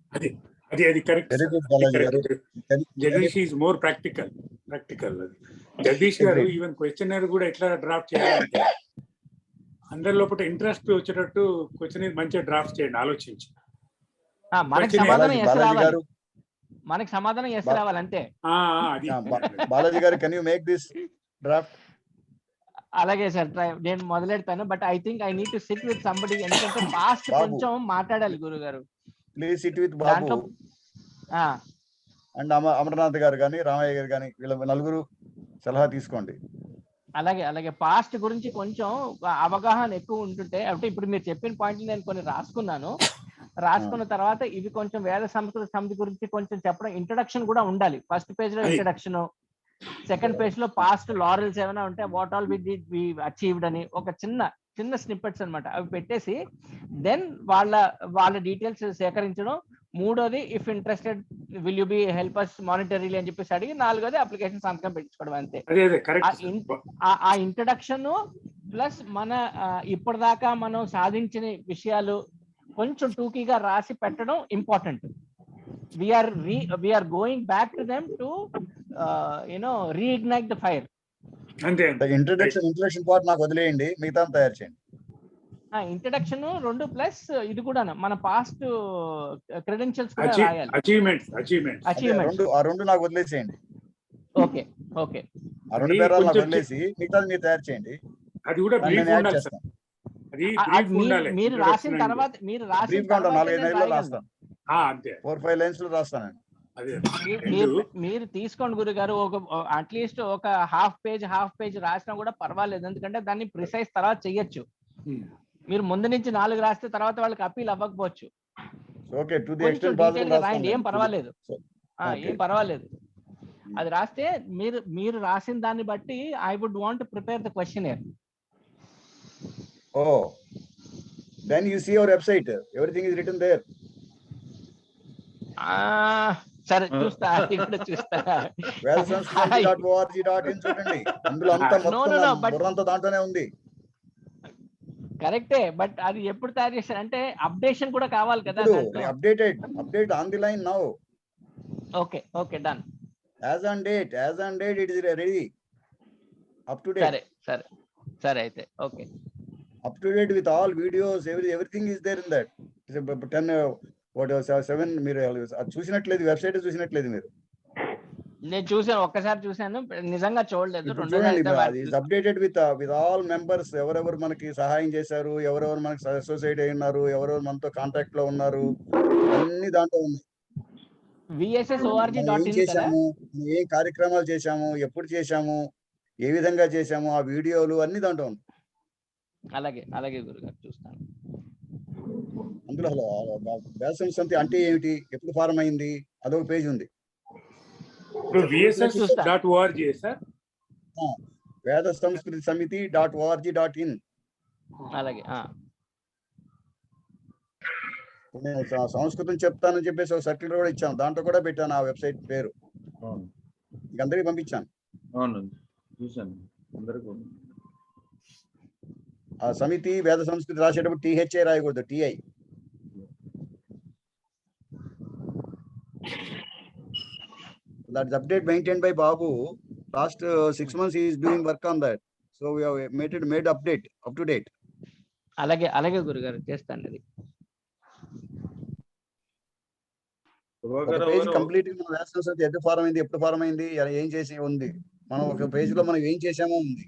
అది correct. Jagadish is more practical. Jagadish గారు ఈవెన్ క్వశ్చనర్ కూడా ఎట్లా డ్రాఫ్ట్ చేయాలంటే అందరి లోపల ఇంట్రెస్ట్ వచ్చేటట్టు క్వశ్చన్ మంచిగా డ్రాఫ్ట్ చేయండి, ఆలోచించి. మనకి సమాధానం ఎస్ రావాలి, మనకి సమాధానం ఎస్ రావాలి అంతే. బాలాజీ గారు, can you make this draft? అలాగే సార్, నేను మొదలెడతాను. But I think I need to sit with somebody, ఎందుకంటే ఫాస్ట్ కొంచెం మాట్లాడాలి గురువు గారు. Please sit with Babu and Amarnath గారు కానీ, రామయ్య గారు కానీ, వీళ్ళ నలుగురు సలహా తీసుకోండి. అలాగే పాస్ట్ గురించి కొంచెం అవగాహన ఎక్కువ ఉంటుంటే, అంటే ఇప్పుడు మీరు చెప్పిన పాయింట్లు నేను కొన్ని రాసుకున్న తర్వాత ఇవి కొంచెం వేద సంస్కృతి సమితి గురించి కొంచెం చెప్పడం, ఇంట్రడక్షన్ కూడా ఉండాలి. ఫస్ట్ పేజ్ లో ఇంట్రడక్షన్, సెకండ్ పేజ్ లో పాస్ట్ లారల్స్ ఏమైనా ఉంటే వాట్ ఆల్ వి అచీవ్డ్ అని ఒక చిన్న స్నిప్పెట్స్ అన్నమాట, అవి పెట్టేసి దెన్ వాళ్ళ డీటెయిల్స్ సేకరించడం. మూడోది, if interested will you be help us monetarily అని చెప్పేసి అడిగి, నాలుగోది అప్లికేషన్ సంతకం పెట్టించుకోవడం అంతే. ఆ ఇంట్రడక్షన్ ప్లస్ మన ఇప్పటిదాకా మనం సాధించిన విషయాలు కొంచెం టూకీగా రాసి పెట్టడం important. We're going back to them to reignite the fire. Introduction part నాకు వదిలేయండి, మిగతా తయారు చేయండి. ఇంట్రడక్షన్ 2 ప్లస్ ఇది కూడా మన పాస్ట్ క్రెడెన్షియల్స్ కూడా రాయాలి. అచీవ్మెంట్స్ ఆ రెండు నాకు వదిలేసేయండి. ఓకే ఆ 2 పేరాలు నాకు వదిలేసి మిగతాది మీరు తయారు చేయండి. అది కూడా మీరు రాసిన తర్వాత 4-5 లైన్లు రాస్తాను, 4-5 లైన్స్ లో రాస్తానండి. మీరు తీసుకోండి గురుగారు, అట్లీస్ట్ ఒక హాఫ్ పేజ్ రాసినా కూడా పర్వాలేదు, ఎందుకంటే దాన్ని ప్రిసైజ్ తర్వాత చెయ్యొచ్చు. మీరు ముందు నుంచి 4 రాస్తే తర్వాత వాళ్ళకి అప్పీల్ అవ్వకపోవచ్చు. ఏం పర్వాలేదు, అది రాస్తే మీరు రాసిన దాన్ని బట్టి I would want to prepare the questionnaire. Then you see our website, everything is written there. సరే, చూస్తా. vedasamskruti.org.in చూడండి, అందులో అంతా మొత్తం దాంట్లోనే ఉంది. కరెక్టే, బట్ అది ఎప్పుడు తయారు చేశారు అంటే అప్డేషన్ కూడా కావాలి కదా దాంట్లో. Update on the line now. Okay okay done. As on date it is ready, up to date. సరే సరే సరే అయితే okay. Up to date with all videos, everything is there in that. 10 7 మీరు చూసినట్లేదు, వెబ్సైట్ చూసినట్లేదు మీరు. నేను చూసాను, ఒక్కసారి చూసాను, నిజంగా చూడలేదు. అప్డేటెడ్ విత్ ఆల్ మెంబర్స్, ఎవరెవరు మనకి సహాయం చేశారు, ఎవరెవరు మనకి అసోసియేట్ అయినారు, ఎవరెవరు మనతో కాంటాక్ట్ లో ఉన్నారు, అన్ని దాంట్లో ఉన్నాయి. vssorg.in ఏం చేశాము, ఏ కార్యక్రమాలు చేశాము, ఎప్పుడు చేశాము, ఏ విధంగా చేశాము, ఆ వీడియోలు అన్ని దాంట్లో ఉన్నాయి. అలాగే గురుగారు చూస్తాను. అందులో వేద సంస్కృతి అంటే ఏమిటి, ఎప్పుడు ఫారం అయింది, అదొక పేజ్ ఉంది. VSS.org సార్, వేద సంస్కృతి సమితి .org.in. అలాగే నేను సంస్కృతం చెప్తానని చెప్పేసి ఒక సర్కిల్ కూడా ఇచ్చాను, దాంట్లో కూడా పెట్టాను ఆ వెబ్సైట్ పేరు, అందరికి పంపించాను. అవునండి చూసాను అందరికీ. ఆ సమితి వేద సంస్కృతి రాసేటప్పుడు THA రాయకూడదు, TI. That is update maintained by Babu. Last 6 months he is doing work on that. So we have made update up to date. అలాగే గురుగారు చేస్తాను. అది కంప్లీట్ గా వేద సంస్కృతి ఎప్పుడు ఫారం అయింది, ఏం చేసి ఉంది, మనం ఒక పేజ్ లో మనం ఏం చేసామో ఉంది,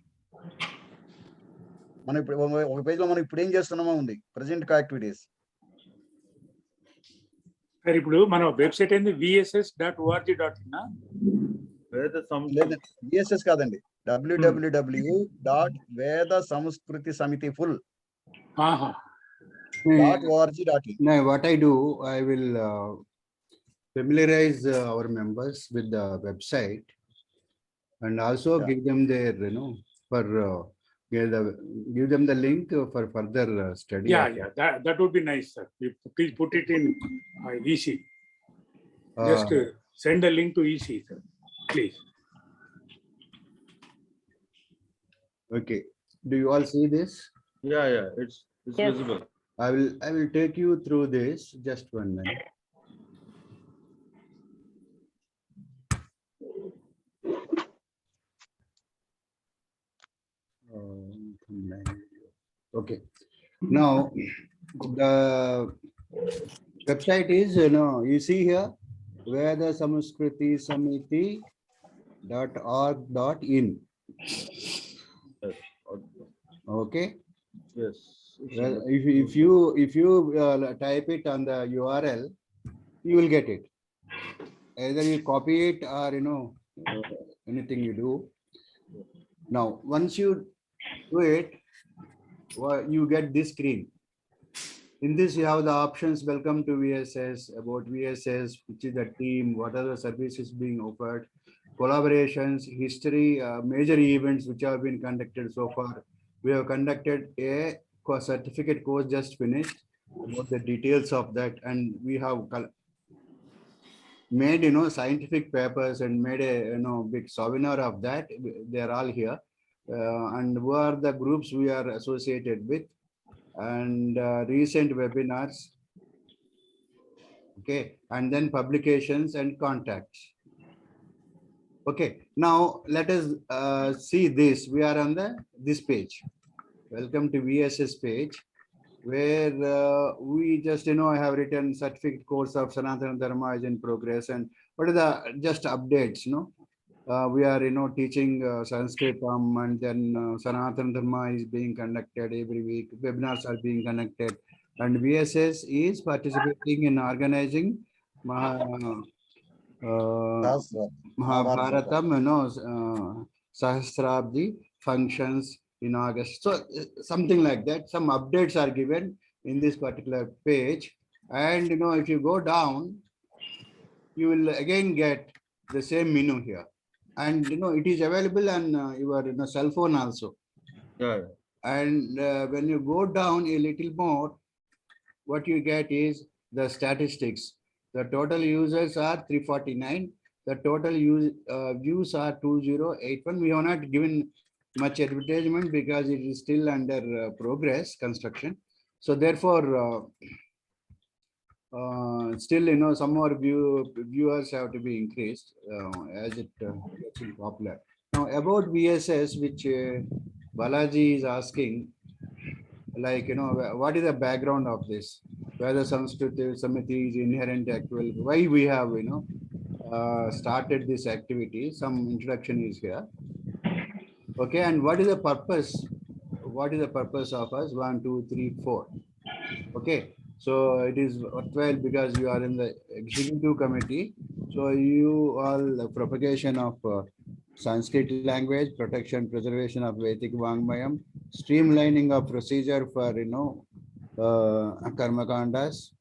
మనం ఇప్పుడు ఒక పేజ్ లో మనం ఇప్పుడు ఏం చేస్తున్నామో ఉంది, ప్రెసెంట్ యాక్టివిటీస్. సార్ ఇప్పుడు మన వెబ్సైట్ ఏంది, vss.org.in. లేదండి, VSS కాదండి, www.vedasamskruti.org.in. Now what I do, I will familiarize our members with the website and also give them their give them the link for further study. That would be nice, sir. Please put it in EC. Just send the link to EC, sir, please. Okay, do you all see this? Yeah, it's Yes. visible. I will take you through this, just 1 minute. Okay, now the website is, you see here, Veda Samskruti Samiti.org.in. Okay. Yes. Well, if you type it on the URL, you will get it. Either you copy it or anything you do. Now, once you do it, you get this screen. In this, you have the options: welcome to VSS, about VSS, which is the team, what are the services being offered, collaborations, history, major events which have been conducted so far. We have conducted a certificate course just finished, about the details of that, and we have made scientific papers and made a big souvenir of that. They are all here, and who are the groups we are associated with, and recent webinars, okay, and then publications and contacts. Okay, now let us see this. We are on this page. Welcome to VSS page, where we just I have written certificate course of Sanatana Dharma is in progress, and what are the just updates. We are teaching Sanskritam, and then Sanatana Dharma is being conducted every week. Webinars are being conducted, and VSS is participating in organizing Mahabharatam, Sahasrabdi functions in August. So something like that. Some updates are given in this particular page, and if you go down, you will again get the same menu here, and it is available on your cell phone also. Yeah. And when you go down a little more, what you get is the statistics. The total users are 349. The total views are 2081. We have not given much advertisement because it is still under progress construction. So therefore, still, some more viewers have to be increased as it gets popular. Now about VSS, which Balaji is asking, like, what is the background of this? Veda Samskruti Samiti is inherent actual. Why we have, started this activity? Some introduction is here. Okay, and what is the purpose? What is the purpose of us? 1, 2, 3, 4. Okay, so it is worthwhile because you are in the executive committee. So you all propagation of Sanskrit language, protection, preservation of Vedic Vangmayam, streamlining of procedure for Karmakandas,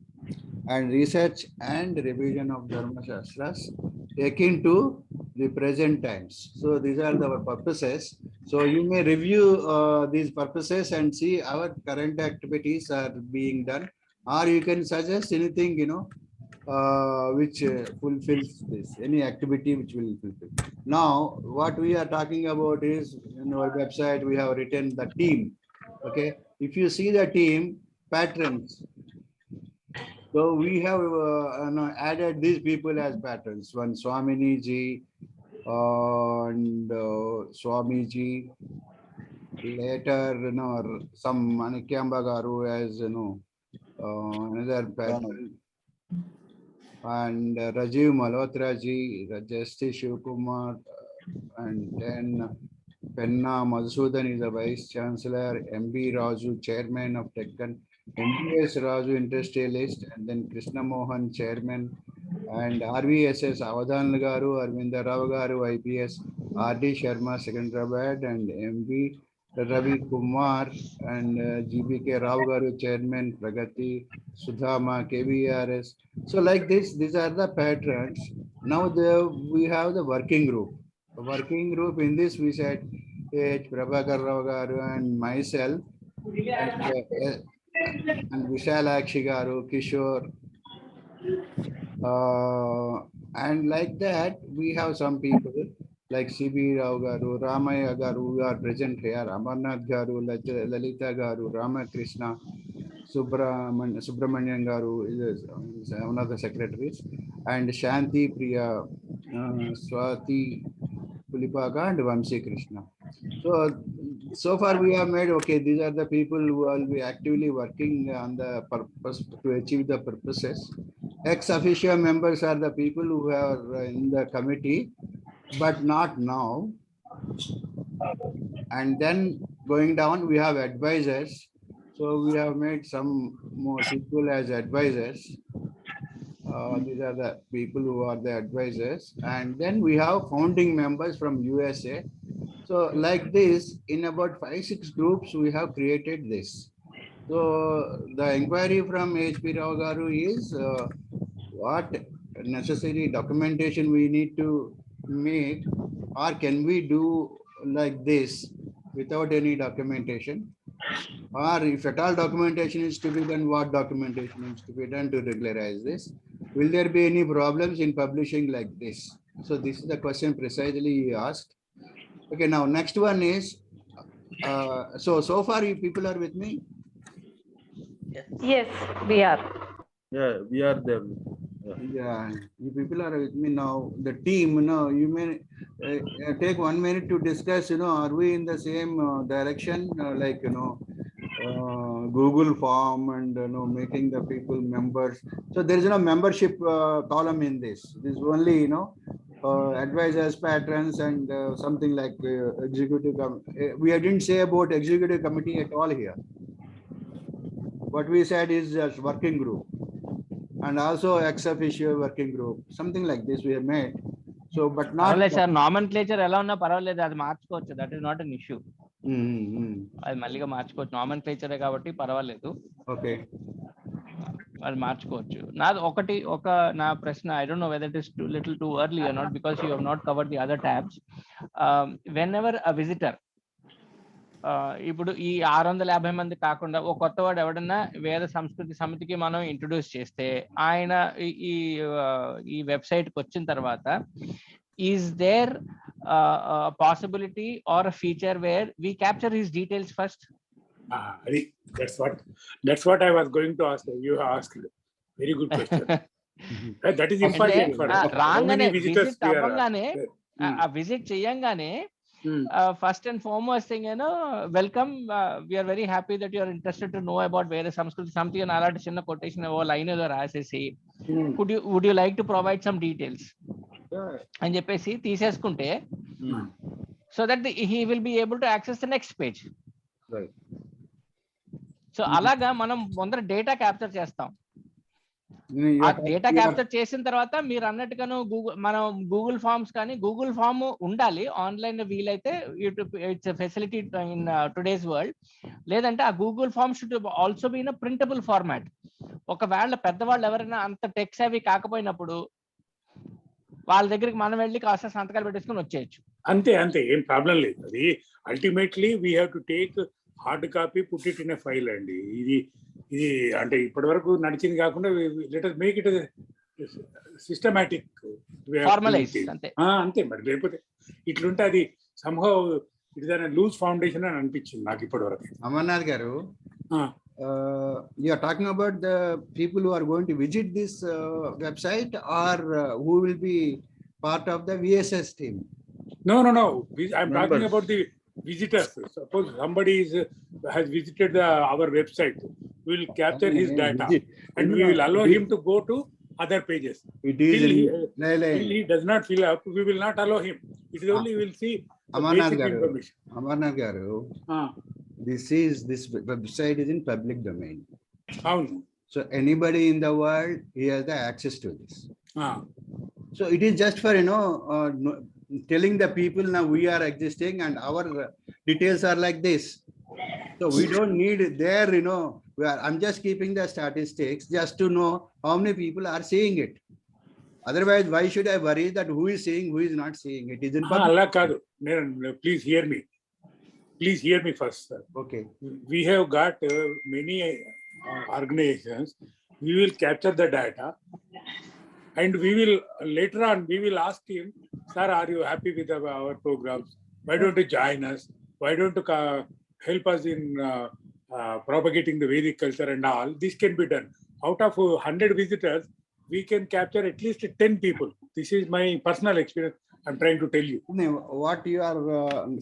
and research and revision of Dharma Shastras akin to the present times. So these are the purposes. So you may review these purposes and see our current activities are being done, or you can suggest anything, which fulfills this, any activity which will fulfill. Now, what we are talking about is, in our website, we have written the team. Okay, if you see the team, patrons. So we have added these people as patrons. One Swamini ji and Swamiji. Later, some Manikyamba Garu as another patron. And Rajiv Malhotra ji, Justice Shivkumar, and then Penna Madhusudan is the Vice Chancellor, MB Raju, Chairman of Deccan, MBS Raju, Industrialist, and then Krishna Mohan, Chairman, and RVSS Avadhan Garu, Arvinda Rao Garu, IPS, RD Sharma, Secunderabad, and MB Ravi Kumar, and GBK Rao Garu, Chairman, Pragati, Sudhama, KVRS. So like this, these are the patrons. Now we have the working group. The working group, in this we said H. Prabhakar Rao Garu and myself, and Vishalakshi Garu, Kishore. And like that, we have some people like CB Rao Garu, Ramaya Garu, who are present here, Amarnath Garu, Lalita Garu, Ramakrishna, Subramanian Garu is one of the secretaries, and Shanti Priya, Swati Pulipaka, and Vamsi Krishna. So far we have made, okay, these are the people who will be actively working on the purpose to achieve the purposes. Ex-officio members are the people who are in the committee, but not now. And then going down, we have advisors. So we have made some more people as advisors. These are the people who are the advisors. And then we have founding members from USA. So like this, in about 5-6 groups, we have created this. So the inquiry from HP Rao Garu is what necessary documentation we need to make, or can we do like this without any documentation? Or if at all documentation is to be done, what documentation is to be done to regularize this? Will there be any problems in publishing like this? So this is the question precisely he asked. Okay, now next one is, so far you people are with me? Yes, we are. Yeah, we are there. Yeah, you people are with me now. The team, you may take 1 minute to discuss, are we in the same direction, like, Google form and, making the people members. So there is no membership column in this. This is only, advisors, patrons, and something like executive. We didn't say about executive committee at all here. What we said is just working group, and also ex-officio working group, something like this we have made. So, but not. Sir, nomenclature ఎలా ఉన్నా పర్వాలేదు, అది మార్చుకోవచ్చు. That is not an issue. అది మళ్ళీగా మార్చుకోవచ్చు. నామెన్క్లేచరే కాబట్టి పర్వాలేదు. Okay, అది మార్చుకోవచ్చు. నా ప్రశ్న, I don't know whether it is little too early or not, because you have not covered the other tabs. When ever a visitor, ఇప్పుడు ఈ 650 మంది కాకుండా ఒక కొత్తవాడు ఎవడన్నా వేద సంస్కృతి సమితికి మనం ఇంట్రొడ్యూస్ చేస్తే, ఆయన ఈ వెబ్సైట్కి వచ్చిన తర్వాత is there a possibility or a feature where we capture his details first? That's what I was going to ask. You have asked. Very good question. That is important for how many visitors visit అవ్వంగానే ఆ visit చేయంగానే first and foremost thing, welcome, we are very happy that you are interested to know about Veda Samskruti Samiti and అలాంటి చిన్న quotation line ఏదో రాసేసి would you like to provide some details అని చెప్పేసి తీసేసుకుంటే so that he will be able to access the next page. Right. So అలాగా మనం ముందర డేటా క్యాప్చర్ చేస్తాం. ఆ డేటా క్యాప్చర్ చేసిన తర్వాత మీరు అన్నట్టుగాను మనం గూగుల్ ఫార్మ్స్ కానీ గూగుల్ ఫామ్ ఉండాలి ఆన్లైన్ వీలైతే. It's facility in today's world. లేదంటే ఆ Google form should also be in printable format. ఒకవేళ పెద్దవాళ్ళు ఎవరైనా అంత టెక్స్ అవి కాకపోయినప్పుడు వాళ్ళ దగ్గరికి మనం వెళ్ళి కాస్త సంతకాలు పెట్టేసుకుని వచ్చేయచ్చు. అంతే ఏం ప్రాబ్లం లేదు. అది ultimately we have to take hard copy, put it in a file అండి. ఇది అంటే ఇప్పటి వరకు నడిచింది కాకుండా let us make it systematic, అంతే మరి. లేకపోతే ఇట్లుంటే అది somehow it is loose foundation అని అనిపించింది నాకు ఇప్పటి వరకు. అమర్నాథ్ గారు, you are talking about the people who are going to visit this website or who will be part of the VSS team? No. I'm talking about the visitors. Suppose somebody has visited our website, we will capture his data and we will allow him to go to other pages. Till he does not fill up, we will not allow him. It is only we will see Amarnath garu, this website is in public domain. So anybody in the world, he has the access to this. So it is just for telling the people now we are existing and our details are like this. So we don't need their I'm just keeping the statistics just to know how many people are seeing it. Otherwise, why should I worry that who is seeing, who is not seeing it? Isn't it? Please hear me. Please hear me first, sir. Okay. We have got many organizations. We will capture the data and we will later on we will ask him, sir, are you happy with our programs? Why don't you join us? Why don't you help us in propagating the Vedic culture and all? This can be done. Out of 100 visitors, we can capture at least 10 people. This is my personal experience. I'm trying to tell you. What you are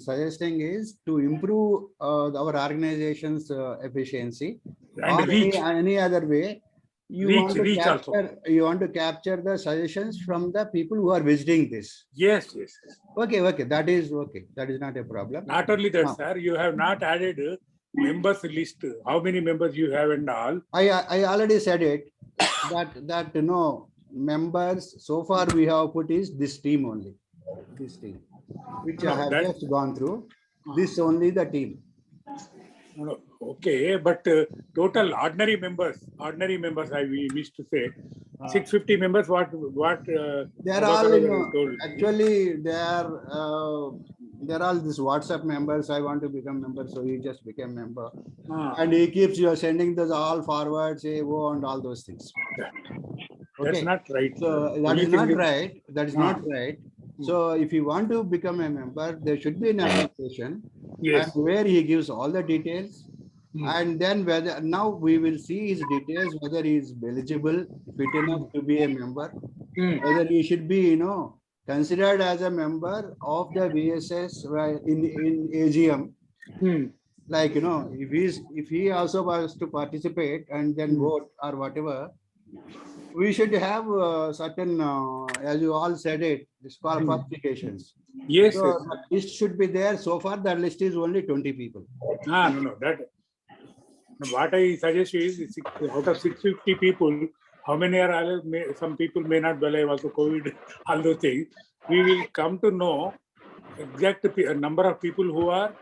suggesting is to improve our organization's efficiency and reach. Any other way. You want to capture the suggestions from the people who are visiting this. Yes. Okay. That is okay. That is not a problem. Not only that, sir, you have not added members list. How many members you have and all? I already said it. That members so far we have put is this team only. This team, which I have just gone through. This only the team. No. Okay, but total ordinary members, I wish to say, 650 members. What? They are all actually they are all this WhatsApp members. I want to become member, so he just became member, and he keeps sending those all forward, say and all those things. That's not right. So that is not right. That is not right. So if you want to become a member, there should be an application, and where he gives all the details, and then whether now we will see his details, whether he is eligible, fit enough to be a member, whether he should be considered as a member of the VSS in AGM. Like if he also wants to participate and then vote or whatever, we should have certain, as you all said it, this qualifications. Yes. So that list should be there. So far, that list is only 20 people. No. That what I suggest is out of 650 people, how many are alive? Some people may not be alive. Also, COVID, all those things. We will come to know exact number of people who are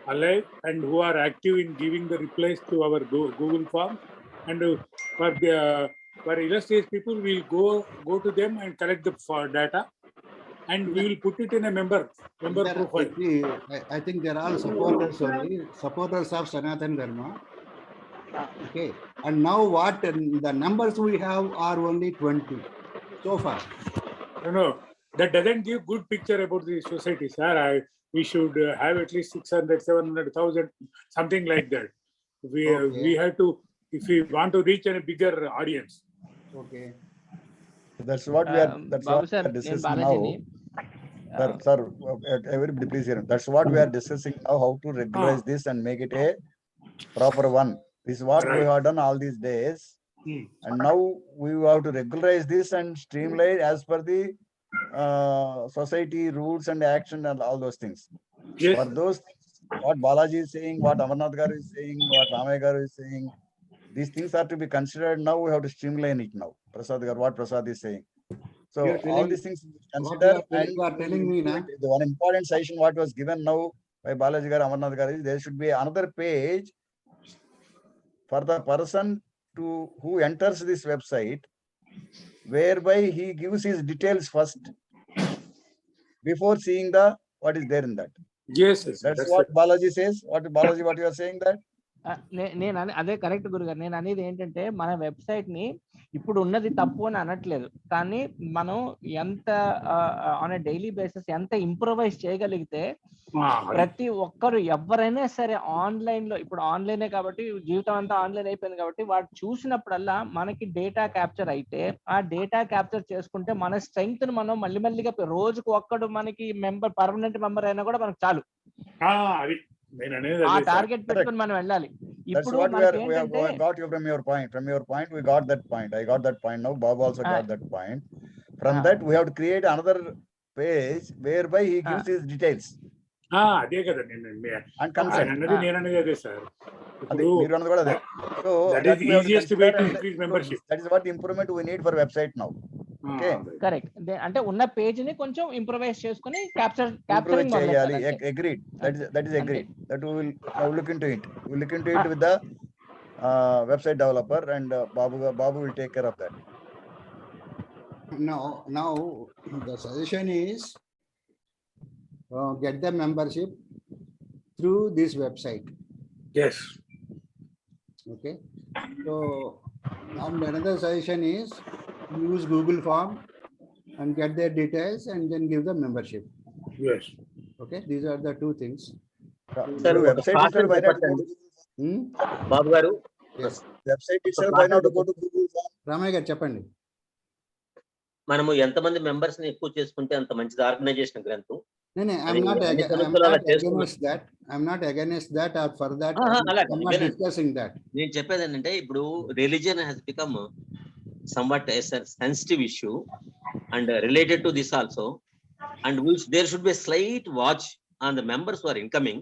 alive and who are active in giving the replies to our Google form. And for illustrious people, we'll go to them and collect the data, and we will put it in a member profile. I think there are supporters only, supporters of Sanatana Dharma. Okay, and now what the numbers we have are only 20 so far. No, that doesn't give good picture about the society, sir. We should have at least 600, 700,000, something like that. We have to, if we want to reach a bigger audience. Okay. That's what we are. That's Babu what we sir, are discussing నేను now. బాలాజీని Sir, everybody please hear. That's what we are discussing now, how to regularize this and make it a proper one. This is what we Right. have done all these days. And now we have to regularize this and streamline as per the society rules and action and all those things. Yes. For those things, what Balaji is saying, what Amarnath Garu is saying, what Ramaya Garu is saying, these things are to be considered now. We have to streamline it now. Prasad Garu, what Prasad is saying. So You're all telling- these things what consider, you are telling me now. the one important session what was given now by Balaji Garu, Amarnath Garu is there should be another page for the person who enters this website, whereby he gives his details first before seeing what is there in that. Yes, yes. That's what Balaji says. What you are saying that? నేను అదే correct గురుగారు. నేను అనేది ఏంటంటే మన website ని ఇప్పుడు ఉన్నది తప్పు అని అనట్లేదు, కానీ మనం ఎంత ఆన్ డైలీ బేసిస్ ఎంత ఇంప్రూవైజ్ చేయగలిగితే ప్రతి ఒక్కరు ఎవరైనా సరే ఆన్లైన్ లో, ఇప్పుడు ఆన్లైనే కాబట్టి జీవితం అంతా ఆన్లైన్ అయిపోయింది కాబట్టి వాడు చూసినప్పుడల్లా మనకి డేటా క్యాప్చర్ అయితే, ఆ డేటా క్యాప్చర్ చేసుకుంటే మన స్ట్రెంగ్త్ ని మనం మళ్ళీ రోజుకు ఒక్కడు మనకి మెంబర్, పర్మనెంట్ మెంబర్ అయినా కూడా మనకు చాలు. ఆ టార్గెట్ పెట్టుకొని మనం వెళ్ళాలి. ఇప్పుడు we have got you from your point. From your point, we got that point. I got that point now. Bob also got that point. From that, we have to create another page whereby he gives his details. అదే కదా And consent. నేను అనేది అదే sir. మీరు అన్నది కూడా అదే. So that is the easiest way to increase membership. That is what improvement we need for website now. Okay. Correct. అంటే ఉన్న పేజ్ ని కొంచెం ఇంప్రూవైజ్ చేసుకొని క్యాప్చరింగ్ చేయాలి. Agreed. That is agreed. That we will now look into it. We will look into it with the website developer, and Babu will take care of that. Now the suggestion is get the membership through this website. Yes. Okay. So and another suggestion is use Google form and get their details and then give the membership. Yes. Okay. These are the two things. Sir, website itself, why not go to బాబు గారు, Yes. website itself, why not go to Google form? Ramaya garu చెప్పండి. మనము ఎంతమంది members ని ఎక్కువ చేసుకుంటే అంత మంచిది organisation గ్రంథం. No, I'm not against that or for that. I'm not discussing that. నేను చెప్పేది ఏంటంటే, ఇప్పుడు religion has become somewhat a sensitive issue and related to this also, and there should be a slight watch on the members who are incoming.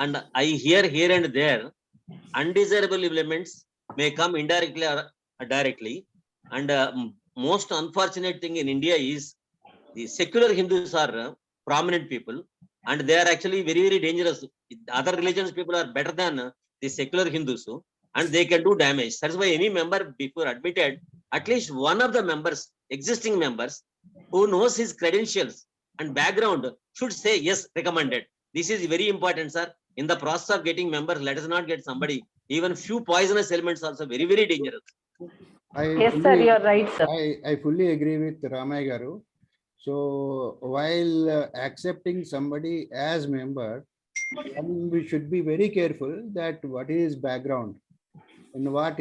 And I hear here and there undesirable elements may come indirectly or directly, and most unfortunate thing in India is the secular Hindus are prominent people, and they are actually very, very dangerous. Other religions people are better than the secular Hindus, and they can do damage. That's why any member, before admitted, at least one of the members, existing members, who knows his credentials and background, should say yes, recommended. This is very important, sir. In the process of getting members, let us not get somebody, even few poisonous elements also very, very dangerous. Yes, sir, you are right, sir. I fully agree with Ramaya garu. So while accepting somebody as member, we should be very careful that what is background and what,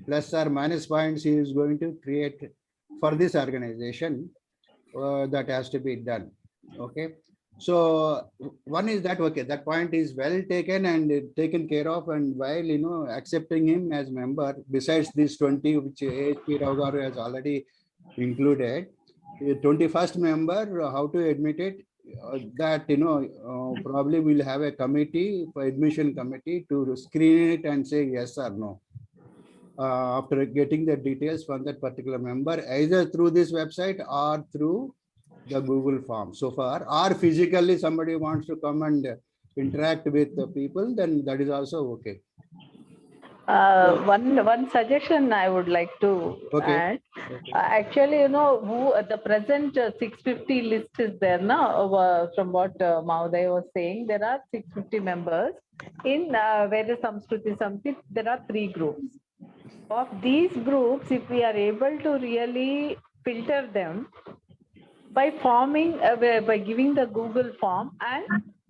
plus or minus points he is going to create for this organization. That has to be done. Okay. So one is that, okay, that point is well taken and taken care of, and while accepting him as member, besides this 20 which HP Rao garu has already included, 21st member, how to admit it, that probably we'll have a committee, admission committee, to screen it and say yes or no. After getting the details from that particular member, either through this website or through the Google form so far, or physically somebody wants to come and interact with the people, then that is also okay. One suggestion I would like to add. Actually, who the present 650 list is there now. From what Mahoday was saying, there are 650 members in Veda Samskruti Samiti. There are 3 groups. Of these groups, if we are able to really filter them by forming, by giving the Google form and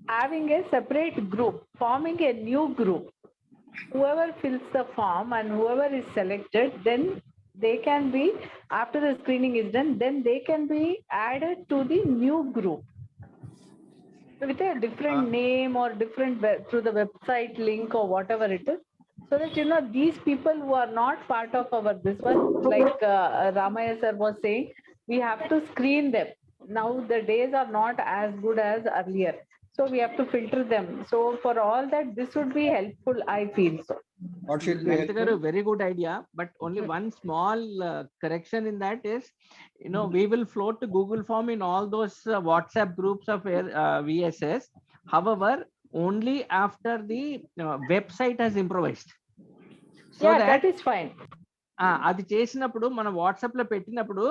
having a separate group, forming a new group. Whoever fills the form and whoever is selected, then they can be, after the screening is done, then they can be added to the new group with a different name or different through the website link or whatever it is, so that these people who are not part of our this one, like Ramaya sir was saying, we have to screen them. Now the days are not as good as earlier, so we have to filter them. So for all that, this would be helpful, I feel so. What should be Lalita garu, helpful? very good idea, but only one small correction in that is, we will float to Google form in all those WhatsApp groups of VSS. However, only after the website has improvised. So Yeah, that is fine. అది చేసినప్పుడు మనం WhatsApp లో పెట్టినప్పుడు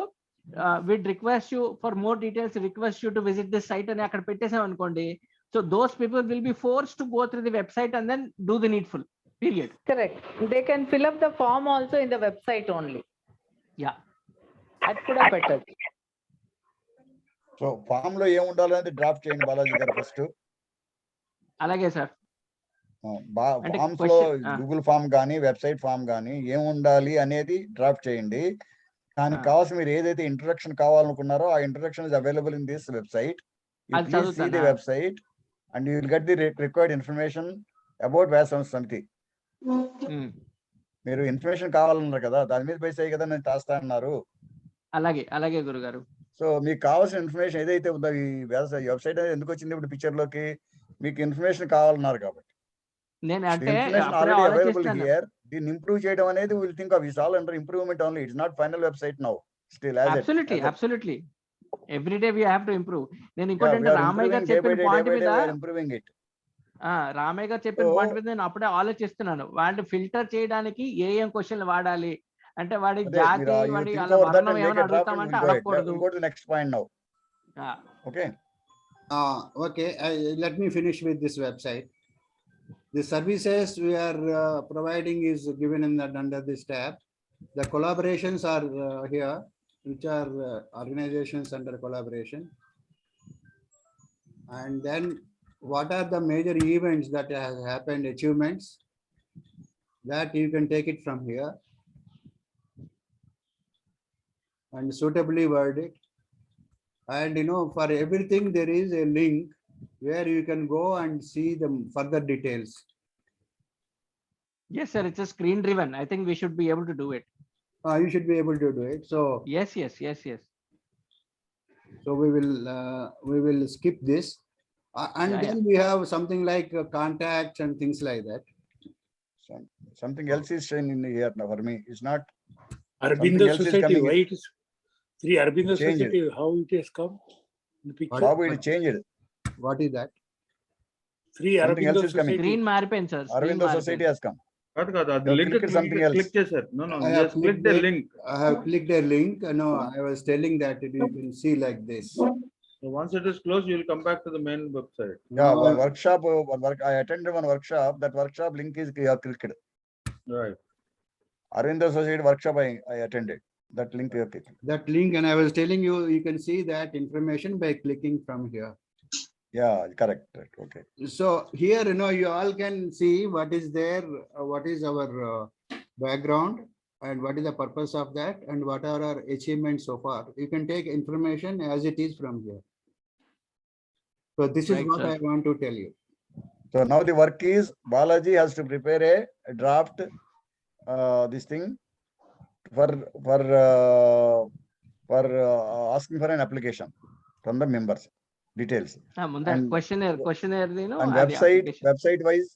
we'd request you for more details, request you to visit this site అని అక్కడ పెట్టేసాం అనుకోండి, so those people will be force to go through the website and then do the needful. Period. Correct. They can fill up the form also in the website only. Yeah. That could have better. So form లో ఏం ఉండాలనేది draft చేయండి బాలాజీ గారు first. అలాగే sir. Forms లో Google form కానీ website form కానీ ఏం ఉండాలి అనేది డ్రాఫ్ట్ చేయండి. దానికి కావాల్సిన మీరు ఏదైతే ఇంట్రడక్షన్ కావాలనుకున్నారో ఆ introduction is available in this website. You please see the website and you will get the required information about Veda Samskruti. మీరు ఇన్ఫర్మేషన్ కావాలన్నారు కదా, దాని మీద బేస్ అయ్యి కదా నేను చేస్తా అన్నారు. అలాగే అలాగే గురుగారు. సో మీకు కావాల్సిన ఇన్ఫర్మేషన్ ఏదైతే ఉందో, ఈ వెబ్సైట్ అనేది ఎందుకు వచ్చింది ఇప్పుడు పిక్చర్ లోకి, మీకు ఇన్ఫర్మేషన్ కావాలన్నారు కాబట్టి నేను అంటే ఆల్రెడీ అవైలబుల్ హియర్. దీన్ని ఇంప్రూవ్ చేయడం అనేది will think of it's all under improvement only. It's not final website now still. Absolutely every day we have to improve. నేను ఇంకోటి రామయ్య గారు చెప్పిన పాయింట్ మీద, రామయ్య గారు చెప్పిన పాయింట్ మీద నేను అప్పుడే ఆలోచిస్తున్నాను. వాళ్ళు ఫిల్టర్ చేయడానికి ఏం క్వశ్చన్లు వాడాలి అంటే, వాడి జాతి, వాడి వర్ణం ఏమైనా అడుగుతామంటే అడగకూడదు. Next point now. Okay Okay, let me finish with this website. The services we are providing is given in that under this tab. The collaborations are here, which are organizations under collaboration. And then what are the major events that has happened, achievements, that you can take it from here and suitably word it. And for everything there is a link where you can go and see the further details. Yes sir, it's a screen driven. I think we should be able to do it. You should be able to do it. So yes. So we will skip this, and then we have something like contacts and things like that. Something else is shown in here now for me. It's not Arabinda Society. Why it is 3 Arabinda Society? How it has come in the picture? How it changed? What is that? 3 Arabinda Society. Screen మారిపోయింది sir. Arabinda Society has come. కాదు అది link click చేశారు. No, I have clicked the link. I have clicked a link. No, I was telling that you can see like this. So once it is closed, you will come back to the main website. Yeah, workshop. I attended one workshop. That workshop link is clicked. Right. Arabinda Society workshop I attended. That link you clicked. That link, and I was telling you, you can see that information by clicking from here. Yeah, correct. Okay. So here, you all can see what is there, what is our background, and what is the purpose of that, and what are our achievements so far. You can take information as it is from here. So this is what I want to tell you. So now the work is Balaji has to prepare a draft, this thing for asking for an application from the members. Details. And questionnaire and website wise,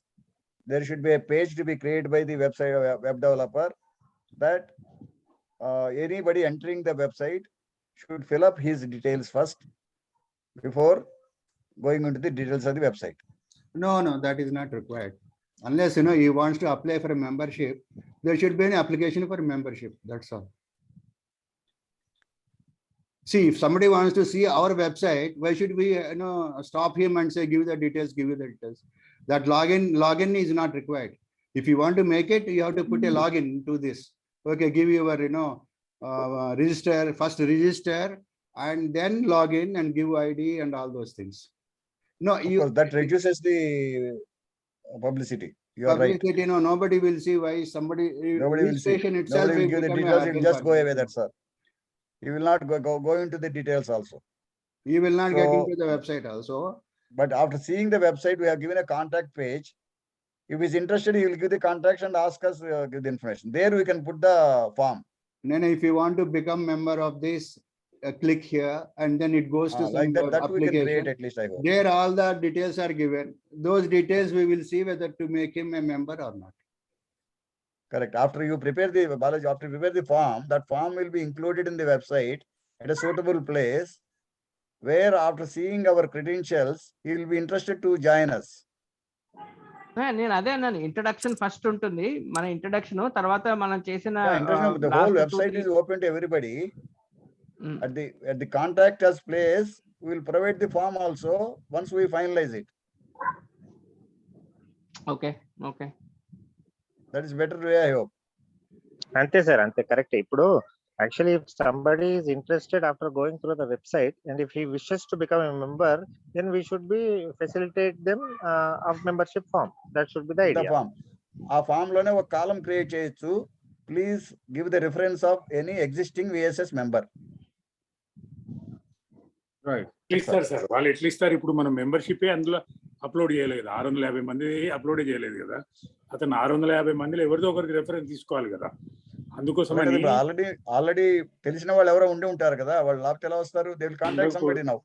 there should be a page to be created by the website web developer, that anybody entering the website should fill up his details first before going into the details of the website. No, that is not required. Unless he wants to apply for a membership, there should be an application for membership. That's all. See, if somebody wants to see our website, why should we stop him and say give the details, give you the details? That login is not required. If you want to make it, you have to put a login to this. Okay, give your register, and then log in and give ID and all those things. No, Because that reduces the publicity. You are right. publicity, no, nobody will see why somebody, Nobody will see. registration itself Nobody will will give the become a details. It hurdle will just for go them. away. That's all. You will not go into the details also. You will not get So- into the website also. But after seeing the website, we have given a contact page. If he's interested, he will give the contacts and ask us, give the information. There we can put the form. Then if you want to become member of this, click here and then it goes to some Like that we can create application. at least, I hope. There all the details are given. Those details we will see whether to make him a member or not. Correct. After you prepare the, Balaji, after you prepare the form, that form will be included in the website at a suitable place, where after seeing our credentials, he will be interested to join us. నేను అదే అన్నాను, introduction first ఉంటుంది, మన introduction తర్వాత మనం చేసిన Yeah, interesting. The whole website is open to everybody. At the contact us place, we will provide the form also once we finalize it. Okay. That is better way, I hope. అంతే sir, అంతే correct. ఇప్పుడు actually if somebody is interested after going through the website and if he wishes to become a member, then we should be facilitate them of membership form. That should be the idea. The form. ఆ form లోనే ఒక కాలం create చేయొచ్చు. Please give the reference of any existing VSS member. Right. ఇస్తారు sir, వాళ్ళు ఎట్లా ఇస్తారు? ఇప్పుడు మనం మెంబర్షిప్ అందులో అప్లోడ్ చేయలేదు, 650 మంది అప్లోడ్ చేయలేదు కదా. అతను 650 మందిలో ఎవరిదో ఒకరికి రెఫరెన్స్ తీసుకోవాలి కదా. అందుకోసం ఆల్రెడీ తెలిసిన వాళ్ళు ఎవరో ఉండి ఉంటారు కదా, వాళ్ళు లేకపోతే ఎలా వస్తారు? They will contact somebody now.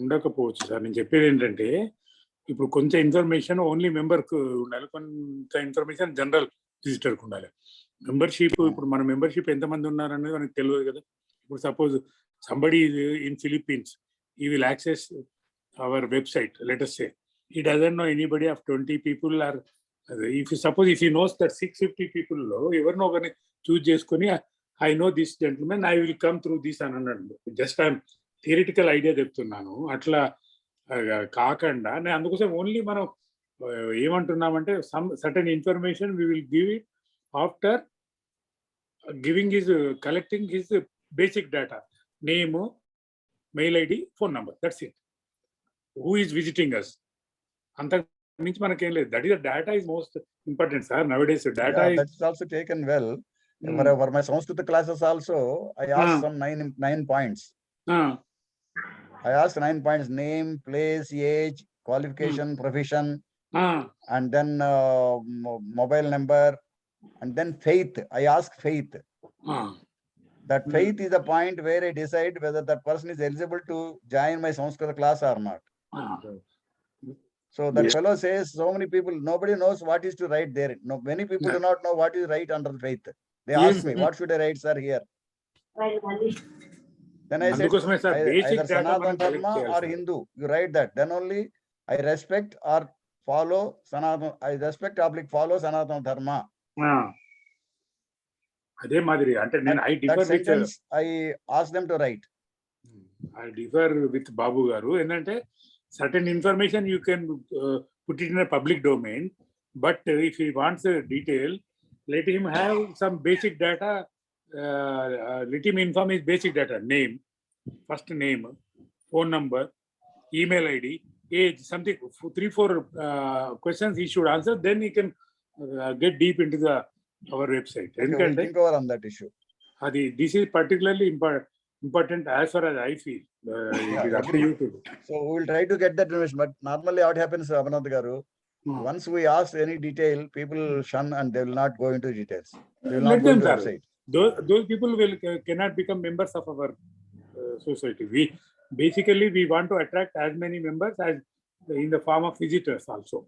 ఉండకపోవచ్చు సార్. నేను చెప్పేది ఏంటంటే, ఇప్పుడు కొంచెం ఇన్ఫర్మేషన్ ఓన్లీ మెంబర్కు ఉండాలి, కొంత ఇన్ఫర్మేషన్ జనరల్ విజిటర్కి ఉండాలి. మెంబర్షిప్, ఇప్పుడు మన మెంబర్షిప్ ఎంతమంది ఉన్నారనేది మనకు తెలియదు కదా. ఇప్పుడు suppose somebody in Philippines, he will access our website, let us say. He doesn't know anybody of 20 people, or if he knows that 650 people lo evarno ogani choose cheskoni, I know this gentleman, I will come through this ananadu. Just I'm theoretical idea చెప్తున్నాను. అట్లా కాకుండా నేను అందుకోసం only మనం ఏమంటున్నామంటే some certain information we will give it after giving his collecting his basic data, name, mail ID, phone number, that's it. Who is visiting us? Anta means manakem ledhu. That is the data is most important, sir. Nowadays data is that's also taken well. For my Samskruta classes also, I asked some nine points. I asked 9 points: name, place, age, qualification, profession, and then mobile number, and then faith. I asked faith. That faith is the point where I decide whether that person is eligible to join my Samskrita class or not. So that fellow says, so many people, nobody knows what is to write there. No, many people do not know what is right under faith. They ask me, what should I write, sir, here? Then I said, either Sanatana Dharma or Hindu. You write that. Then only I respect or follow Sanatana. I respect or follow Sanatana Dharma. అదే మాదిరి అంటే నేను I ask them to write. I differ with బాబు గారు. ఏంటంటే certain information you can put it in a public domain, but if he wants a detail, let him have some basic data. Let him inform his basic data: name, first name, phone number, email ID, age, something 3-4 questions he should answer. Then he can get deep into our website. We'll think over on that issue. This is particularly important as far as I feel. It is up to you to do. So we will try to get that information. But normally what happens, Abhinath Garu, once we ask any detail, people shun and they will not go into details. They will not go into the website. Those people cannot become members of our society. We want to attract as many members as in the form of visitors also.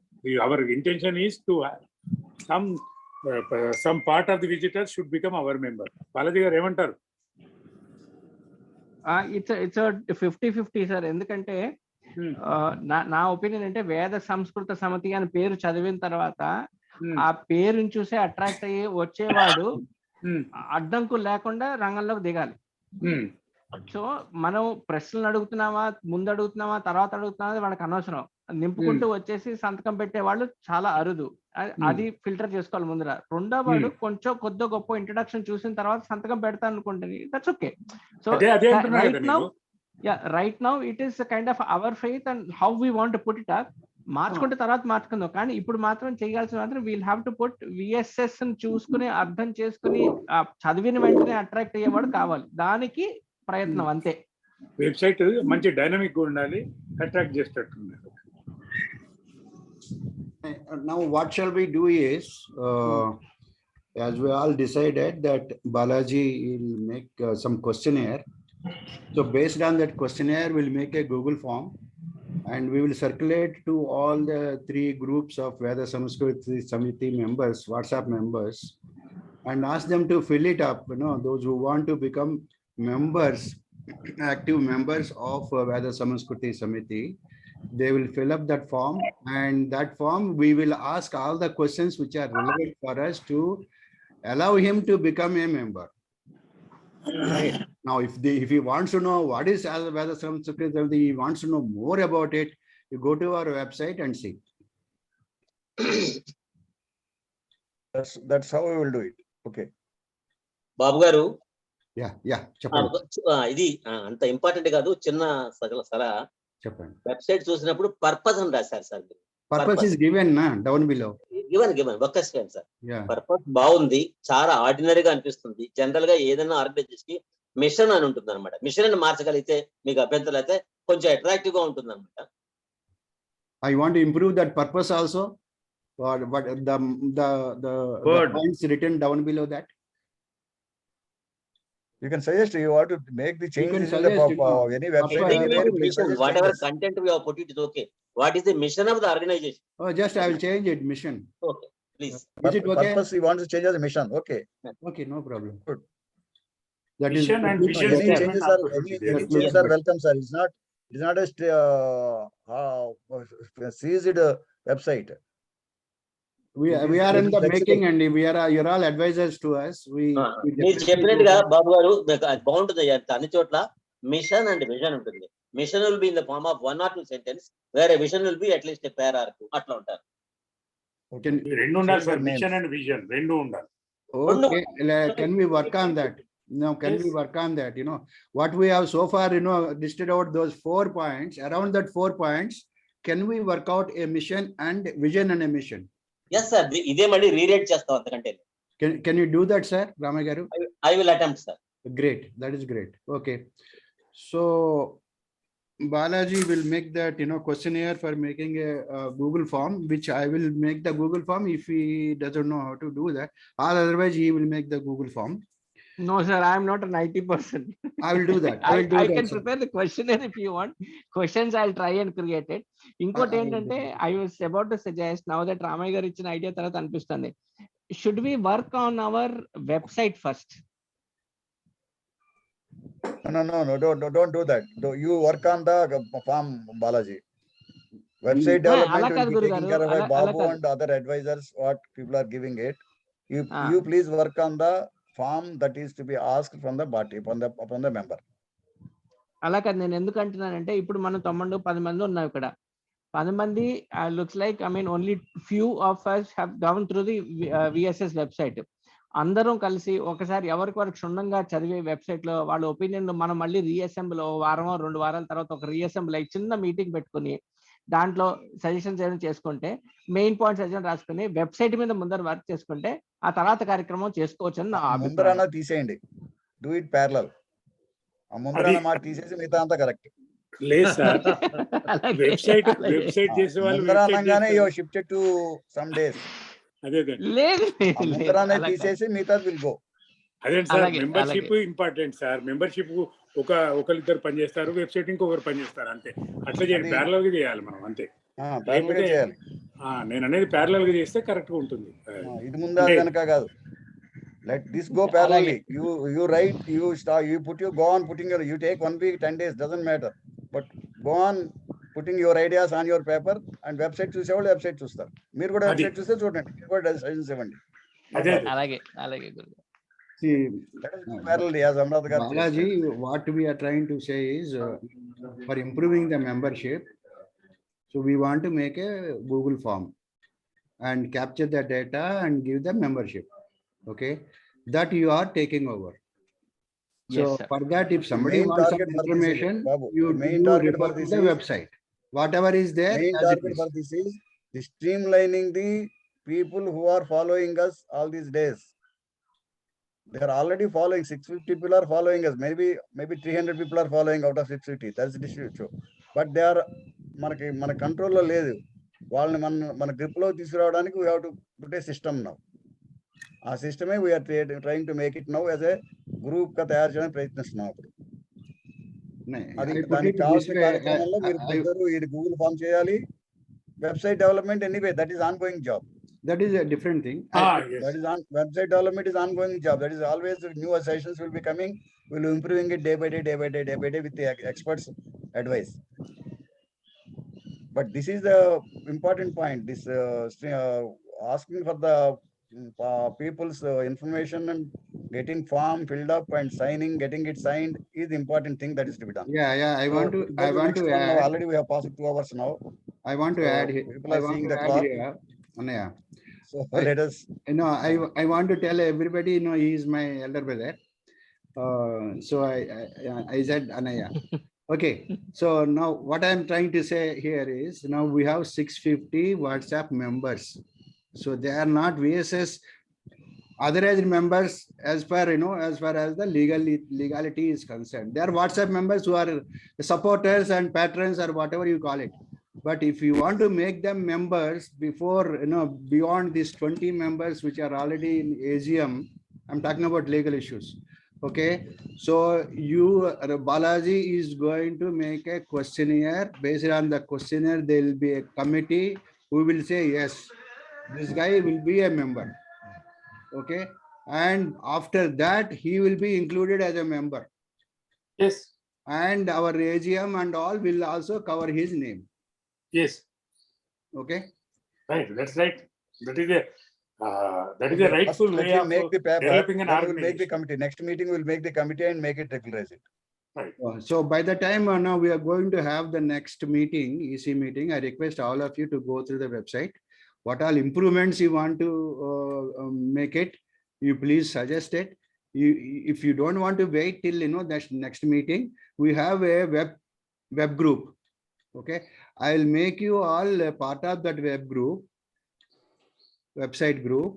Our intention is to have some part of the visitors should become our member. Balaji garu emantaru? It's a 50-50 sir. ఎందుకంటే నా opinion అంటే వేద సంస్కృత సమితి అని పేరు చదివిన తర్వాత ఆ పేరుని చూసే అట్రాక్ట్ అయ్యి వచ్చేవాడు అడ్డంకులు లేకుండా రంగంలోకి దిగాలి. సో మనం ప్రశ్నలు అడుగుతున్నావా, ముందు అడుగుతున్నావా, తర్వాత అడుగుతున్నావా వాళ్ళకి అనవసరం. నింపుకుంటూ వచ్చేసి సంతకం పెట్టే వాళ్ళు చాలా అరుదు. అది ఫిల్టర్ చేసుకోవాలి ముందర. రెండో వాడు కొంచెం కొద్ది గొప్ప ఇంట్రడక్షన్ చూసిన తర్వాత సంతకం పెడతాను అనుకుంటుంది, that's okay. So right now Yeah, right now it is a kind of our faith and how we want to put it up. మార్చుకుంటే తర్వాత మార్చుకుందాం, కానీ ఇప్పుడు మాత్రం చేయాల్సిన మాత్రం we'll have to put VSS ని చూసుకుని అర్థం చేసుకుని చదివిన వెంటనే అట్రాక్ట్ అయ్యేవాడు కావాలి, దానికి ప్రయత్నం అంతే. వెబ్సైట్ మంచి డైనమిక్ గా ఉండాలి, అట్రాక్ట్ చేసేటట్టు. Now what shall we do is, as we all decided that Balaji will make some questionnaire. So based on that questionnaire, we'll make a Google form and we will circulate to all the 3 groups of Veda Samskruti Samiti members, WhatsApp members, and ask them to fill it up. You know, those who want to become members, active members of Veda Samskruti Samiti, they will fill up that form, and that form we will ask all the questions which are relevant for us to allow him to become a member. Right. Now, if he wants to know what is Veda Samskruti Samiti, he wants to know more about it, you go to our website and see. That's how we will do it. Okay. బాబు గారు, Yeah, చెప్పండి. ఇది అంత important కాదు, చిన్న సలహా. చెప్పండి. Website చూసినప్పుడు purpose అని రాశారు sir. Purpose is given down below. Given ఒక్క సెకండ్ సార్. పర్పస్ బాగుంది, చాలా ఆర్డినరీగా అనిపిస్తుంది. జనరల్ గా ఏదైనా ఆర్గనైజేషన్ కి మిషన్ అని ఉంటుంది అనమాట. మిషన్ అని మార్చగలిగితే మీకు అభ్యంతరాలు అయితే కొంచెం అట్రాక్టివ్ గా ఉంటుంది అనమాట. I want to improve that purpose also. But the points written down below that. You can suggest you want to make the changes in any website. Whatever content we have put it is okay. What is the mission of the organization? Oh, just I will change it, mission. Okay, please. Is it okay? Purpose you want to change as a mission. Okay. Okay, no problem. Good. That Mission is and vision Any changes are welcome, sir. It's not a seized website. we are in the making, and you're all advisors to us. మీరు చెప్పినట్టుగా బాబు గారు బాగుంటుంది. అన్ని చోట్ల mission and vision ఉంటుంది. Mission will be in the form of 1 or 2 sentence, వేరే vision will be at least a para or 2 అట్లా ఉంటారు. రెండు ఉండాలి సార్, మిషన్ అండ్ విజన్ రెండు ఉండాలి. Okay, can we work on that? Now, can we work on that? You know, what we have so far, listed out those 4 points. Around that 4 points, can we work out a mission and vision and a mission? Yes, sir. ఇదే మళ్ళీ రీరేట్ చేస్తాం అంతకంటే. Can you do that, sir? Ramay garu? I will attempt, sir. Great. That is great. Okay. So Balaji will make that, questionnaire for making a Google form, which I will make the Google form if he doesn't know how to do that. Or otherwise, he will make the Google form. No, sir, I am not an IT person. I will do that. I can prepare the questionnaire if you want. Questions I'll try and create it. Inkoti entante, I was about to suggest, now that Ramay garu ichina idea tarata anpistandi, should we work on our website first? No, don't do that. You work on the form, Balaji. Website development will be taken care of by Babu and other advisors. What people are giving it. You please work on the form that is to be asked from the party upon the member. అలా కాదు, నేను ఎందుకు అంటున్నానంటే ఇప్పుడు మనం 9-10 మంది ఉన్నాం ఇక్కడ. 10 మంది looks like only few of us have gone through the VSS website. అందరం కలిసి ఒకసారి ఎవరికి వారికి క్షుణ్ణంగా చదివే వెబ్సైట్ లో వాళ్ళ ఒపీనియన్ మనం మళ్ళీ రీఅసెంబుల్ వారమో 2 వారాల తర్వాత ఒక రీఅసెంబుల్ అయ్యి చిన్న మీటింగ్ పెట్టుకుని దాంట్లో సజెషన్స్ ఏమైనా చేసుకుంటే, మెయిన్ పాయింట్స్ ఏమైనా రాసుకుని వెబ్సైట్ మీద ముందర వర్క్ చేసుకుంటే ఆ తర్వాత కార్యక్రమం చేసుకోవచ్చు అని నా ముందర తీసేయండి. Do it parallel. ఆ ముందర మాట తీసేసి మిగతా అంతా కరెక్ట్. లేదు సార్, వెబ్సైట్ చేసే వాళ్ళు ముందర అనగానే you shifted to some days. అదే లేదు ముందరనే తీసేసి మిగతా విల్ గో. అదే sir, membership important sir. Membership ఒకరిద్దరు పనిచేస్తారు, వెబ్సైట్ ఇంకొకరు పనిచేస్తారు, అంతే. అట్లా చేయాలి, ప్యారలల్ గా చేయాలి మనం, అంతే. నేను అనేది ప్యారలల్ గా చేస్తే కరెక్ట్ గా ఉంటుంది. ఇది ముందు వెనక కాదు. Let this go parallelly. You write, you start, go on putting you take 1 week, 10 days, doesn't matter. But go on putting your ideas on your paper, and website చూసేవాళ్ళు వెబ్సైట్ చూస్తారు. మీరు కూడా వెబ్సైట్ చూస్తే చూడండి, మీరు కూడా సజెషన్స్ ఇవ్వండి. అలాగే గురు. See, parallelly, as Amrata garu Balaji, what we are trying to say is, for improving the membership, so we want to make a Google form and capture the data and give them membership. Okay, that you are taking over. So Yes, sir. for that, if somebody main wants some target for this is, information, Babu, you the main you target refer for to this the is, website. Whatever is there, main as it target is. for this is the streamlining the people who are following us all these days. They are already following. 650 people are following us. Maybe 300 people are following out of 650. That's the issue. But they are మన కంట్రోల్లో లేదు. వాళ్ళని మన grip లో తీసుకురావడానికి we have to put a system now. ఆ సిస్టమే we're trying to make it now as a group గా తయారు చేయడానికి ప్రయత్నిస్తున్నాం. అప్పుడు అది దానికి కావాల్సిన కార్యక్రమంలో మీరు ఇద్దరు ఇది గూగుల్ ఫామ్ చేయాలి. Website development anyway that is on going job. That is a different thing. Yes. That is on website development is ongoing job. That is always new sessions will be coming. We'll be improving it day by day with the experts' advice. But this is the important point. This asking for the people's information and getting form filled up and signing, getting it signed is the important thing that is to be done. Yeah. I want to add. Already we have passed 2 hours now. I want to add here. People are seeing the clock. Anaya. So let us. I want to tell everybody, he is my elder brother. So I said Anaya. Okay. So now what I am trying to say here is, now we have 650 WhatsApp members. So they are not VSS authorized members as far as the legality is concerned. They are WhatsApp members who are supporters and patrons or whatever you call it. But if you want to make them members before, beyond these 20 members which are already in AGM, I'm talking about legal issues. Okay. So Balaji is going to make a questionnaire. Based on the questionnaire, there will be a committee who will say, yes, this guy will be a member. Okay. And after that, he will be included as a member. Yes. And our AGM and all will also cover his name. Yes. Okay. Right. That's right. That is a rightful way of make the paper, developing an then organization. we'll make the committee. Next meeting we'll make the committee and make it regularize it. Right. So by the time now we are going to have the next meeting, EC meeting, I request all of you to go through the website. What all improvements you want to make it, you please suggest it. If you don't want to wait till next meeting, we have a web group. Okay, I'll make you all a part of that website group.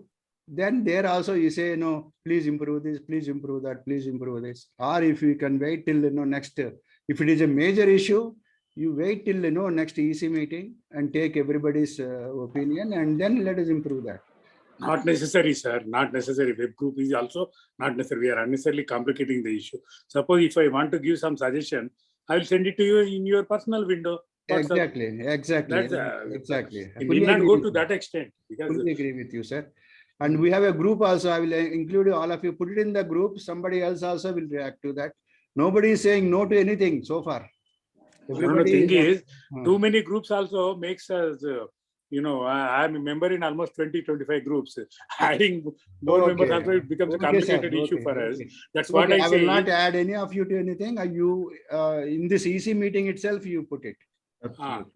Then there also you say, please improve this, please improve that, please improve this. Or if you can wait till next, if it is a major issue, you wait till next EC meeting and take everybody's opinion, and then let us improve that. Not necessary, sir. Not necessary. Web group is also not necessary. We are unnecessarily complicating the issue. Suppose if I want to give some suggestion, I will send it to you in your personal window. Exactly. Exactly. You need not go to that extent. I fully agree with you, sir. And we have a group also. I will include all of you. Put it in the group. Somebody else also will react to that. Nobody is saying no to anything so far. The thing is, too many groups also makes us. I'm a member in almost 20-25 groups. Adding more members also becomes a complicated issue for us. That's what I say. I will not add any of you to anything. You in this EC meeting itself, you put it. Absolutely.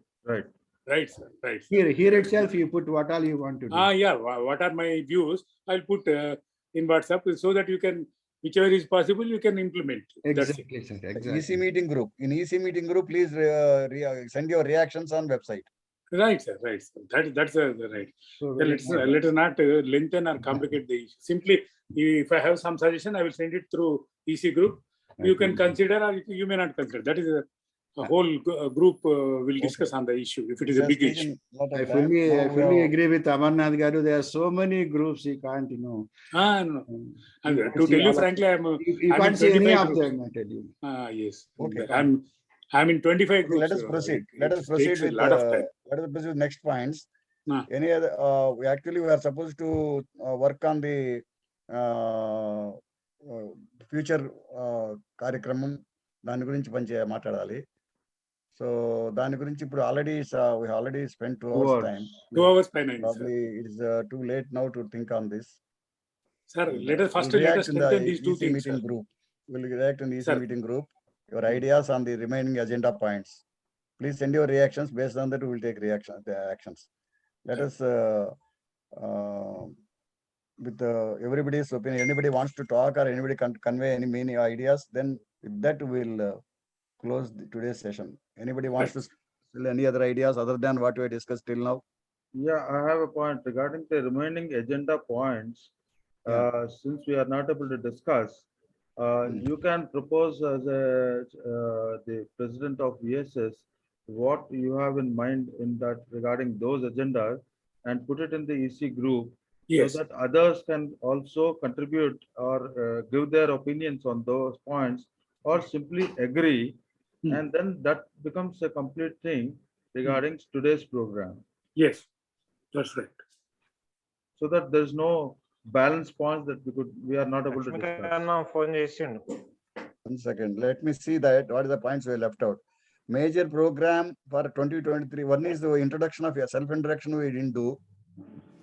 Right, sir. Right. Here itself, you put what all you want to do. Yeah. What are my views? I'll put in WhatsApp so that you can, whichever is possible, you can implement. Exactly, sir. Exactly. EC meeting group. In EC meeting group, please send your reactions on website. Right, sir. Right, sir. That's right. So let us not lengthen or complicate the issue. Simply, if I have some suggestion, I will send it through EC group. You can consider, or you may not consider. That is a whole group will discuss on the issue if it is a big issue. I fully agree with Amarnath Garu. There are so many groups you can't, No. To tell you frankly, you can't see any of them, I tell you. Yes. Okay. I'm in 25 groups. Let us proceed. Let us proceed with next points. Any other? We are supposed to work on the future కార్యక్రమం. దాని గురించి మాట్లాడాలి. So దాని గురించి ఇప్పుడు we already spent 2 hours time. 2 hours by 9. Probably it is too late now to think on this. Sir, let us strengthen these two things. Meeting group. We'll react in the EC meeting group. Your ideas on the remaining agenda points. Please send your reactions. Based on that, we will take actions. Let us with everybody's opinion. Anybody wants to talk or anybody can convey any meaning ideas, then with that we'll close today's session. Anybody wants to still any other ideas other than what we discussed till now? Yeah, I have a point regarding the remaining agenda points. Since we are not able to discuss, you can propose as the president of VSS what you have in mind in that regarding those agendas and put it in the EC group. Yes. So that others can also contribute or give their opinions on those points or simply agree, and then that becomes a complete thing regarding today's program. Yes, that's right. So that there's no balance points that we are not able to discuss. phone చేసిండు. 1 second. Let me see that what are the points we left out. Major program for 2023. One is the introduction of your self-introduction we didn't do.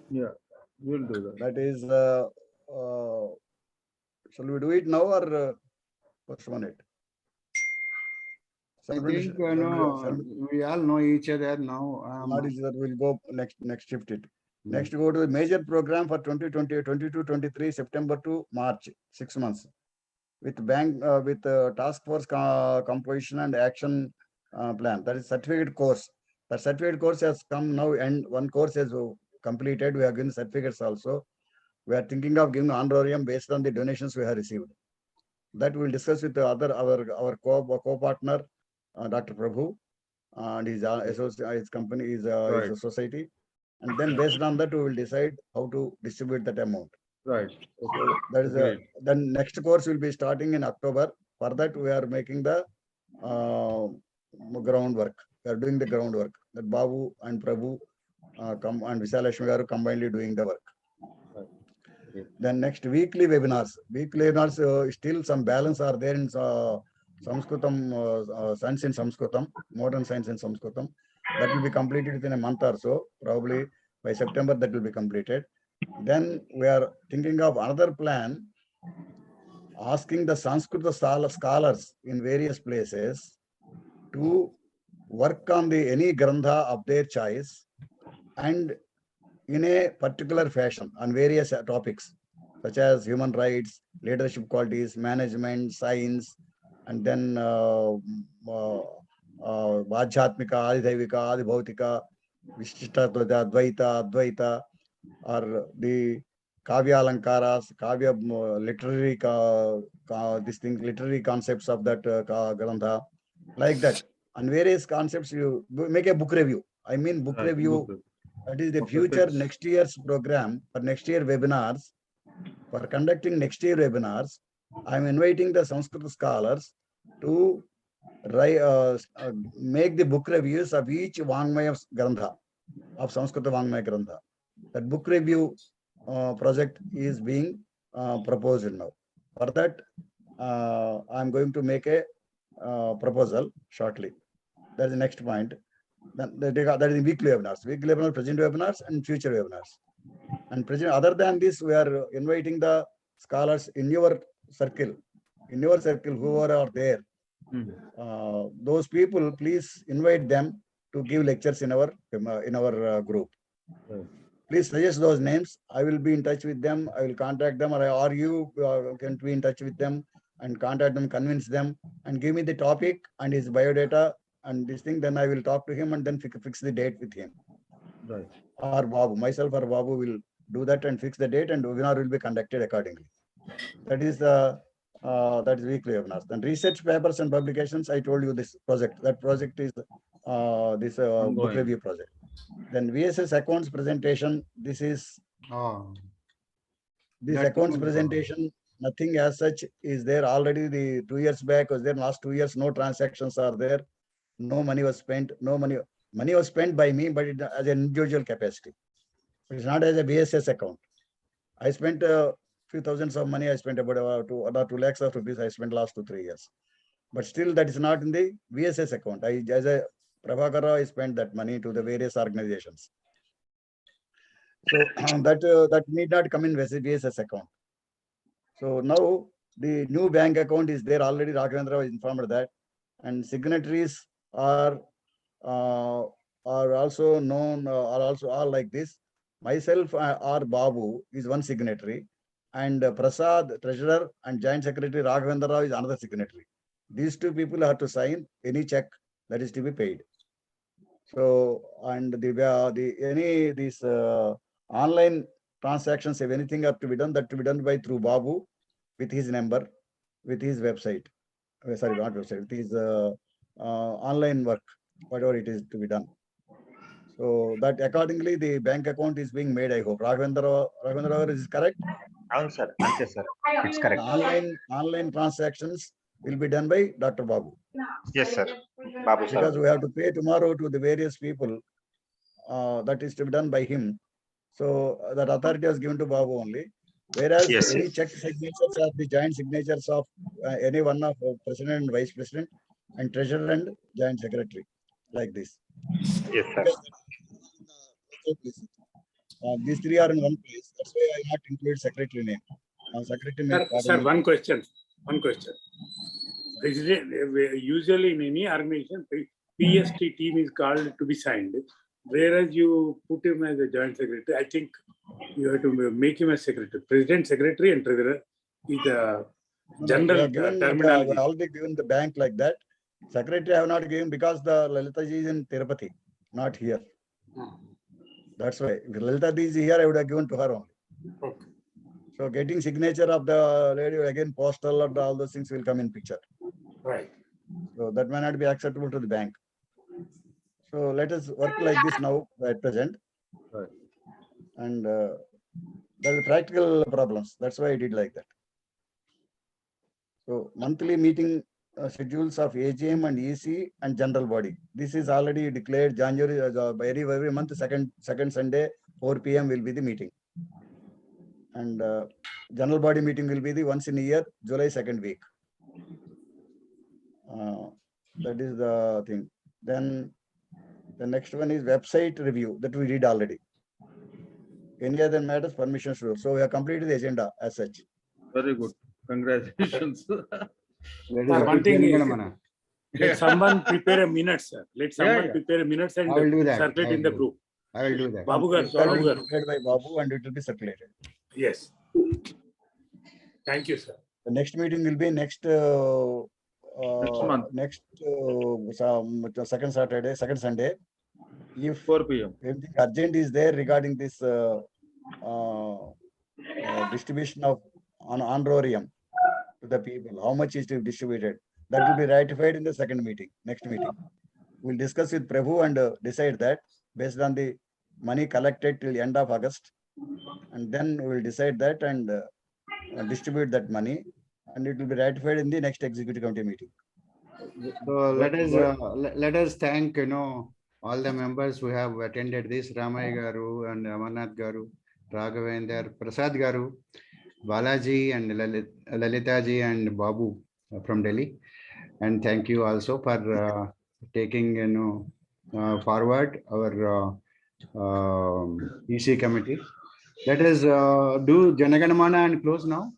Yeah, we'll do that. That is, shall we do it now or postpone it? I think we all know each other now. Not each other. We'll go next shift it. Next go to the major program for 2022-23 September to March, 6 months. With task force composition and action plan. That is certificate course. The certificate course has come now and one course has completed. We have given certificates also. We are thinking of giving honorarium based on the donations we have received. That we will discuss with the our co-partner, Dr. Prabhu, and his his company, his society. And then based on that, we will decide how to distribute that amount. Right. Okay. That is then next course will be starting in October. For that, we are making the groundwork. We are doing the groundwork. That Babu and Prabhu and Visalashmi are combinedly doing the work. Then next weekly webinars. Weekly webinars, still some balance are there in Samskrutam, science in Samskrutam, modern science in Samskrutam. That will be completed within a month or so. Probably by September that will be completed. Then we are thinking of another plan, asking the Sanskrit scholars in various places to work on any grantha of their choice and in a particular fashion on various topics such as human rights, leadership qualities, management, science, and then Vajjhatmika, Adidhaivika, Adibhautika, Vishishtadvaita, Advaita, or the Kavya Alankaras, Kavya literary literary concepts of that Grantha, like that. And various concepts, you make a book review. I mean book review. That is the future next year's program for next year webinars. For conducting next year webinars, I am inviting the Sanskrit scholars to make the book reviews of each Vangmaya Grantha, of Sanskrit Vangmaya Grantha. That book review project is being proposed now. For that, I am going to make a proposal shortly. That is the next point. That is weekly webinars. Weekly webinars, present webinars, and future webinars. And other than this, we are inviting the scholars in your circle, whoever are there. Those people, please invite them to give lectures in our group. Please suggest those names. I will be in touch with them. I will contact them, or you can be in touch with them and contact them, convince them, and give me the topic and his biodata and this thing. Then I will talk to him and then fix the date with him. Right. Or Babu, myself or Babu will do that and fix the date, and webinar will be conducted accordingly. That is weekly webinars. Then research papers and publications. I told you this project. That project is this book review project. Then VSS accounts presentation. This is this accounts presentation. Nothing as such is there already. The 2 years back was there. Last 2 years, no transactions are there. No money was spent. No money was spent by me, but as an individual capacity. It's not as a VSS account. I spent a few thousands of money. I spent about 2 lakhs of rupees. I spent last 2-3 years. But still, that is not in the VSS account. As a Prabhakara, I spent that money to the various organizations. So that need not come in VSS account. So now the new bank account is there already. Raghavendra was informed that, and signatories are also known, are also all like this. myself or Babu is one signatory, and Prasad, treasurer, and joint secretary Raghavendra Rao is another signatory. These two people have to sign any check that is to be paid. So, and these online transactions, if anything have to be done, that to be done by through Babu with his number, with his website. Sorry, not website, with his online work, whatever it is to be done. So that accordingly the bank account is being made, I hope. Raghavendra, is correct? Sir. Sir. It's correct. Online transactions will be done by Dr. Babu. Yes, sir. Babu, sir. Because we have to pay tomorrow to the various people. That is to be done by him. So that authority was given to Babu only. Whereas Yes, any check signatures are the joint signatures of any one of president and vice president and treasurer and joint secretary, like this. Yes, sir. These three are in one place. That's why I not include secretary name. Secretary name. Sir, one question. President, usually in any organization, PST team is called to be signed. Whereas you put him as a joint secretary, I think you have to make him a secretary. President, secretary, and treasurer is the general terminology. We already given the bank like that. Secretary I have not given because the Lalita ji is in Tirupati, not here. That's why. If Lalita ji is here, I would have given to her only. Okay. So getting signature of the lady, again postal or all those things will come in picture. Right. So that may not be acceptable to the bank. So let us work like this now at present. Right. And there are practical problems. That's why I did like that. So monthly meeting schedules of AGM and EC and general body. This is already declared January, every month, second Sunday, 4 p.m. will be the meeting. And general body meeting will be the once in a year, July 2nd week. That is the thing. Then the next one is website review that we did already. Any other matters, permission should. So we have completed the agenda as such. Very good. Congratulations. One thing is, let someone prepare a minute, sir. Let someone prepare a minute and I will do that. circulate in the group. I will do that. Babu gar, Prepared by Babu and it will be circulated. Yes. Thank you, sir. The next meeting will be next month. Next second Sunday. If 4 p.m. anything urgent is there regarding this distribution of honorarium to the people, how much is to be distributed, that will be ratified in the next meeting. We'll discuss with Prabhu and decide that based on the money collected till end of August, and then we will decide that and distribute that money, and it will be ratified in the next executive committee meeting. So let us thank all the members who have attended this, Ramay Garu and Amarnath Garu, Raghavendra, Prasad Garu, Balaji and Lalita ji and Babu from Delhi. And thank you also for taking forward our EC committee. Let us do Janaganamana and close now.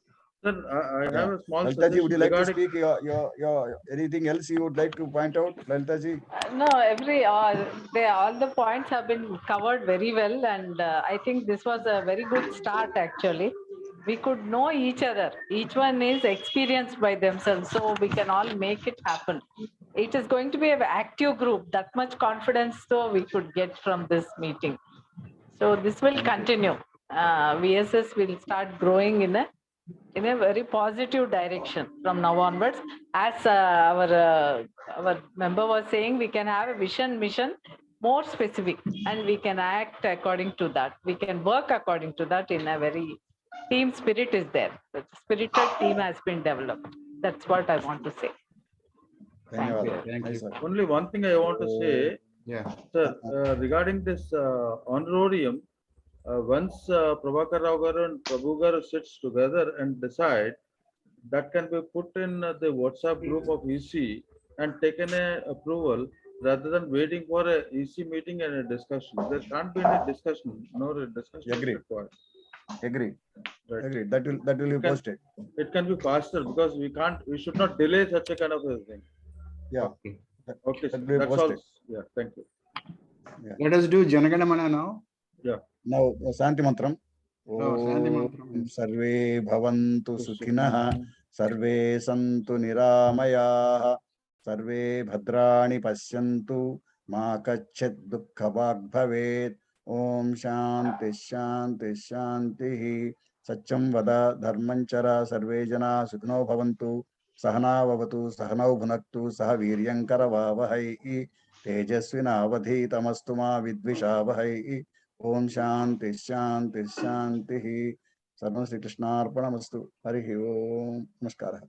Sir, I have a small Lalita ji, would you like to regarding... speak your anything else you would like to point out, Lalita ji? No, all the points have been covered very well, and I think this was a very good start actually. We could know each other. Each one is experienced by themselves, so we can all make it happen. It is going to be an active group. That much confidence, so we could get from this meeting. So this will continue. VSS will start growing in a very positive direction from now onwards. As our member was saying, we can have a vision, mission, more specific, and we can act according to that. We can work according to that in a very team spirit is there. The spirited team has been developed. That's what I want to say. Thank you. Thank you. Only one thing I want to say, sir, regarding this honorarium, once Prabhakar Rao Garu and Prabhu Garu sits together and decide, that can be put in the WhatsApp group of EC and taken a approval rather than waiting for a EC meeting and a discussion. There can't be any discussion, no discussion. Agree. Required. Agree. Right. Agree. That will be posted. It can be faster because we should not delay such a kind of a thing. Yeah. Okay. That will be That's posted. all. Yeah. Thank you. Yeah. Let us do Janaganamana now. Yeah. Now శాంతి మంత్రం. శాంతి మంత్రం. ఓం survey భవంతు సుఖినః, survey సంతు నిరామయాః, survey భద్రాణి పశ్యంతు, మా కశ్చిత్ దుఃఖభాగ్ భవేత్. ఓం శాంతి శాంతి శాంతి. సత్యం వద ధర్మం చర, survey జనా సుఖినో భవంతు. సహనావవతు సహనౌ భునక్తు, సహ వీర్యం కరవావహై, తేజస్వినావధీతమస్తు మా విద్విషావహై. ఓం శాంతి శాంతి శాంతి. సర్వం శ్రీకృష్ణార్పణమస్తు. హరి ఓం. నమస్కారం.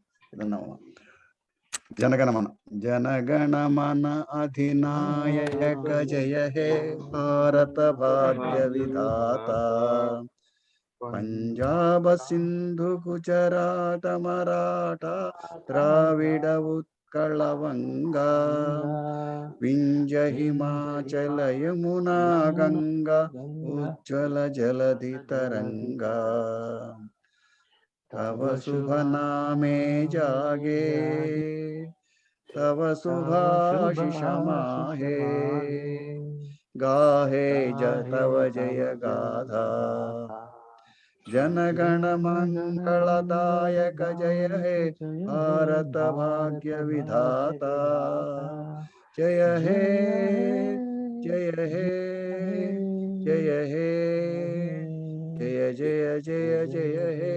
జనగణమన జనగణమన అధినాయక జయ హే భారత భాగ్య విధాత. పంజాబ సింధు గుజరాత మరాఠా ద్రావిడ ఉత్కళ వంగా, వింజ హిమాచల యమునా గంగా ఉజ్వల జలధి తరంగా. తవ శుభ నామే జాగే, తవ శుభాశిష మాహే, గాహే తవ జయ గాథా. जनगण मंगलदायक जय हे भारत भाग्य विधाता. जय हे जय हे जय हे जय जय जय जय हे.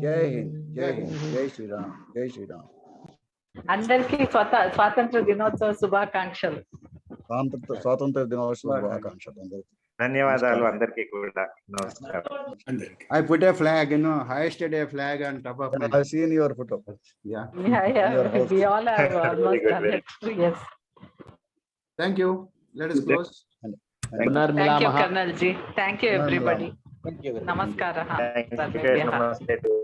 जय हिंद जय हिंद. जय श्री राम जय श्री राम. అందరికీ స్వాతంత్ర దినోత్సవ శుభాకాంక్షలు. స్వాతంత్ర దినోత్సవ శుభాకాంక్షలు అందరికీ. ధన్యవాదాలు అందరికీ కూడా. నమస్కారం. I put a flag, hoisted a flag on top of my. I've seen your photo. Yeah. We all have almost done it. Yes. Thank you. Let us close. Thank you, Colonel ji. Thank you, everybody. Namaskara. Thank you. Namaste.